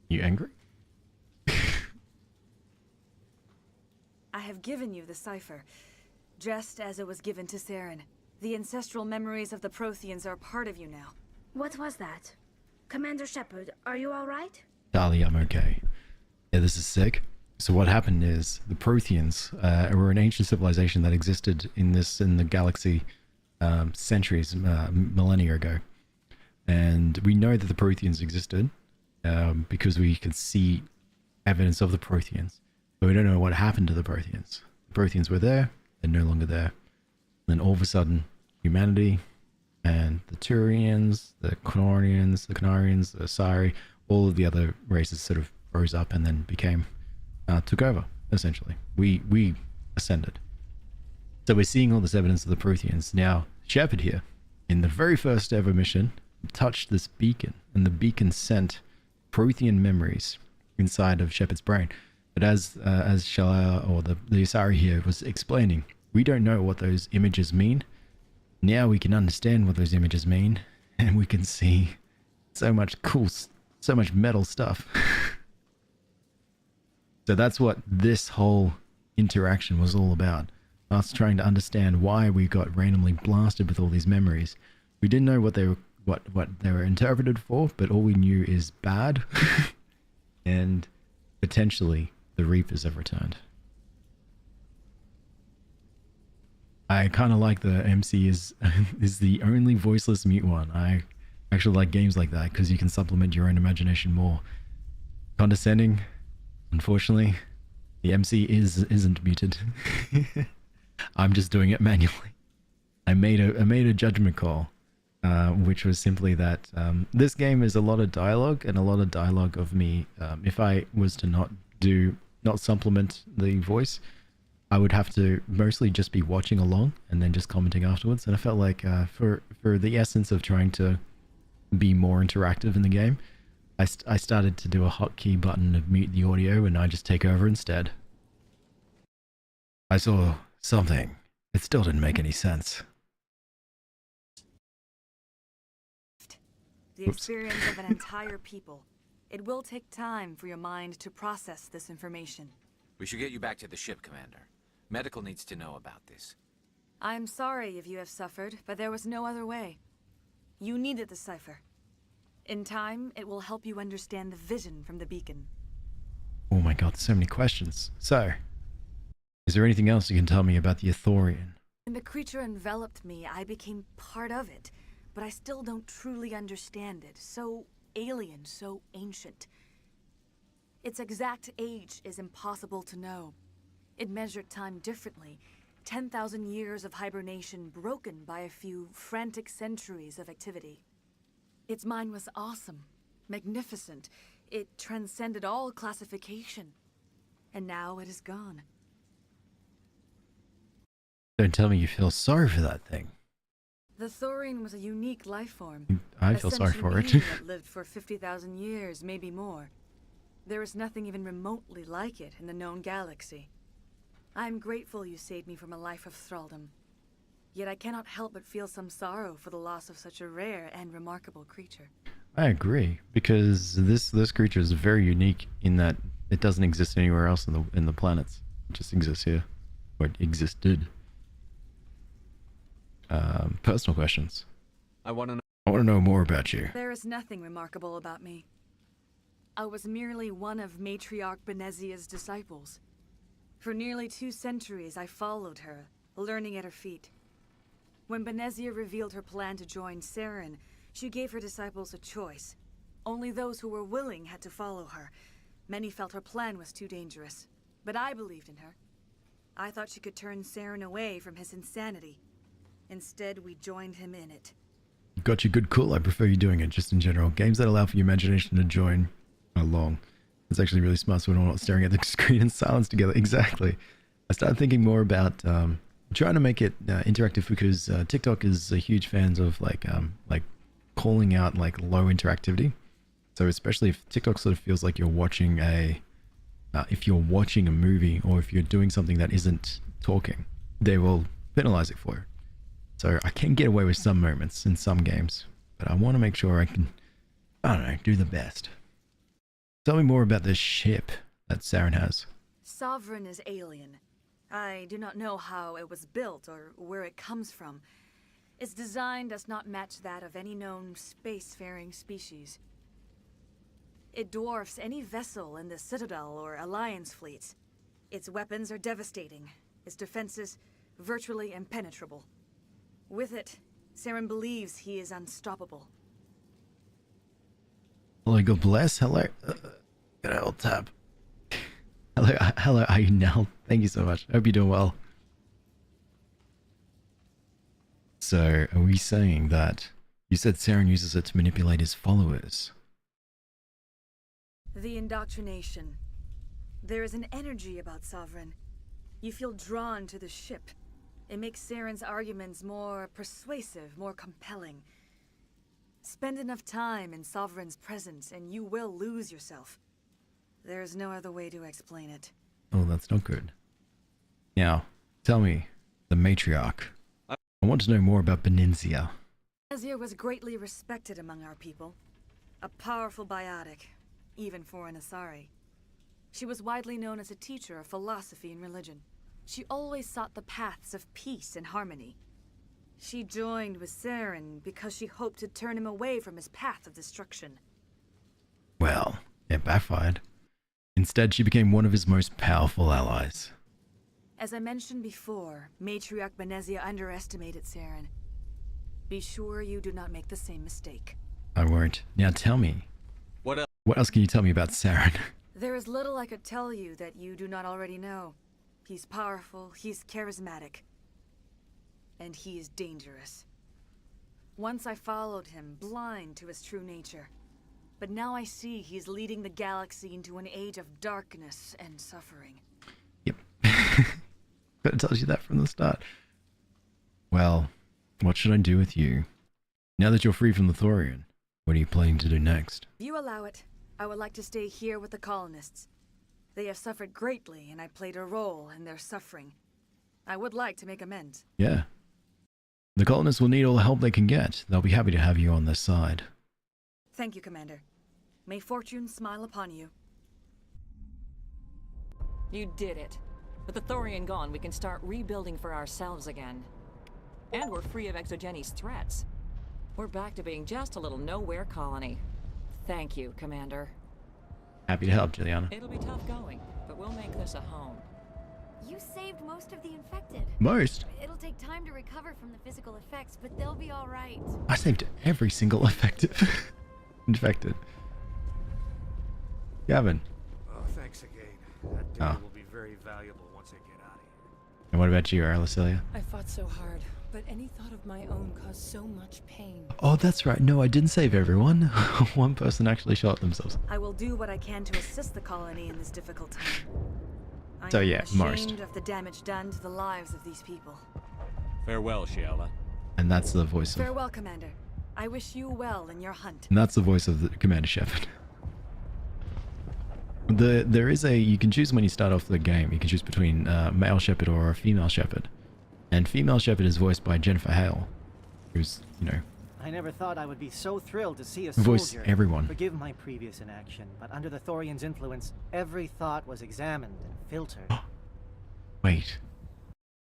Speaker 1: You angry?
Speaker 10: I have given you the cipher. just as it was given to Saren. The ancestral memories of the Protheans are a part of you now.
Speaker 4: What was that? Commander Shepard, are you alright?
Speaker 1: Charlie, I'm okay. Yeah, this is sick. So what happened is the Protheans were an ancient civilization that existed in the galaxy centuries, millennia ago. And we know that the Protheans existed because we could see evidence of the Protheans. But we don't know what happened to the Protheans. The Protheans were there, they're no longer there. And then all of a sudden, humanity and the Turians, the Canarians, the Asari, all of the other races sort of rose up and then became, took over, essentially. We ascended. So we're seeing all this evidence of the Protheans. Now, Shepard here, in the very first ever mission, touched this beacon, and the beacon sent Prothean memories inside of Shepard's brain. But as Shalaya, or the Asari here, was explaining, we don't know what those images mean. Now we can understand what those images mean, and we can see so much cool, so much metal stuff. So that's what this whole interaction was all about. Us trying to understand why we got randomly blasted with all these memories. We didn't know what they were interpreted for, but all we knew is bad, and potentially the Reapers have returned. I kind of like the MC is the only voiceless mute one. I actually like games like that because you can supplement your own imagination more. Condescending, unfortunately, the MC isn't muted. I'm just doing it manually. I made a judgment call, which was simply that this game is a lot of dialogue, and a lot of dialogue of me. If I was to not supplement the voice, I would have to mostly just be watching along and then just commenting afterwards. And I felt like for the essence of trying to be more interactive in the game, I started to do a hotkey button of mute the audio, and I just take over instead. I saw something. It still didn't make any sense.
Speaker 10: The experience of an entire people. It will take time for your mind to process this information.
Speaker 3: We should get you back to the ship, Commander. Medical needs to know about this.
Speaker 10: I'm sorry if you have suffered, but there was no other way. You needed the cipher. In time, it will help you understand the vision from the beacon.
Speaker 1: Oh my god, so many questions. So, is there anything else you can tell me about the Ithorian?
Speaker 10: When the creature enveloped me, I became part of it, but I still don't truly understand it. So alien, so ancient. Its exact age is impossible to know. It measured time differently. 10,000 years of hibernation broken by a few frantic centuries of activity. Its mind was awesome, magnificent. It transcended all classification. And now it is gone.
Speaker 1: Don't tell me you feel sorry for that thing.
Speaker 10: The Thorian was a unique life form.
Speaker 1: I feel sorry for it.
Speaker 10: That lived for 50,000 years, maybe more. There is nothing even remotely like it in the known galaxy. I am grateful you saved me from a life of thraldom. Yet I cannot help but feel some sorrow for the loss of such a rare and remarkable creature.
Speaker 1: I agree, because this creature is very unique in that it doesn't exist anywhere else in the planets. It just exists here. Or it existed. Personal questions.
Speaker 3: I want
Speaker 1: to know more about you.
Speaker 10: There is nothing remarkable about me. I was merely one of Matriarch Benezia's disciples. For nearly 2 centuries, I followed her, learning at her feet. When Benezia revealed her plan to join Saren, she gave her disciples a choice. Only those who were willing had to follow her. Many felt her plan was too dangerous, but I believed in her. I thought she could turn Saren away from his insanity. Instead, we joined him in it.
Speaker 1: Got you good cool. I prefer you doing it just in general. Games that allow for your imagination to join along. It's actually really smart so we're not staring at the screen in silence together. Exactly. I started thinking more about trying to make it interactive because TikTok is a huge fan of like calling out like low interactivity. So especially if TikTok sort of feels like you're watching if you're watching a movie or if you're doing something that isn't talking, they will penalize it for it. So I can get away with some moments in some games, but I want to make sure I can, I don't know, do the best. Tell me more about this ship that Saren has.
Speaker 10: Sovereign is alien. I do not know how it was built or where it comes from. Its design does not match that of any known spacefaring species. It dwarfs any vessel in the Citadel or Alliance fleets. Its weapons are devastating, its defenses virtually impenetrable. With it, Saren believes he is unstoppable.
Speaker 1: Hello, God bless. Hello. Good old tab. Hello, are you now? Thank you so much. Hope you're doing well. So, are we saying that you said Saren uses it to manipulate his followers?
Speaker 10: The indoctrination. There is an energy about Sovereign. You feel drawn to the ship. It makes Saren's arguments more persuasive, more compelling. Spend enough time in Sovereign's presence and you will lose yourself. There's no other way to explain it.
Speaker 1: Oh, that's not good. Now, tell me, the matriarch. I want to know more about Benenzia.
Speaker 10: Benenzia was greatly respected among our people. A powerful biotic, even for an Asari. She was widely known as a teacher of philosophy and religion. She always sought the paths of peace and harmony. She joined with Saren because she hoped to turn him away from his path of destruction.
Speaker 1: Well, it backfired. Instead, she became one of his most powerful allies.
Speaker 10: As I mentioned before, Matriarch Benezia underestimated Saren. Be sure you do not make the same mistake.
Speaker 1: I won't. Now tell me. What else can you tell me about Saren?
Speaker 10: There is little I could tell you that you do not already know. He's powerful, he's charismatic, and he is dangerous. Once I followed him, blind to his true nature. But now I see he's leading the galaxy into an age of darkness and suffering.
Speaker 1: Yep. Could have told you that from the start. Well, what should I do with you? Now that you're free from the Thorian, what are you planning to do next?
Speaker 10: If you allow it, I would like to stay here with the colonists. They have suffered greatly, and I played a role in their suffering. I would like to make amends.
Speaker 1: Yeah. The colonists will need all the help they can get. They'll be happy to have you on their side.
Speaker 10: Thank you, Commander. May fortune smile upon you.
Speaker 8: You did it. With the Thorian gone, we can start rebuilding for ourselves again. And we're free of Exogeni's threats. We're back to being just a little nowhere colony. Thank you, Commander.
Speaker 1: Happy to help, Juliana.
Speaker 8: It'll be tough going, but we'll make this a home.
Speaker 7: You saved most of the infected.
Speaker 1: Most?
Speaker 7: It'll take time to recover from the physical effects, but they'll be all right.
Speaker 1: I saved every single infected. Gavin.
Speaker 9: Oh, thanks again. That data will be very valuable once I get out of here.
Speaker 1: And what about you, Arlicelia?
Speaker 11: I fought so hard, but any thought of my own caused so much pain.
Speaker 1: Oh, that's right. No, I didn't save everyone. One person actually shot themselves.
Speaker 10: I will do what I can to assist the colony in this difficult time.
Speaker 1: So
Speaker 10: I'm
Speaker 1: yeah, most.
Speaker 10: ashamed of the damage done to the lives of these people.
Speaker 3: Farewell, Shiala.
Speaker 1: And that's the voice of...
Speaker 10: Farewell, Commander. I wish you well in your hunt.
Speaker 1: And that's the voice of the Commander Shepard. There is a... You can choose when you start off the game. You can choose between male Shepard or a female Shepard. And female Shepard is voiced by Jennifer Hale. Who's, you know...
Speaker 12: I never thought I would be so thrilled to see a
Speaker 1: voice
Speaker 12: soldier.
Speaker 1: everyone.
Speaker 12: Forgive my previous inaction, but under the Thorian's influence, every thought was examined and filtered.
Speaker 1: Wait.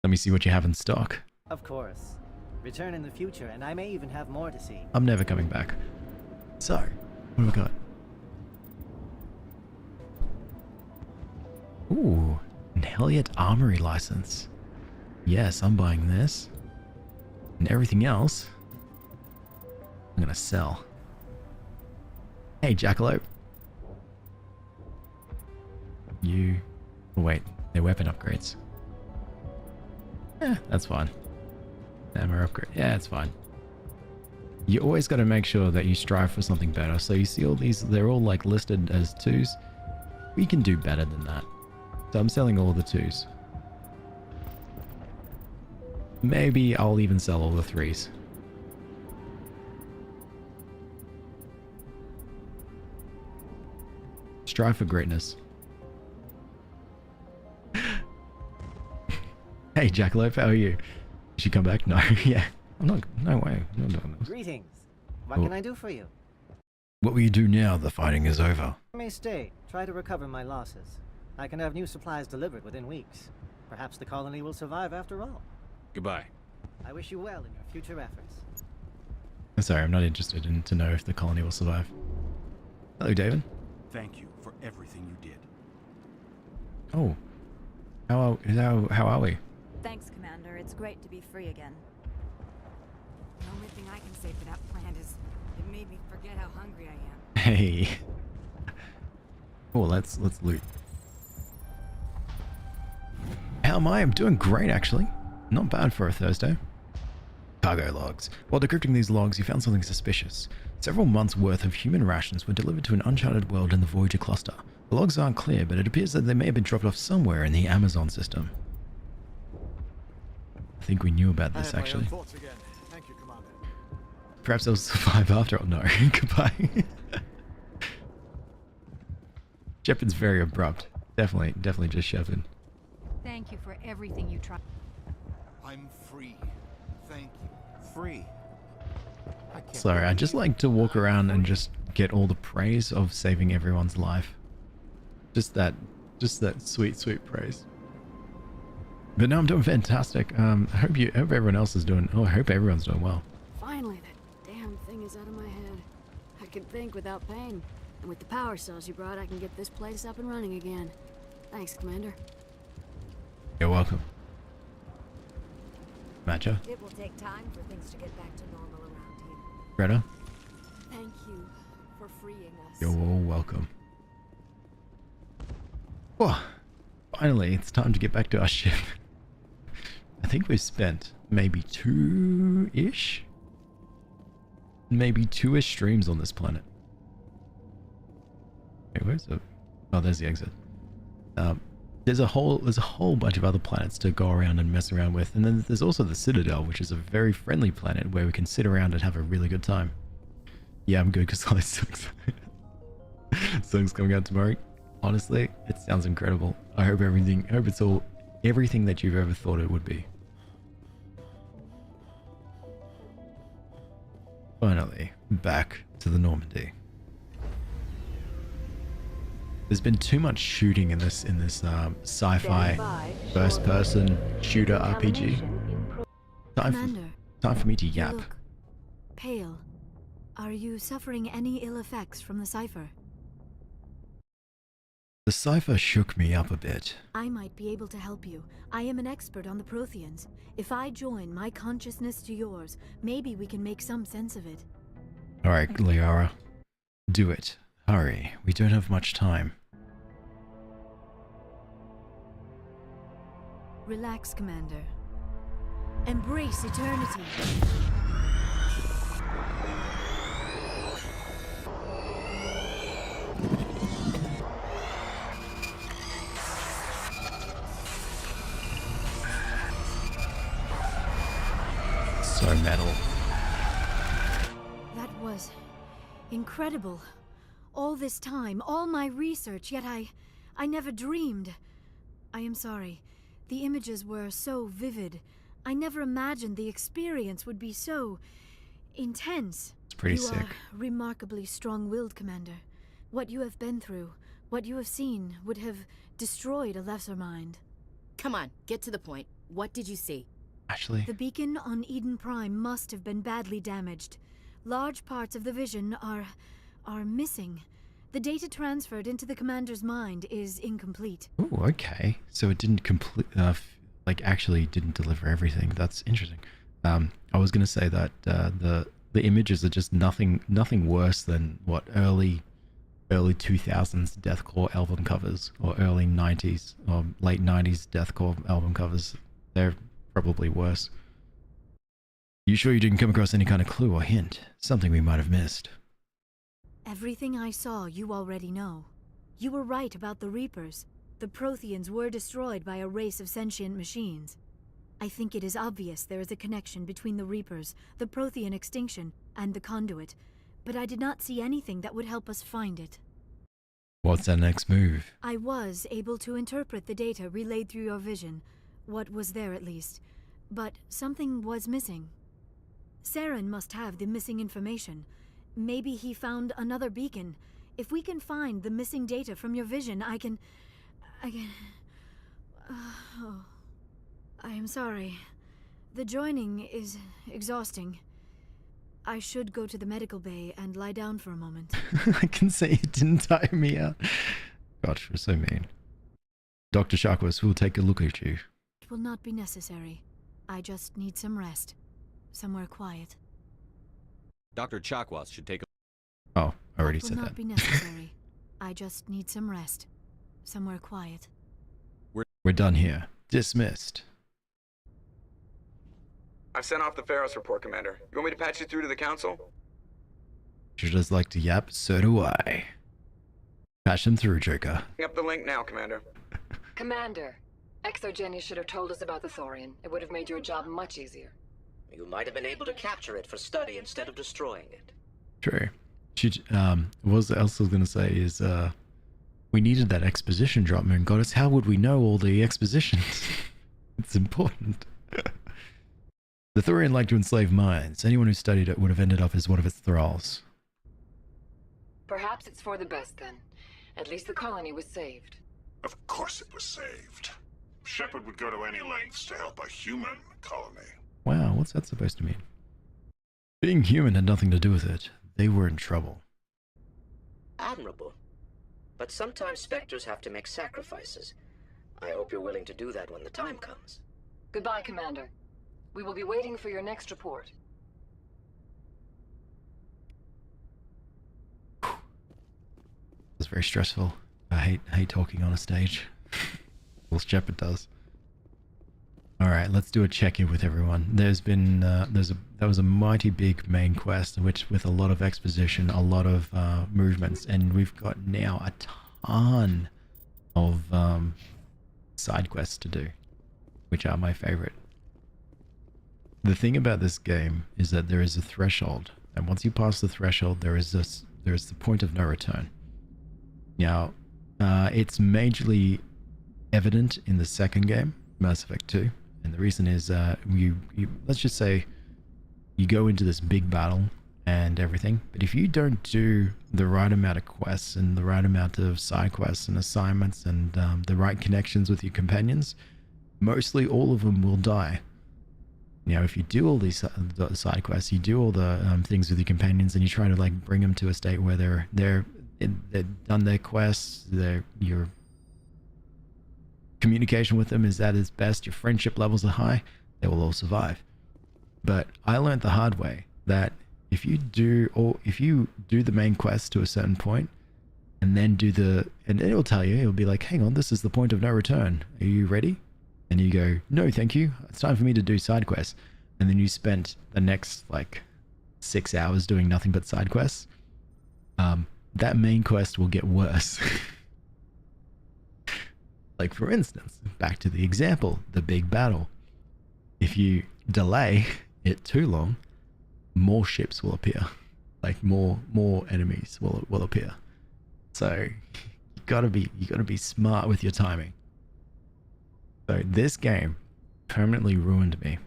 Speaker 1: Let me see what you have in stock.
Speaker 12: Of course. Return in the future, and I may even have more to see.
Speaker 1: I'm never coming back. So, what have we got? Ooh, an Elliot Armory license. Yes, I'm buying this. And everything else, I'm gonna sell. Hey, Jackalope. You... Oh, wait, they're weapon upgrades. That's fine. Ammo upgrade. Yeah, it's fine. You always got to make sure that you strive for something better. So you see all these, they're all like listed as 2s. We can do better than that. So I'm selling all the 2s. Maybe I'll even sell all the 3s. Strive for greatness. Hey, Jackalope, how are you? Did you come back? No, yeah. I'm not, no way. I'm not doing this.
Speaker 12: Greetings. What can I do for you?
Speaker 1: What will you do now the fighting is over?
Speaker 12: I may stay. Try to recover my losses. I can have new supplies delivered within weeks. Perhaps the colony will survive after all.
Speaker 9: Goodbye.
Speaker 12: I wish you well in your future efforts.
Speaker 1: Sorry, I'm not interested in to know if the colony will survive. Hello, David.
Speaker 13: Thank you for everything you did.
Speaker 1: Oh. How are we?
Speaker 10: Thanks, Commander. It's great to be free again.
Speaker 11: The only thing I can say for that plan is it made me forget how hungry I am.
Speaker 1: Hey. Oh, let's loot. How am I? I'm doing great, actually. Not bad for a Thursday. Cargo logs. While decrypting these logs, you found something suspicious. Several months' worth of human rations were delivered to an uncharted world in the Voyager cluster. The logs aren't clear, but it appears that they may have been dropped off somewhere in the Amazon system. I think we knew about this, actually.
Speaker 13: Thank you, Commander.
Speaker 1: Perhaps they'll survive after all. No, goodbye. Shepard's very abrupt. Definitely just Shepard.
Speaker 14: Thank you for everything you tried.
Speaker 13: I'm free. Thank you. Free.
Speaker 1: Sorry, I just like to walk around and just get all the praise of saving everyone's life. Just that sweet praise. But no, I'm doing fantastic. I hope everyone else is doing. Oh, I hope everyone's doing well.
Speaker 15: Finally, that damn thing is out of my head. I can think without pain. And with the power cells you brought, I can get this place up and running again. Thanks, Commander.
Speaker 1: You're welcome. Matcha.
Speaker 15: It will take time for things to get back to normal around here.
Speaker 1: Greta.
Speaker 15: Thank you for freeing us.
Speaker 1: You're all welcome. Oh, finally, it's time to get back to our ship. I think we've spent maybe two-ish streams on this planet. Wait, where's the... Oh, there's the exit. There's a whole bunch of other planets to go around and mess around with, and then there's also the Citadel, which is a very friendly planet where we can sit around and have a really good time. Yeah, I'm good because I'm so excited. Song's coming out tomorrow. Honestly, it sounds incredible. I hope it's all everything that you've ever thought it would be. Finally, back to the Normandy. There's been too much shooting in this sci-fi first-person shooter RPG. Time for me to yap.
Speaker 15: You look pale. Are you suffering any ill effects from the cipher?
Speaker 1: The cipher shook me up a bit.
Speaker 15: I might be able to help you. I am an expert on the Protheans. If I join my consciousness to yours, maybe we can make some sense of it.
Speaker 1: Alright, Liara. Do it. Hurry. We don't have much time.
Speaker 15: Relax, Commander. Embrace eternity.
Speaker 1: So metal.
Speaker 15: That was incredible. All this time, all my research, yet I never dreamed. I am sorry. The images were so vivid. I never imagined the experience would be so intense.
Speaker 1: It's pretty sick.
Speaker 15: You are remarkably strong-willed, Commander. What you have been through, what you have seen, would have destroyed a lesser mind.
Speaker 16: Come on, get to the point. What did you see?
Speaker 1: Actually,
Speaker 15: the beacon on Eden Prime must have been badly damaged. Large parts of the vision are missing. The data transferred into the commander's mind is incomplete.
Speaker 1: Oh, okay. So it didn't actually didn't deliver everything. That's interesting. I was gonna say that the images are just nothing worse than what early 2000s deathcore album covers, or early 90s or late 90s deathcore album covers. They're probably worse. You sure you didn't come across any kind of clue or hint? Something we might have missed.
Speaker 15: Everything I saw, you already know. You were right about the Reapers. The Protheans were destroyed by a race of sentient machines. I think it is obvious there is a connection between the Reapers, the Prothean extinction, and the Conduit, but I did not see anything that would help us find it.
Speaker 1: What's our next move?
Speaker 15: I was able to interpret the data relayed through your vision, what was there at least, but something was missing. Saren must have the missing information. Maybe he found another beacon. If we can find the missing data from your vision, I can... I am sorry. The joining is exhausting. I should go to the medical bay and lie down for a moment.
Speaker 1: I can say it didn't tire me out. Gosh, we're so mean. Dr. Sharkwas will take a look at you.
Speaker 15: It will not be necessary. I just need some rest. Somewhere quiet.
Speaker 17: Dr. Chakwas should take a...
Speaker 1: Oh, I already
Speaker 15: It will
Speaker 1: said
Speaker 15: not
Speaker 1: that.
Speaker 15: be necessary. I just need some rest. Somewhere quiet.
Speaker 1: We're done here. Dismissed.
Speaker 6: I've sent off the Pharos report, Commander. You want me to patch you through to the Council?
Speaker 1: Should just like to yap, so do I. Patch them through, Joker.
Speaker 6: Up the link now, Commander.
Speaker 18: Commander, Exogeny should have told us about the Thorian. It would have made your job much easier.
Speaker 19: You might have been able to capture it for study instead of destroying it.
Speaker 1: True. What else I was going to say is, we needed that exposition drop, man. Goddess, how would we know all the expositions? It's important. The Thorian liked to enslave minds. Anyone who studied it would have ended up as one of its thralls.
Speaker 18: Perhaps it's for the best then. At least the colony was saved.
Speaker 20: Of course it was saved. Shepard would go to any lengths to help a human colony.
Speaker 1: Wow, what's that supposed to mean? Being human had nothing to do with it. They were in trouble.
Speaker 19: Admirable. But sometimes Spectres have to make sacrifices. I hope you're willing to do that when the time comes.
Speaker 18: Goodbye, Commander. We will be waiting for your next report.
Speaker 1: It's very stressful. I hate talking on a stage. Well, Shepard does. Alright, let's do a check-in with everyone. There's been, that was a mighty big main quest, which with a lot of exposition, a lot of movements, and we've got now a ton of side quests to do, which are my favorite. The thing about this game is that there is a threshold, and once you pass the threshold, there is the point of no return. Now, it's majorly evident in the second game, Mass Effect 2. And the reason is, let's just say you go into this big battle and everything, but if you don't do the right amount of quests and the right amount of side quests and assignments and the right connections with your companions, mostly all of them will die. Now, if you do all these side quests, you do all the things with your companions, and you try to like bring them to a state where they've done their quests, your communication with them is at its best, your friendship levels are high, they will all survive. But I learned the hard way that if you do the main quest to a certain point, and then and it'll tell you, it'll be like, hang on, this is the point of no return. Are you ready? And you go, no, thank you. It's time for me to do side quests. And then you spent the next like 6 hours doing nothing but side quests. That main quest will get worse. Like for instance, back to the example, the big battle. If you delay it too long, more ships will appear. Like more enemies will appear. So you gotta be smart with your timing. So this game permanently ruined me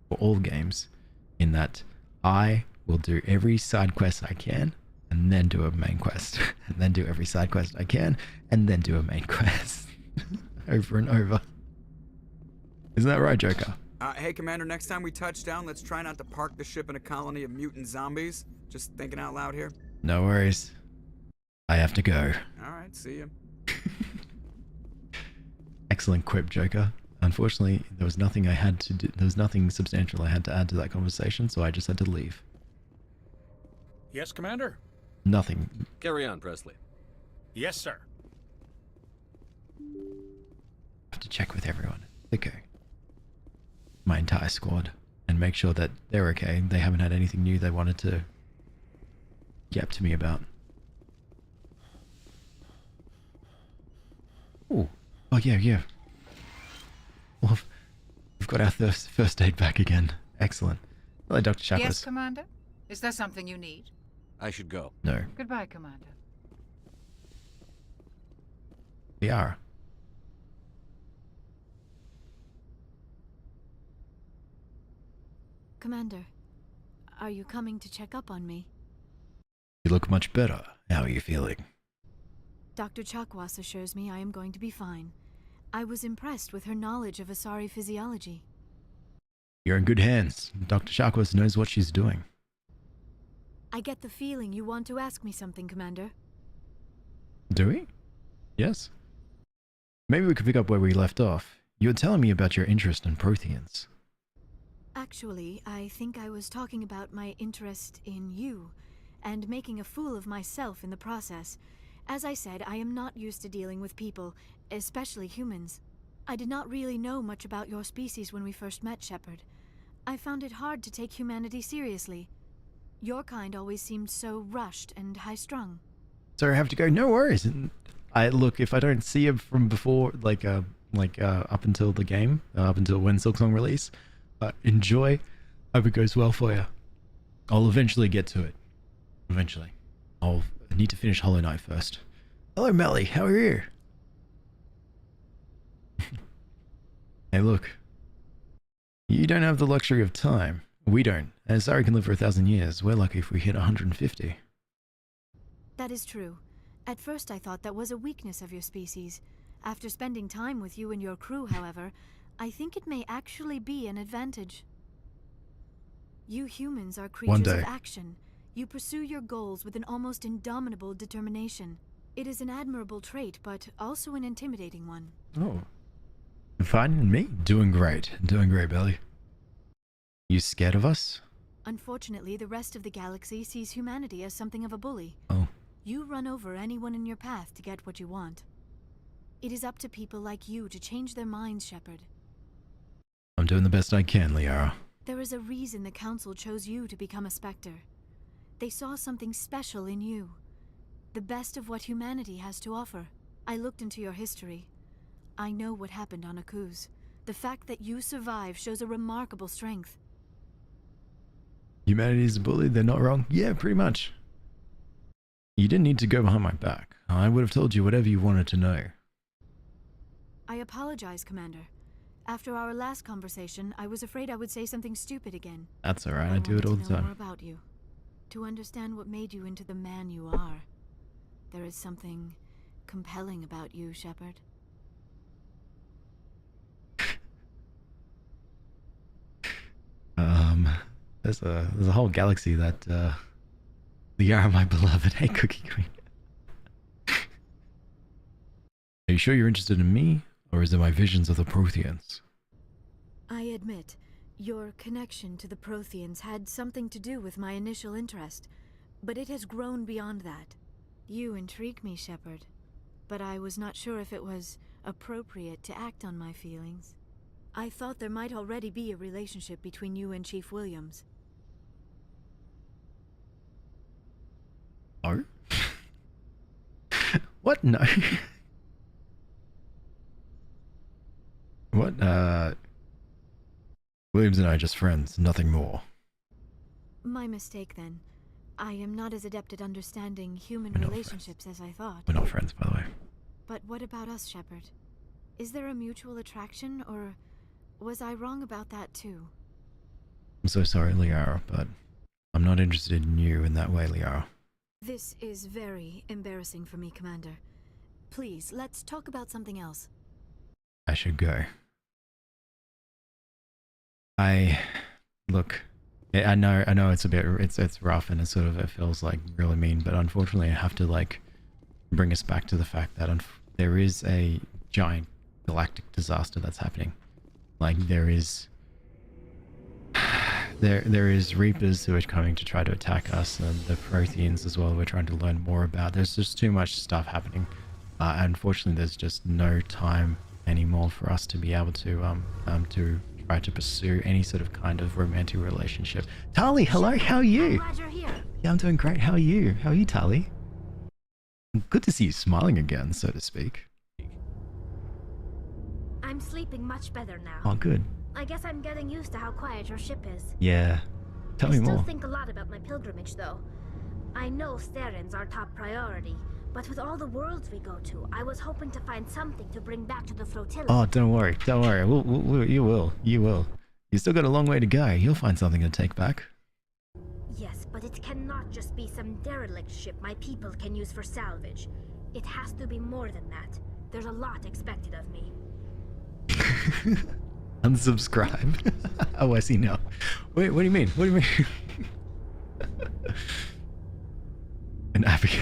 Speaker 1: for all games in that I will do every side quest I can and then do a main quest and then do every side quest I can and then do a main quest over and over. Isn't that right, Joker?
Speaker 6: Hey, Commander, next time we touch down, let's try not to park the ship in a colony of mutant zombies. Just thinking out loud here.
Speaker 1: No worries. I have to go.
Speaker 6: Alright, see ya.
Speaker 1: Excellent quip, Joker. Unfortunately, there was nothing I had to do. There was nothing substantial I had to add to that conversation, so I just had to leave.
Speaker 13: Yes, Commander?
Speaker 1: Nothing.
Speaker 17: Carry on, Presley.
Speaker 13: Yes, sir.
Speaker 1: I have to check with everyone. Okay. My entire squad. And make sure that they're okay. They haven't had anything new they wanted to yap to me about. Oh. Oh, yeah. Well, we've got our first aid back again. Excellent. Hello, Dr. Chakwas.
Speaker 14: Yes, Commander? Is there something you need?
Speaker 17: I should go.
Speaker 1: No.
Speaker 14: Goodbye, Commander.
Speaker 1: Liara.
Speaker 15: Commander, are you coming to check up on me?
Speaker 1: You look much better. How are you feeling?
Speaker 15: Dr. Chakwas assures me I am going to be fine. I was impressed with her knowledge of Asari physiology.
Speaker 1: You're in good hands. Dr. Chakwas knows what she's doing.
Speaker 15: I get the feeling you want to ask me something, Commander.
Speaker 1: Do we? Yes. Maybe we could pick up where we left off. You were telling me about your interest in Protheans.
Speaker 15: Actually, I think I was talking about my interest in you, and making a fool of myself in the process. As I said, I am not used to dealing with people, especially humans. I did not really know much about your species when we first met, Shepard. I found it hard to take humanity seriously. Your kind always seemed so rushed and high-strung.
Speaker 1: Sorry, I have to go. No worries. Look, if I don't see you from before, up until the game, up until when Silksong release, enjoy. Hope it goes well for you. I'll eventually get to it. Eventually. I need to finish Hollow Knight first. Hello, Melly. How are you? Hey, look. You don't have the luxury of time. We don't. And Asari can live for 1,000 years. We're lucky if we hit 150.
Speaker 15: That is true. At first I thought that was a weakness of your species. After spending time with you and your crew, however, I think it may actually be an advantage. You humans are creatures of action. You pursue your goals with an almost indomitable determination. It is an admirable trait, but also an intimidating one.
Speaker 1: Oh. Fine, and me? Doing great. Doing great, Belly. You scared of us?
Speaker 15: Unfortunately, the rest of the galaxy sees humanity as something of a bully.
Speaker 1: Oh.
Speaker 15: You run over anyone in your path to get what you want. It is up to people like you to change their minds, Shepard.
Speaker 1: I'm doing the best I can, Liara.
Speaker 15: There is a reason the Council chose you to become a Spectre. They saw something special in you. The best of what humanity has to offer. I looked into your history. I know what happened on Akuz. The fact that you survived shows a remarkable strength.
Speaker 1: Humanity's a bully, they're not wrong? Yeah, pretty much. You didn't need to go behind my back. I would have told you whatever you wanted to know.
Speaker 15: I apologize, Commander. After our last conversation, I was afraid I would say something stupid again.
Speaker 1: That's alright, I do it all the
Speaker 15: to know more
Speaker 1: time.
Speaker 15: about you. To understand what made you into the man you are. There is something compelling about you, Shepard.
Speaker 1: There's a whole galaxy that, Liara, my beloved. Hey, Cookie Queen. Are you sure you're interested in me, or is it my visions of the Protheans?
Speaker 15: I admit, your connection to the Protheans had something to do with my initial interest, but it has grown beyond that. You intrigue me, Shepard, but I was not sure if it was appropriate to act on my feelings. I thought there might already be a relationship between you and Chief Williams.
Speaker 1: Oh? What? No. What? Williams and I are just friends, nothing more.
Speaker 15: My mistake, then. I am not as adept at understanding human relationships as I thought.
Speaker 1: We're not friends, by the way.
Speaker 15: But what about us, Shepard? Is there a mutual attraction, or was I wrong about that too?
Speaker 1: I'm so sorry, Liara, but I'm not interested in you in that way, Liara.
Speaker 15: This is very embarrassing for me, Commander. Please, let's talk about something else.
Speaker 1: I should go. Look, I know it's a bit, it's rough and it feels like really mean, but unfortunately I have to bring us back to the fact that there is a giant galactic disaster that's happening. There is Reapers who are coming to try to attack us, and the Protheans as well we're trying to learn more about. There's just too much stuff happening. Unfortunately, there's just no time anymore for us to be able to try to pursue any sort of kind of romantic relationship. Tali, hello, how are you?
Speaker 4: I'm glad you're here.
Speaker 1: Yeah, I'm doing great. How are you? How are you, Tali? Good to see you smiling again, so to speak.
Speaker 4: I'm sleeping much better now.
Speaker 1: Oh, good.
Speaker 4: I guess I'm getting used to how quiet your ship is.
Speaker 1: Yeah. Tell me
Speaker 4: I
Speaker 1: more.
Speaker 4: still think a lot about my pilgrimage, though. I know Steren's our top priority, but with all the worlds we go to, I was hoping to find something to bring back to the flotilla.
Speaker 1: Oh, don't worry. Don't worry. You will. You will. You still got a long way to go. You'll find something to take back.
Speaker 4: Yes, but it cannot just be some derelict ship my people can use for salvage. It has to be more than that. There's a lot expected of me.
Speaker 1: Unsubscribe. Oh, I see now. Wait, what do you mean? What do you mean? An advocate.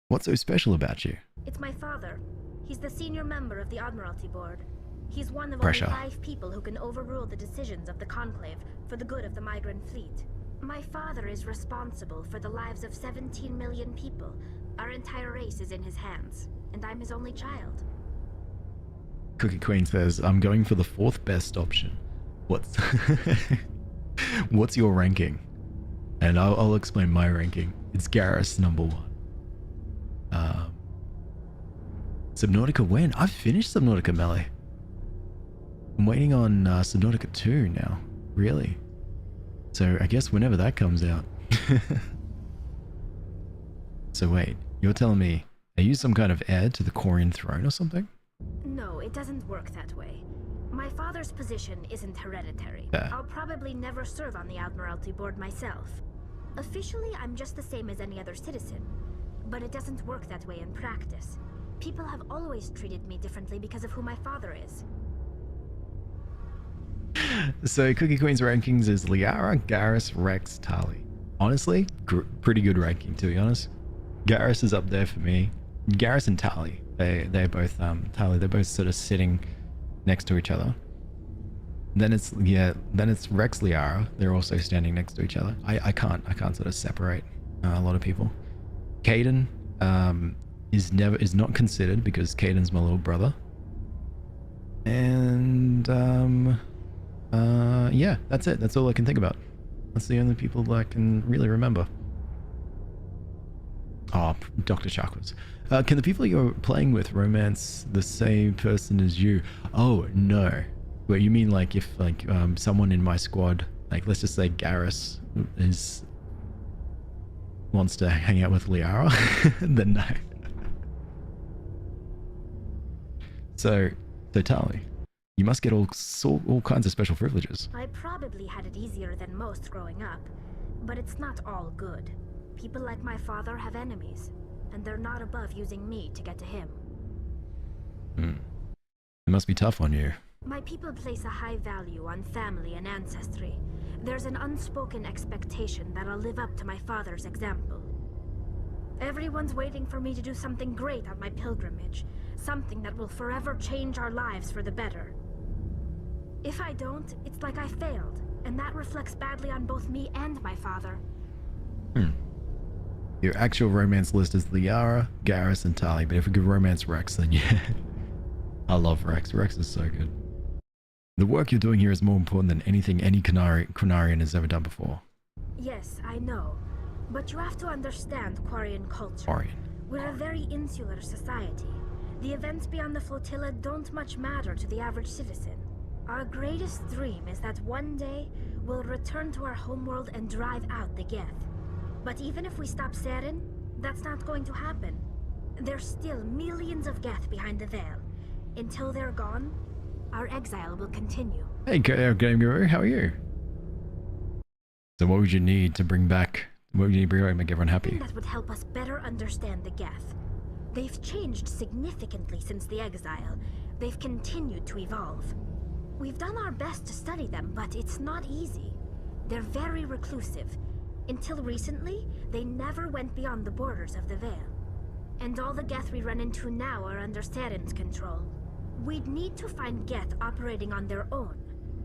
Speaker 1: What's so special about you?
Speaker 4: It's my father. He's the senior member of the Admiralty Board. He's one of
Speaker 1: Pressure.
Speaker 4: only 5 people who can overrule the decisions of the Conclave for the good of the migrant fleet. My father is responsible for the lives of 17 million people. Our entire race is in his hands, and I'm his only child.
Speaker 1: Cookie Queen says, I'm going for the 4th best option. What's what's your ranking? And I'll explain my ranking. It's Garrus number 1. Subnautica when? I've finished Subnautica Melee. I'm waiting on Subnautica 2 now. Really? So I guess whenever that comes out. So wait, you're telling me, are you some kind of heir to the Quarian throne or something?
Speaker 4: No, it doesn't work that way. My father's position isn't hereditary.
Speaker 1: Yeah.
Speaker 4: I'll probably never serve on the Admiralty Board myself. Officially, I'm just the same as any other citizen. But it doesn't work that way in practice. People have always treated me differently because of who my father is.
Speaker 1: So Cookie Queen's rankings is Liara, Garrus, Rex, Tali. Honestly, pretty good ranking to be honest. Garrus is up there for me. Garrus and Tali, they're both Tali. They're both sort of sitting next to each other. Then it's Rex, Liara. They're also standing next to each other. I can't sort of separate a lot of people. Caden is not considered because Caden's my little brother. And yeah, that's it. That's all I can think about. That's the only people that I can really remember. Oh, Dr. Chakwas. Can the people you're playing with romance the same person as you? Oh, no. Well, you mean like if someone in my squad, like let's just say Garrus wants to hang out with Liara, then no. So Tali, you must get all kinds of special privileges.
Speaker 4: I probably had it easier than most growing up, but it's not all good. People like my father have enemies, and they're not above using me to get to him.
Speaker 1: It must be tough on you.
Speaker 4: My people place a high value on family and ancestry. There's an unspoken expectation that I'll live up to my father's example. Everyone's waiting for me to do something great on my pilgrimage, something that will forever change our lives for the better. If I don't, it's like I failed, and that reflects badly on both me and my father.
Speaker 1: Your actual romance list is Liara, Garrus, and Tali, but if we could romance Rex, then yeah. I love Rex. Rex is so good. The work you're doing here is more important than anything any Quarian has ever done before.
Speaker 4: Yes, I know. But you have to understand Quarian culture. We're a very insular society. The events beyond the flotilla don't much matter to the average citizen. Our greatest dream is that one day we'll return to our homeworld and drive out the Geth. But even if we stop Saren, that's not going to happen. There's still millions of Geth behind the veil. Until they're gone, our exile will continue.
Speaker 1: Hey, Game Guru, how are you? So what would you need to bring back? What would you need to bring back to make everyone happy?
Speaker 4: That would help us better understand the Geth. They've changed significantly since the exile. They've continued to evolve. We've done our best to study them, but it's not easy. They're very reclusive. Until recently, they never went beyond the borders of the Veil. And all the Geth we run into now are under Saren's control. We'd need to find Geth operating on their own,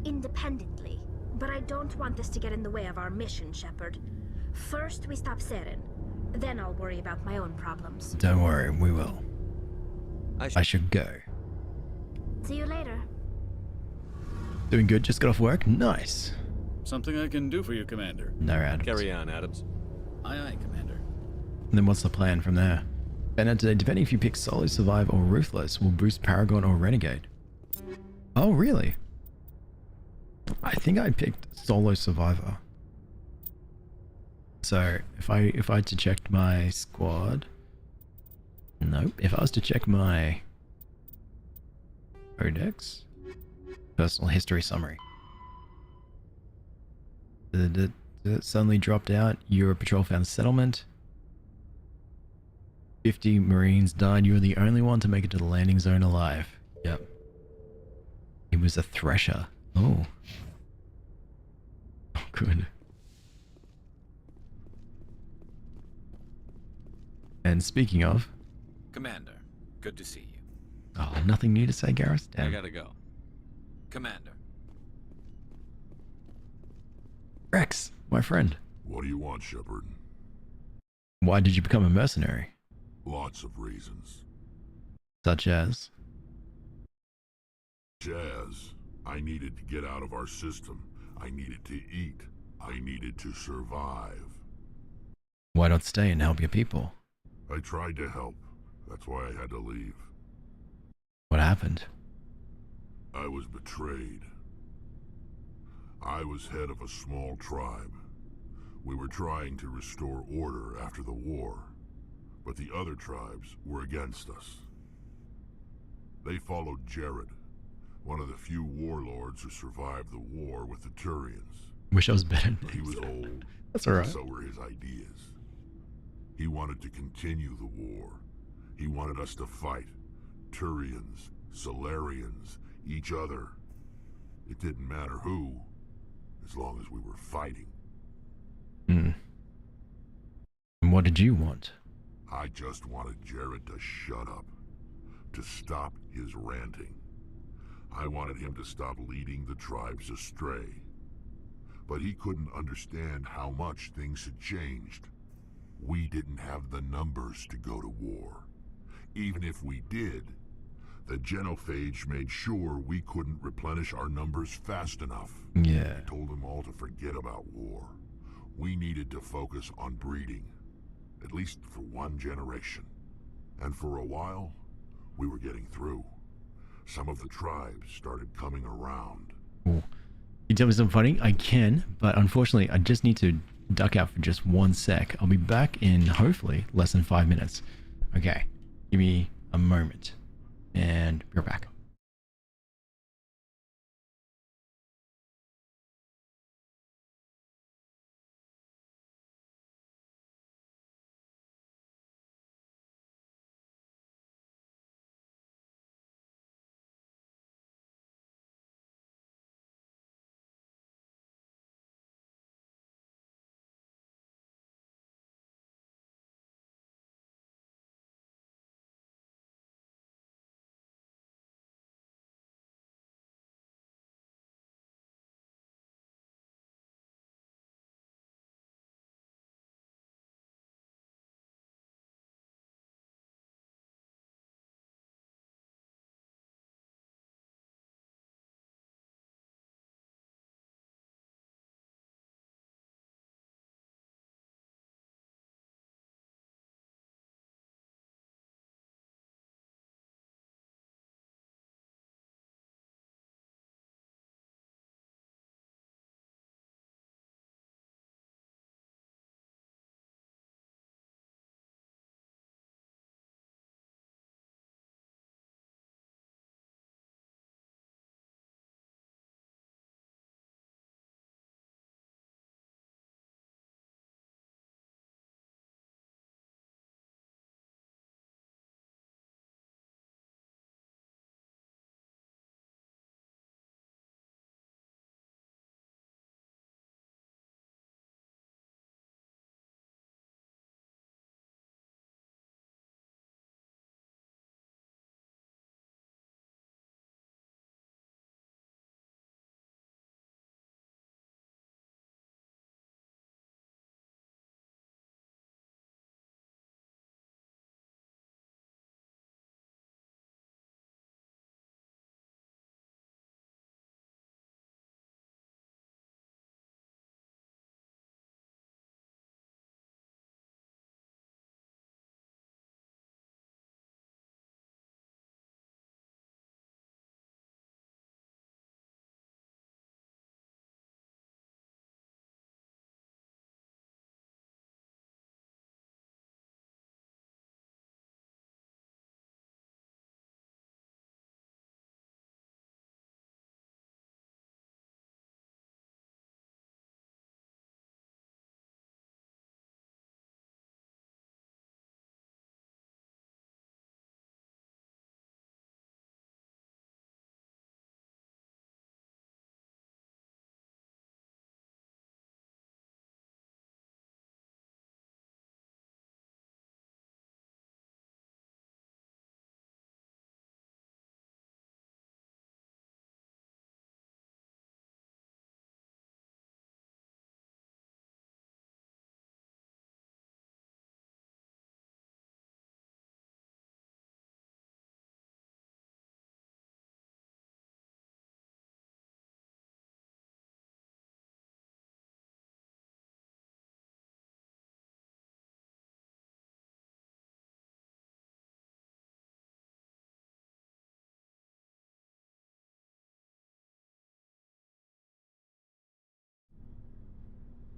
Speaker 4: independently. But I don't want this to get in the way of our mission, Shepard. First, we stop Saren. Then I'll worry about my own problems.
Speaker 1: Don't worry, we will. I should go.
Speaker 4: See you later.
Speaker 1: Doing good, just got off work? Nice.
Speaker 13: Something I can do for you, Commander.
Speaker 1: No, Adams.
Speaker 17: Carry on, Adams.
Speaker 13: Aye, aye, Commander.
Speaker 1: And then what's the plan from there? And depending if you pick Solo, Survive, or Ruthless, will boost Paragon or Renegade. Oh, really? I think I picked Solo Survivor. So, if I had to check my squad... Nope. If I was to check my... Codex? Personal history summary. It suddenly dropped out. Euro Patrol found settlement. 50 Marines died. You were the only one to make it to the landing zone alive. Yep. He was a thresher. Oh. Oh, good. And speaking of...
Speaker 3: Commander, good to see you.
Speaker 1: Oh, nothing new to say, Gareth?
Speaker 3: I
Speaker 1: Damn.
Speaker 3: gotta go. Commander.
Speaker 1: Rex, my friend.
Speaker 20: What do you want, Shepard?
Speaker 1: Why did you become a mercenary?
Speaker 20: Lots of reasons.
Speaker 1: Such as?
Speaker 20: Jazz, I needed to get out of our system. I needed to eat. I needed to survive.
Speaker 1: Why not stay and help your people?
Speaker 20: I tried to help. That's why I had to leave.
Speaker 1: What happened?
Speaker 20: I was betrayed. I was head of a small tribe. We were trying to restore order after the war, but the other tribes were against us. They followed Jared, one of the few warlords who survived the war with the Turians.
Speaker 1: Wish I was better.
Speaker 20: He was old.
Speaker 1: That's alright.
Speaker 20: So were his ideas. He wanted to continue the war. He wanted us to fight. Turians, Solarians, each other. It didn't matter who, as long as we were fighting.
Speaker 1: Hmm. And what did you want?
Speaker 20: I just wanted Jared to shut up. To stop his ranting. I wanted him to stop leading the tribes astray. But he couldn't understand how much things had changed. We didn't have the numbers to go to war. Even if we did, the genophage made sure we couldn't replenish our numbers fast enough.
Speaker 1: Yeah.
Speaker 20: He told them all to forget about war. We needed to focus on breeding, at least for one generation. And for a while, we were getting through. Some of the tribes started coming around.
Speaker 1: Ooh. You tell me something funny? I can, but unfortunately, I just need to duck out for just 1 sec. I'll be back in, hopefully, less than 5 minutes. Okay, give me a moment, and we're back.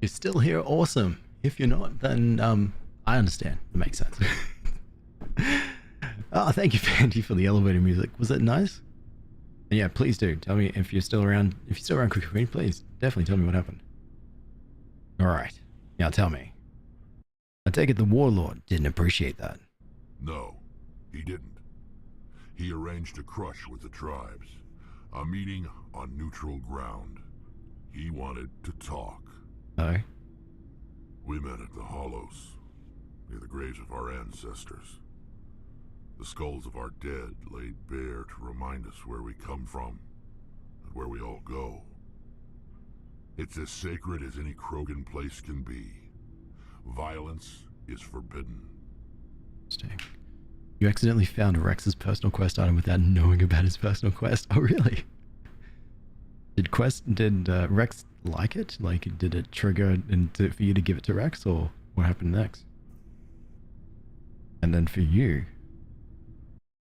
Speaker 1: You're still here, awesome. If you're not, then I understand. It makes sense. Oh, thank you, Fandy, for the elevator music. Was that nice? And yeah, please do tell me if you're still around. If you're still around, Cookie Queen, please definitely tell me what happened. All right, now tell me. I take it the warlord didn't appreciate that.
Speaker 20: No, he didn't. He arranged a crush with the tribes. A meeting on neutral ground. He wanted to talk.
Speaker 1: Oh?
Speaker 20: We met at the Hollows, near the graves of our ancestors. The skulls of our dead laid bare to remind us where we come from, and where we all go. It's as sacred as any Krogan place can be. Violence is forbidden.
Speaker 1: Interesting. You accidentally found Rex's personal quest item without knowing about his personal quest? Oh, really? Did Rex like it? Like, did it trigger for you to give it to Rex, or what happened next? And then for you,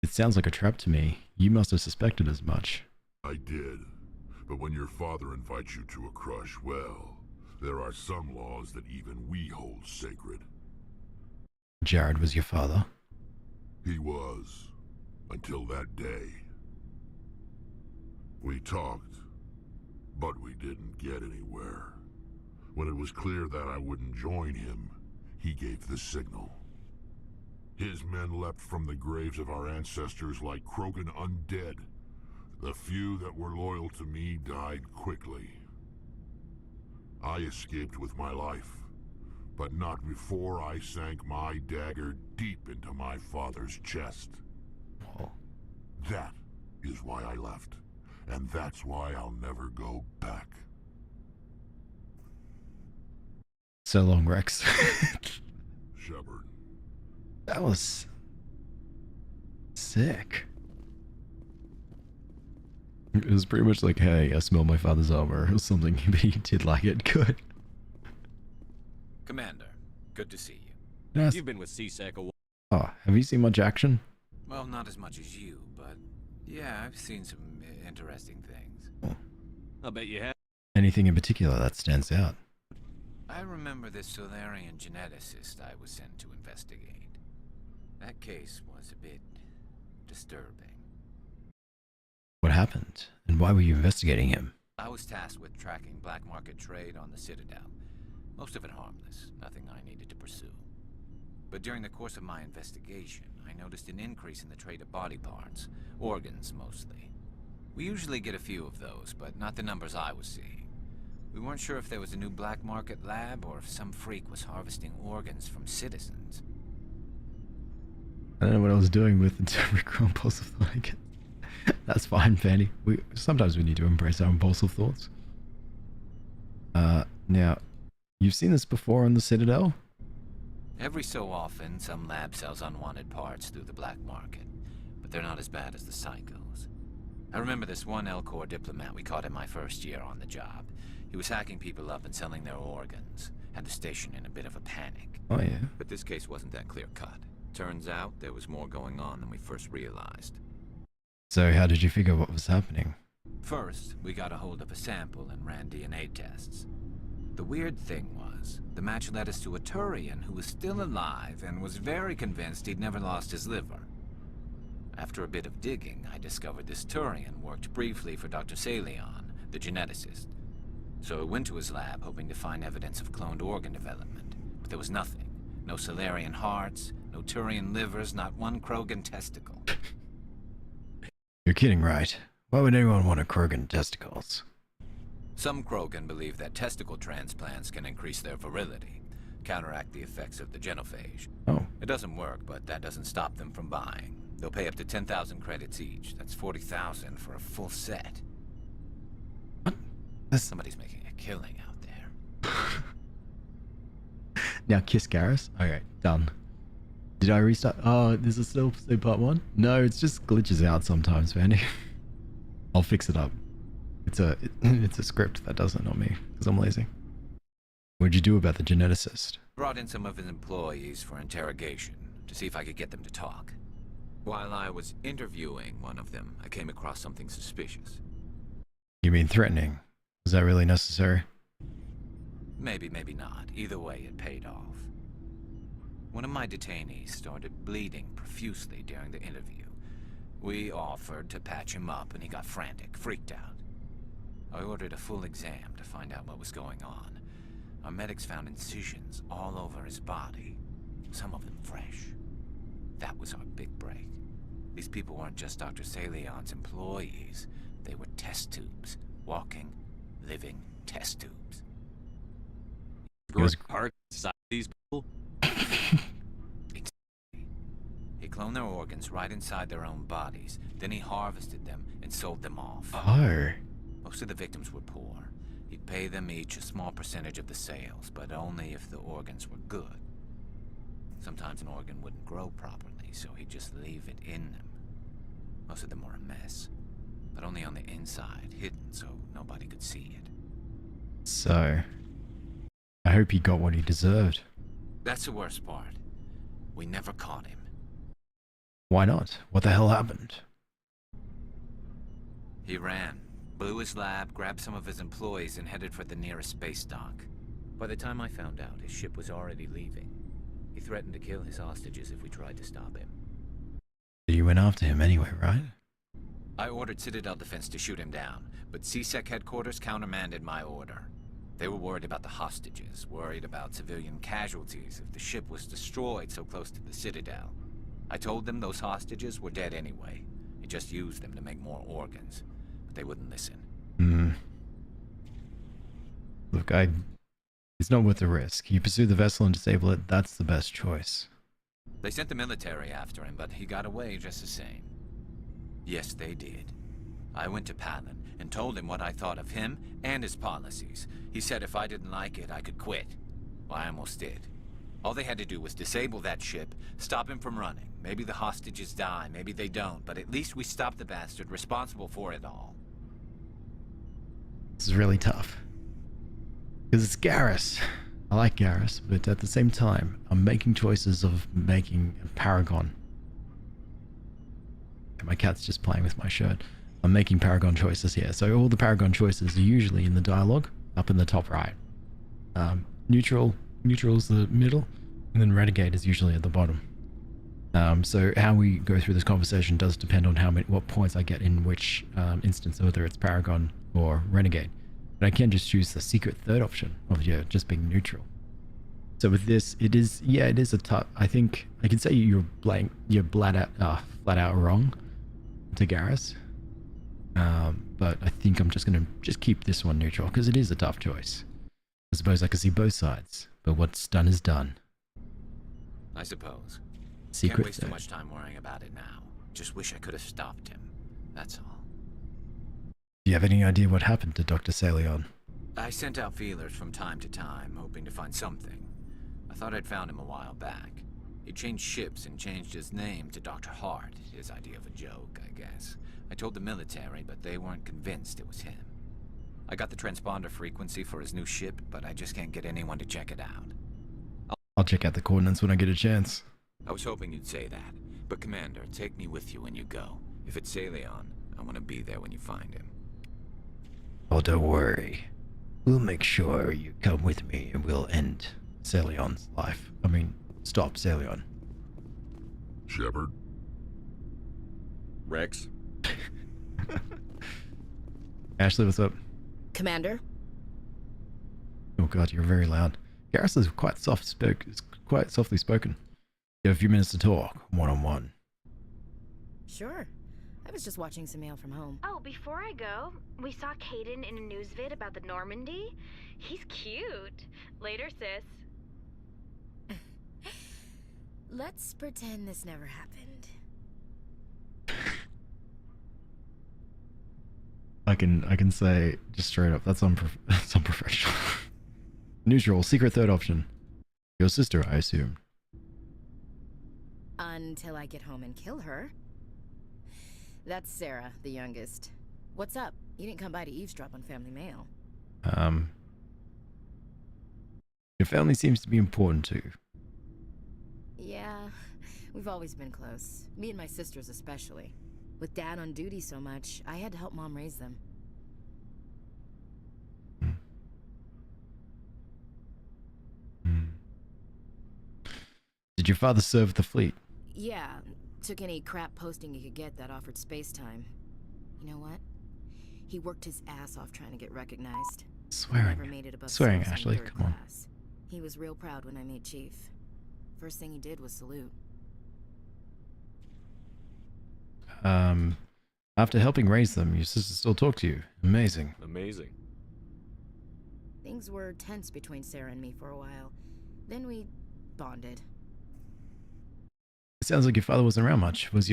Speaker 1: it sounds like a trap to me. You must have suspected as much.
Speaker 20: I did. But when your father invites you to a crush, well, there are some laws that even we hold sacred.
Speaker 1: Jared was your father?
Speaker 20: He was. Until that day. We talked, but we didn't get anywhere. When it was clear that I wouldn't join him, he gave the signal. His men leapt from the graves of our ancestors like Krogan undead. The few that were loyal to me died quickly. I escaped with my life, but not before I sank my dagger deep into my father's chest.
Speaker 1: Oh.
Speaker 20: That is why I left, and that's why I'll never go back.
Speaker 1: So long, Rex.
Speaker 20: Shepard.
Speaker 1: That was sick. It was pretty much like, hey, I smell my father's armor or something, but he did like it. Good.
Speaker 3: Commander, good to see you.
Speaker 1: Yes.
Speaker 17: You've been with CSEC a while.
Speaker 1: Oh, have you seen much action?
Speaker 3: Well, not as much as you, but yeah, I've seen some interesting things.
Speaker 1: Oh.
Speaker 17: I'll bet you have.
Speaker 1: Anything in particular that stands out?
Speaker 3: I remember this Solarian geneticist I was sent to investigate. That case was a bit disturbing.
Speaker 1: What happened? And why were you investigating him?
Speaker 3: I was tasked with tracking black market trade on the Citadel. Most of it harmless, nothing I needed to pursue. But during the course of my investigation, I noticed an increase in the trade of body parts, organs mostly. We usually get a few of those, but not the numbers I was seeing. We weren't sure if there was a new black market lab or if some freak was harvesting organs from citizens.
Speaker 1: I don't know what I was doing with the impulsive thought. That's fine, Fanny. Sometimes we need to embrace our impulsive thoughts. Now, you've seen this before on the Citadel?
Speaker 3: Every so often, some lab sells unwanted parts through the black market, but they're not as bad as the psychos. I remember this one Elcor diplomat we caught in my first year on the job. He was hacking people up and selling their organs, had the station in a bit of a panic.
Speaker 1: Oh, yeah?
Speaker 3: But this case wasn't that clear-cut. Turns out there was more going on than we first realized.
Speaker 1: So how did you figure what was happening?
Speaker 3: First, we got a hold of a sample and ran DNA tests. The weird thing was, the match led us to a Turian who was still alive and was very convinced he'd never lost his liver. After a bit of digging, I discovered this Turian worked briefly for Dr. Salion, the geneticist. So I went to his lab hoping to find evidence of cloned organ development, but there was nothing. No Solarian hearts, no Turian livers, not one Krogan testicle.
Speaker 1: You're kidding, right? Why would anyone want a Krogan testicles?
Speaker 3: Some Krogan believe that testicle transplants can increase their virility, counteract the effects of the genophage.
Speaker 1: Oh.
Speaker 3: It doesn't work, but that doesn't stop them from buying. They'll pay up to 10,000 credits each. That's 40,000 for a full set.
Speaker 1: What?
Speaker 3: Somebody's making a killing out there.
Speaker 1: Now kiss Garrus? Okay, done. Did I restart? Oh, is it still part 1? No, it's just glitches out sometimes, Fanny. I'll fix it up. It's a script that does it, not me, because I'm lazy. What'd you do about the geneticist?
Speaker 3: Brought in some of his employees for interrogation, to see if I could get them to talk. While I was interviewing one of them, I came across something suspicious.
Speaker 1: You mean threatening? Is that really necessary?
Speaker 3: Maybe, maybe not. Either way, it paid off. One of my detainees started bleeding profusely during the interview. We offered to patch him up, and he got frantic, freaked out. I ordered a full exam to find out what was going on. Our medics found incisions all over his body, some of them fresh. That was our big break. These people weren't just Dr. Salion's employees. They were test tubes. Walking, living test tubes.
Speaker 17: Heart inside these people?
Speaker 3: He cloned their organs right inside their own bodies. Then he harvested them and sold them off.
Speaker 1: Oh.
Speaker 3: Most of the victims were poor. He'd pay them each a small percentage of the sales, but only if the organs were good. Sometimes an organ wouldn't grow properly, so he'd just leave it in them. Most of them were a mess, but only on the inside, hidden so nobody could see it.
Speaker 1: So, I hope he got what he deserved.
Speaker 3: That's the worst part. We never caught him.
Speaker 1: Why not? What the hell happened?
Speaker 3: He ran, blew his lab, grabbed some of his employees, and headed for the nearest space dock. By the time I found out, his ship was already leaving. He threatened to kill his hostages if we tried to stop him.
Speaker 1: You went after him anyway, right?
Speaker 3: I ordered Citadel Defense to shoot him down, but CSEC headquarters countermanded my order. They were worried about the hostages, worried about civilian casualties if the ship was destroyed so close to the Citadel. I told them those hostages were dead anyway. He just used them to make more organs, but they wouldn't listen.
Speaker 1: Look, it's not worth the risk. You pursue the vessel and disable it, that's the best choice.
Speaker 3: They sent the military after him, but he got away just the same. Yes, they did. I went to Palin and told him what I thought of him and his policies. He said if I didn't like it, I could quit. Well, I almost did. All they had to do was disable that ship, stop him from running. Maybe the hostages die, maybe they don't, but at least we stopped the bastard responsible for it all.
Speaker 1: This is really tough. Because it's Garrus. I like Garrus, but at the same time, I'm making choices of making a Paragon. And my cat's just playing with my shirt. I'm making Paragon choices here. So all the Paragon choices are usually in the dialogue, up in the top right. Neutral's the middle, and then Renegade is usually at the bottom. So how we go through this conversation does depend on what points I get in which instance, whether it's Paragon or Renegade. But I can just choose the secret third option of just being neutral. So with this, it is a tough. I think I can say you're flat out wrong to Garrus. But I think I'm just gonna keep this one neutral because it is a tough choice. I suppose I could see both sides, but what's done is done.
Speaker 3: I suppose.
Speaker 1: Secret
Speaker 3: Can't waste too
Speaker 1: third.
Speaker 3: much time worrying about it now. Just wish I could have stopped him. That's all.
Speaker 1: Do you have any idea what happened to Dr. Salion?
Speaker 3: I sent out feelers from time to time, hoping to find something. I thought I'd found him a while back. He changed ships and changed his name to Dr. Hart, his idea of a joke, I guess. I told the military, but they weren't convinced it was him. I got the transponder frequency for his new ship, but I just can't get anyone to check it out.
Speaker 1: I'll check out the coordinates when I get a chance.
Speaker 3: I was hoping you'd say that. But Commander, take me with you when you go. If it's Salion, I want to be there when you find him.
Speaker 1: Oh, don't worry. We'll make sure you come with me and we'll end Salion's life. I mean, stop Salion.
Speaker 20: Shepard?
Speaker 17: Rex?
Speaker 1: Ashley, what's up?
Speaker 16: Commander?
Speaker 1: Oh god, you're very loud. Garrus is quite softly spoken. You have a few minutes to talk, one-on-one.
Speaker 16: Sure. I was just watching some mail from home.
Speaker 4: Oh, before I go, we saw Caden in a news vid about the Normandy. He's cute. Later, sis.
Speaker 16: Let's pretend this never happened.
Speaker 1: I can say just straight up that's unprofessional. Neutral, secret third option. Your sister, I assume.
Speaker 16: Until I get home and kill her. That's Sarah, the youngest. What's up? You didn't come by to eavesdrop on family mail.
Speaker 1: Your family seems to be important too.
Speaker 16: Yeah, we've always been close. Me and my sisters especially. With Dad on duty so much, I had to help Mom raise them.
Speaker 1: Did your father serve the fleet?
Speaker 16: Yeah, took any crap posting he could get that offered space time. You know what? He worked his ass off trying to get recognized.
Speaker 1: Swearing.
Speaker 16: Never made it above
Speaker 1: Swearing,
Speaker 16: service in
Speaker 1: Ashley.
Speaker 16: third
Speaker 1: Come on.
Speaker 16: class. He was real proud when I made chief. First thing he did was salute.
Speaker 1: After helping raise them, your sister still talk to you. Amazing.
Speaker 17: Amazing.
Speaker 16: Things were tense between Sarah and me for a while. Then we bonded.
Speaker 1: It sounds like your father wasn't around much. Wasn't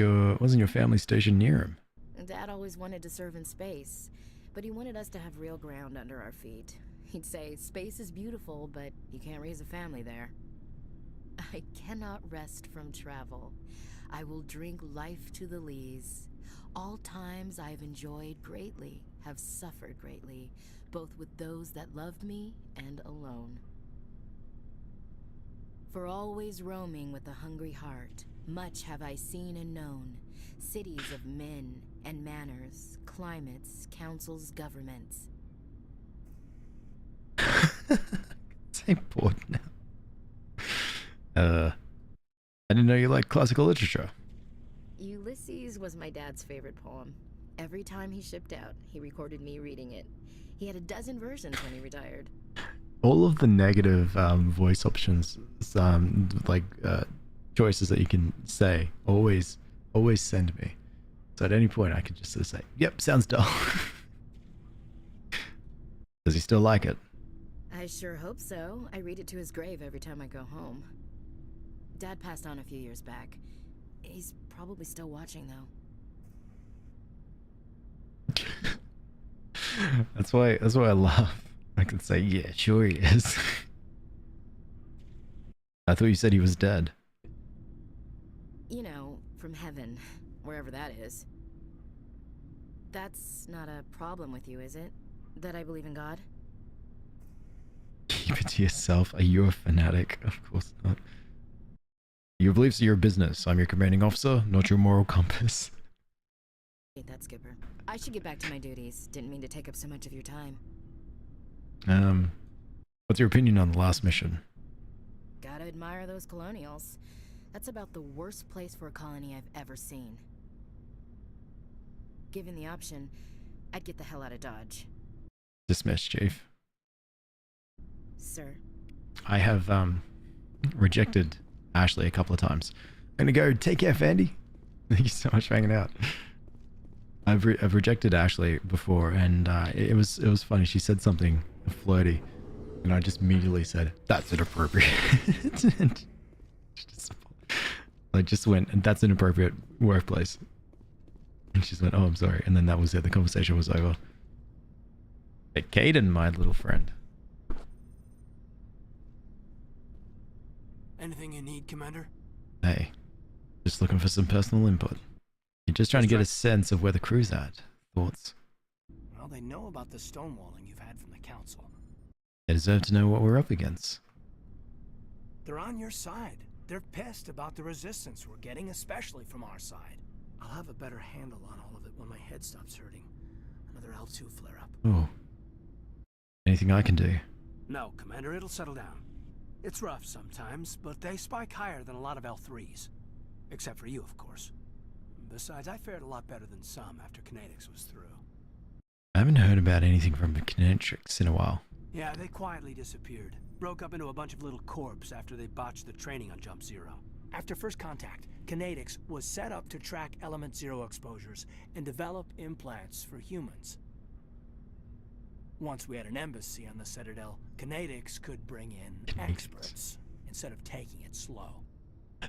Speaker 1: your family stationed near him?
Speaker 16: Dad always wanted to serve in space, but he wanted us to have real ground under our feet. He'd say, space is beautiful, but you can't raise a family there. I cannot rest from travel. I will drink life to the lees. All times I have enjoyed greatly, have suffered greatly, both with those that loved me and alone. For always roaming with a hungry heart, much have I seen and known, cities of men and manners, climates, councils, governments.
Speaker 1: I'm bored now. I didn't know you liked classical literature.
Speaker 16: Ulysses was my dad's favorite poem. Every time he shipped out, he recorded me reading it. He had a dozen versions when he retired.
Speaker 1: All of the negative voice options, choices that you can say, always send me. So at any point, I could just sort of say, "Yep, sounds dull." Does he still like it?
Speaker 16: I sure hope so. I read it to his grave every time I go home. Dad passed on a few years back. He's probably still watching, though.
Speaker 1: That's why I laugh. I can say, yeah, sure he is. I thought you said he was dead.
Speaker 16: You know, from heaven, wherever that is. That's not a problem with you, is it? That I believe in God?
Speaker 1: Keep it to yourself. Are you a fanatic? Of course not. Your beliefs are your business. I'm your commanding officer, not your moral compass.
Speaker 16: Hate that, Skipper. I should get back to my duties. Didn't mean to take up so much of your time.
Speaker 1: What's your opinion on the last mission?
Speaker 16: Gotta admire those colonials. That's about the worst place for a colony I've ever seen. Given the option, I'd get the hell out of Dodge.
Speaker 1: Dismissed, Chief.
Speaker 16: Sir?
Speaker 1: I have, rejected Ashley a couple of times. I'm gonna go, take care, Fandy. Thank you so much for hanging out. I've rejected Ashley before, and it was funny. She said something flirty, and I just immediately said, "That's inappropriate." I just went, and that's inappropriate workplace. And she went, "Oh, I'm sorry," and then that was it. The conversation was over. Hey, Caden, my little friend.
Speaker 21: Anything you need, Commander?
Speaker 1: Hey, just looking for some personal input. You're just trying to get a sense of where the crew's at. Thoughts?
Speaker 21: Well, they know about the stonewalling you've had from the Council.
Speaker 1: They deserve to know what we're up against.
Speaker 21: They're on your side. They're pissed about the resistance we're getting, especially from our side. I'll have a better handle on all of it when my head stops hurting. Another L2 flare-up.
Speaker 1: Oh. Anything I can do?
Speaker 21: No, Commander, it'll settle down. It's rough sometimes, but they spike higher than a lot of L3s. Except for you, of course. Besides, I fared a lot better than some after Kinetics was through.
Speaker 1: I haven't heard about anything from Kinetics in a while.
Speaker 21: Yeah, they quietly disappeared. Broke up into a bunch of little corps after they botched the training on Jump Zero. After first contact, Kinetics was set up to track Element Zero exposures and develop implants for humans. Once we had an embassy on the Citadel, Kinetics could bring in experts instead of taking it slow.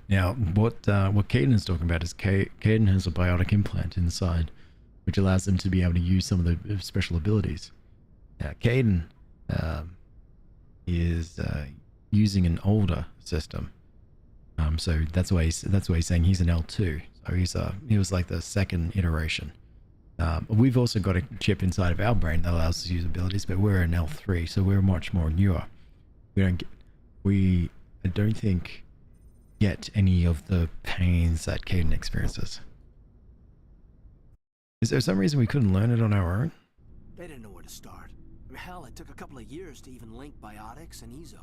Speaker 1: Now, what Caden is talking about is Caden has a biotic implant inside, which allows him to be able to use some of the special abilities. Now, Caden is using an older system, so that's why he's saying he's an L2. So he was like the second iteration. We've also got a chip inside of our brain that allows us to use abilities, but we're an L3, so we're much more newer. I don't think get any of the pains that Caden experiences. Is there some reason we couldn't learn it on our own?
Speaker 21: They didn't know where to start. Hell, it took a couple of years to even link biotics and EZO.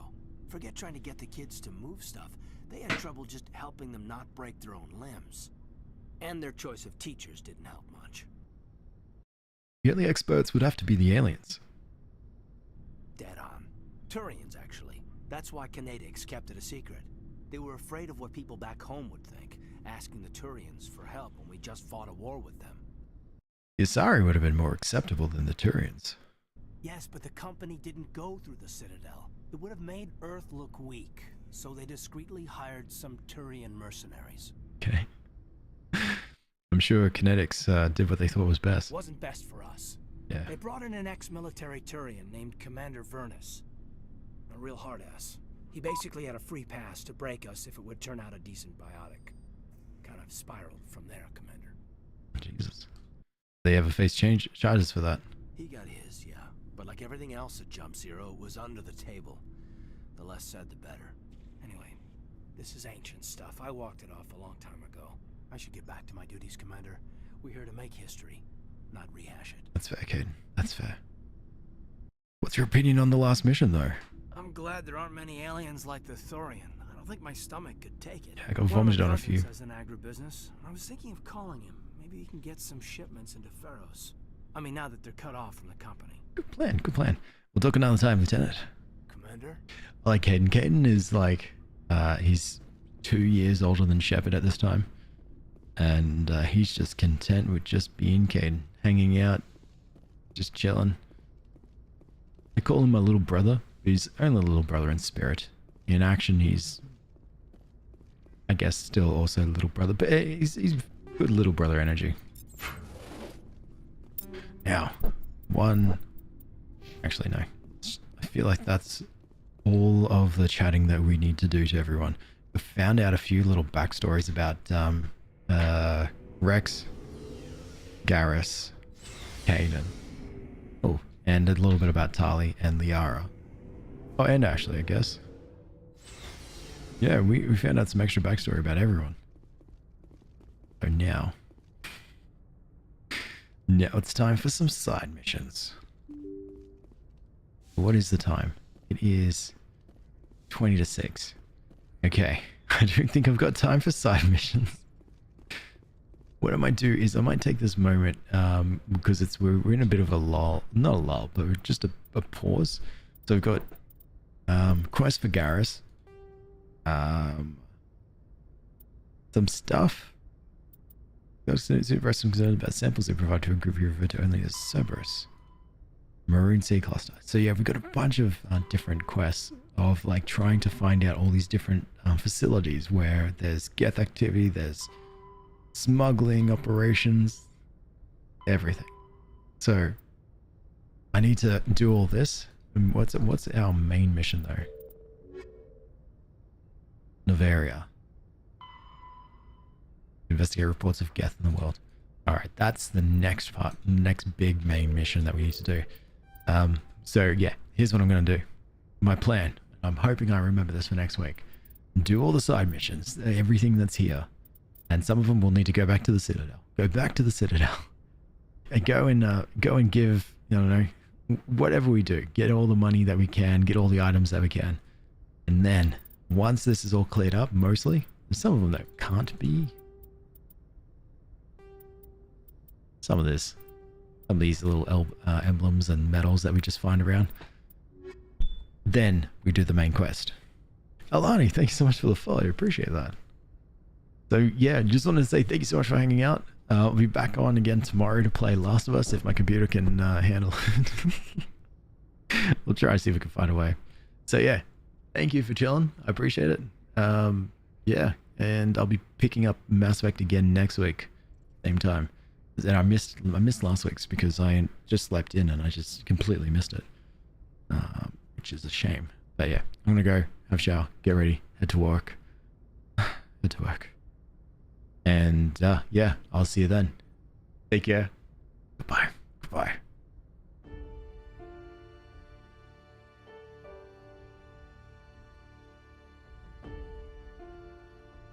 Speaker 21: Forget trying to get the kids to move stuff. They had trouble just helping them not break their own limbs. And their choice of teachers didn't help much.
Speaker 1: The only experts would have to be the aliens.
Speaker 21: Dead on. Turians, actually. That's why Canadics kept it a secret. They were afraid of what people back home would think, asking the Turians for help when we just fought a war with them.
Speaker 1: The Asari would have been more acceptable than the Turians.
Speaker 21: Yes, but the company didn't go through the Citadel. It would have made Earth look weak, so they discreetly hired some Turian mercenaries.
Speaker 1: Okay. I'm sure Kinetics did what they thought was best.
Speaker 21: Wasn't best for us.
Speaker 1: Yeah.
Speaker 21: They brought in an ex-military Turian named Commander Vernus. A real hard-ass. He basically had a free pass to break us if it would turn out a decent biotic. Kind of spiraled from there, Commander.
Speaker 1: Jesus. They ever face charges for that?
Speaker 21: He got his, yeah. But like everything else at Jump Zero, it was under the table. The less said, the better. Anyway, this is ancient stuff. I walked it off a long time ago. I should get back to my duties, Commander. We're here to make history, not rehash it.
Speaker 1: That's fair, Caden. That's fair. What's your opinion on the last mission, though?
Speaker 21: I'm glad there aren't many aliens like the Thorian. I don't think my stomach could take it.
Speaker 1: Yeah, I got vomited on a few.
Speaker 21: As an agribusiness, I was thinking of calling him. Maybe he can get some shipments into Pharos. I mean, now that they're cut off from the company.
Speaker 1: Good plan, good plan. We'll talk another time, Lieutenant.
Speaker 21: Commander?
Speaker 1: I like Caden. Caden is like, he's 2 years older than Shepard at this time. And he's just content with just being Caden. Hanging out, just chilling. I call him my little brother. He's only a little brother in spirit. In action, he's, I guess, still also a little brother. But he's good little brother energy. Now, actually no. I feel like that's all of the chatting that we need to do to everyone. We found out a few little backstories about Rex, Garrus, Kaden. Oh, and a little bit about Tali and Liara. Oh, and Ashley, I guess. Yeah, we found out some extra backstory about everyone. So now it's time for some side missions. What is the time? It is 20 to 6. Okay, I don't think I've got time for side missions. What I might do is I might take this moment because we're in a bit of a lull, not a lull, but just a pause. So I've got quest for Garrus, some stuff. Express some concern about samples they provide to a group you refer to only as Cerberus. Maroon Sea Cluster. So yeah, we've got a bunch of different quests of like trying to find out all these different facilities where there's Geth activity, there's smuggling operations, everything. So I need to do all this. And what's our main mission though? Novaria. Investigate reports of Geth in the world. Alright, that's the next part, next big main mission that we need to do. So yeah, here's what I'm going to do. My plan, I'm hoping I remember this for next week. Do all the side missions, everything that's here. And some of them will need to go back to the Citadel. Go back to the Citadel. And go and give, I don't know, whatever we do. Get all the money that we can, get all the items that we can. And then, once this is all cleared up, mostly, there's some of them that can't be. Some of these little emblems and medals that we just find around. Then we do the main quest. Alani, thank you so much for the follow. I appreciate that. So yeah, just wanted to say thank you so much for hanging out. I'll be back on again tomorrow to play Last of Us if my computer can handle it. We'll try to see if we can find a way. So yeah, thank you for chilling. I appreciate it. Yeah, and I'll be picking up Mass Effect again next week, same time. And I missed last week's because I just slept in and I just completely missed it, which is a shame. But yeah, I'm gonna go have a shower, get ready, head to work. And yeah, I'll see you then. Take care. Goodbye.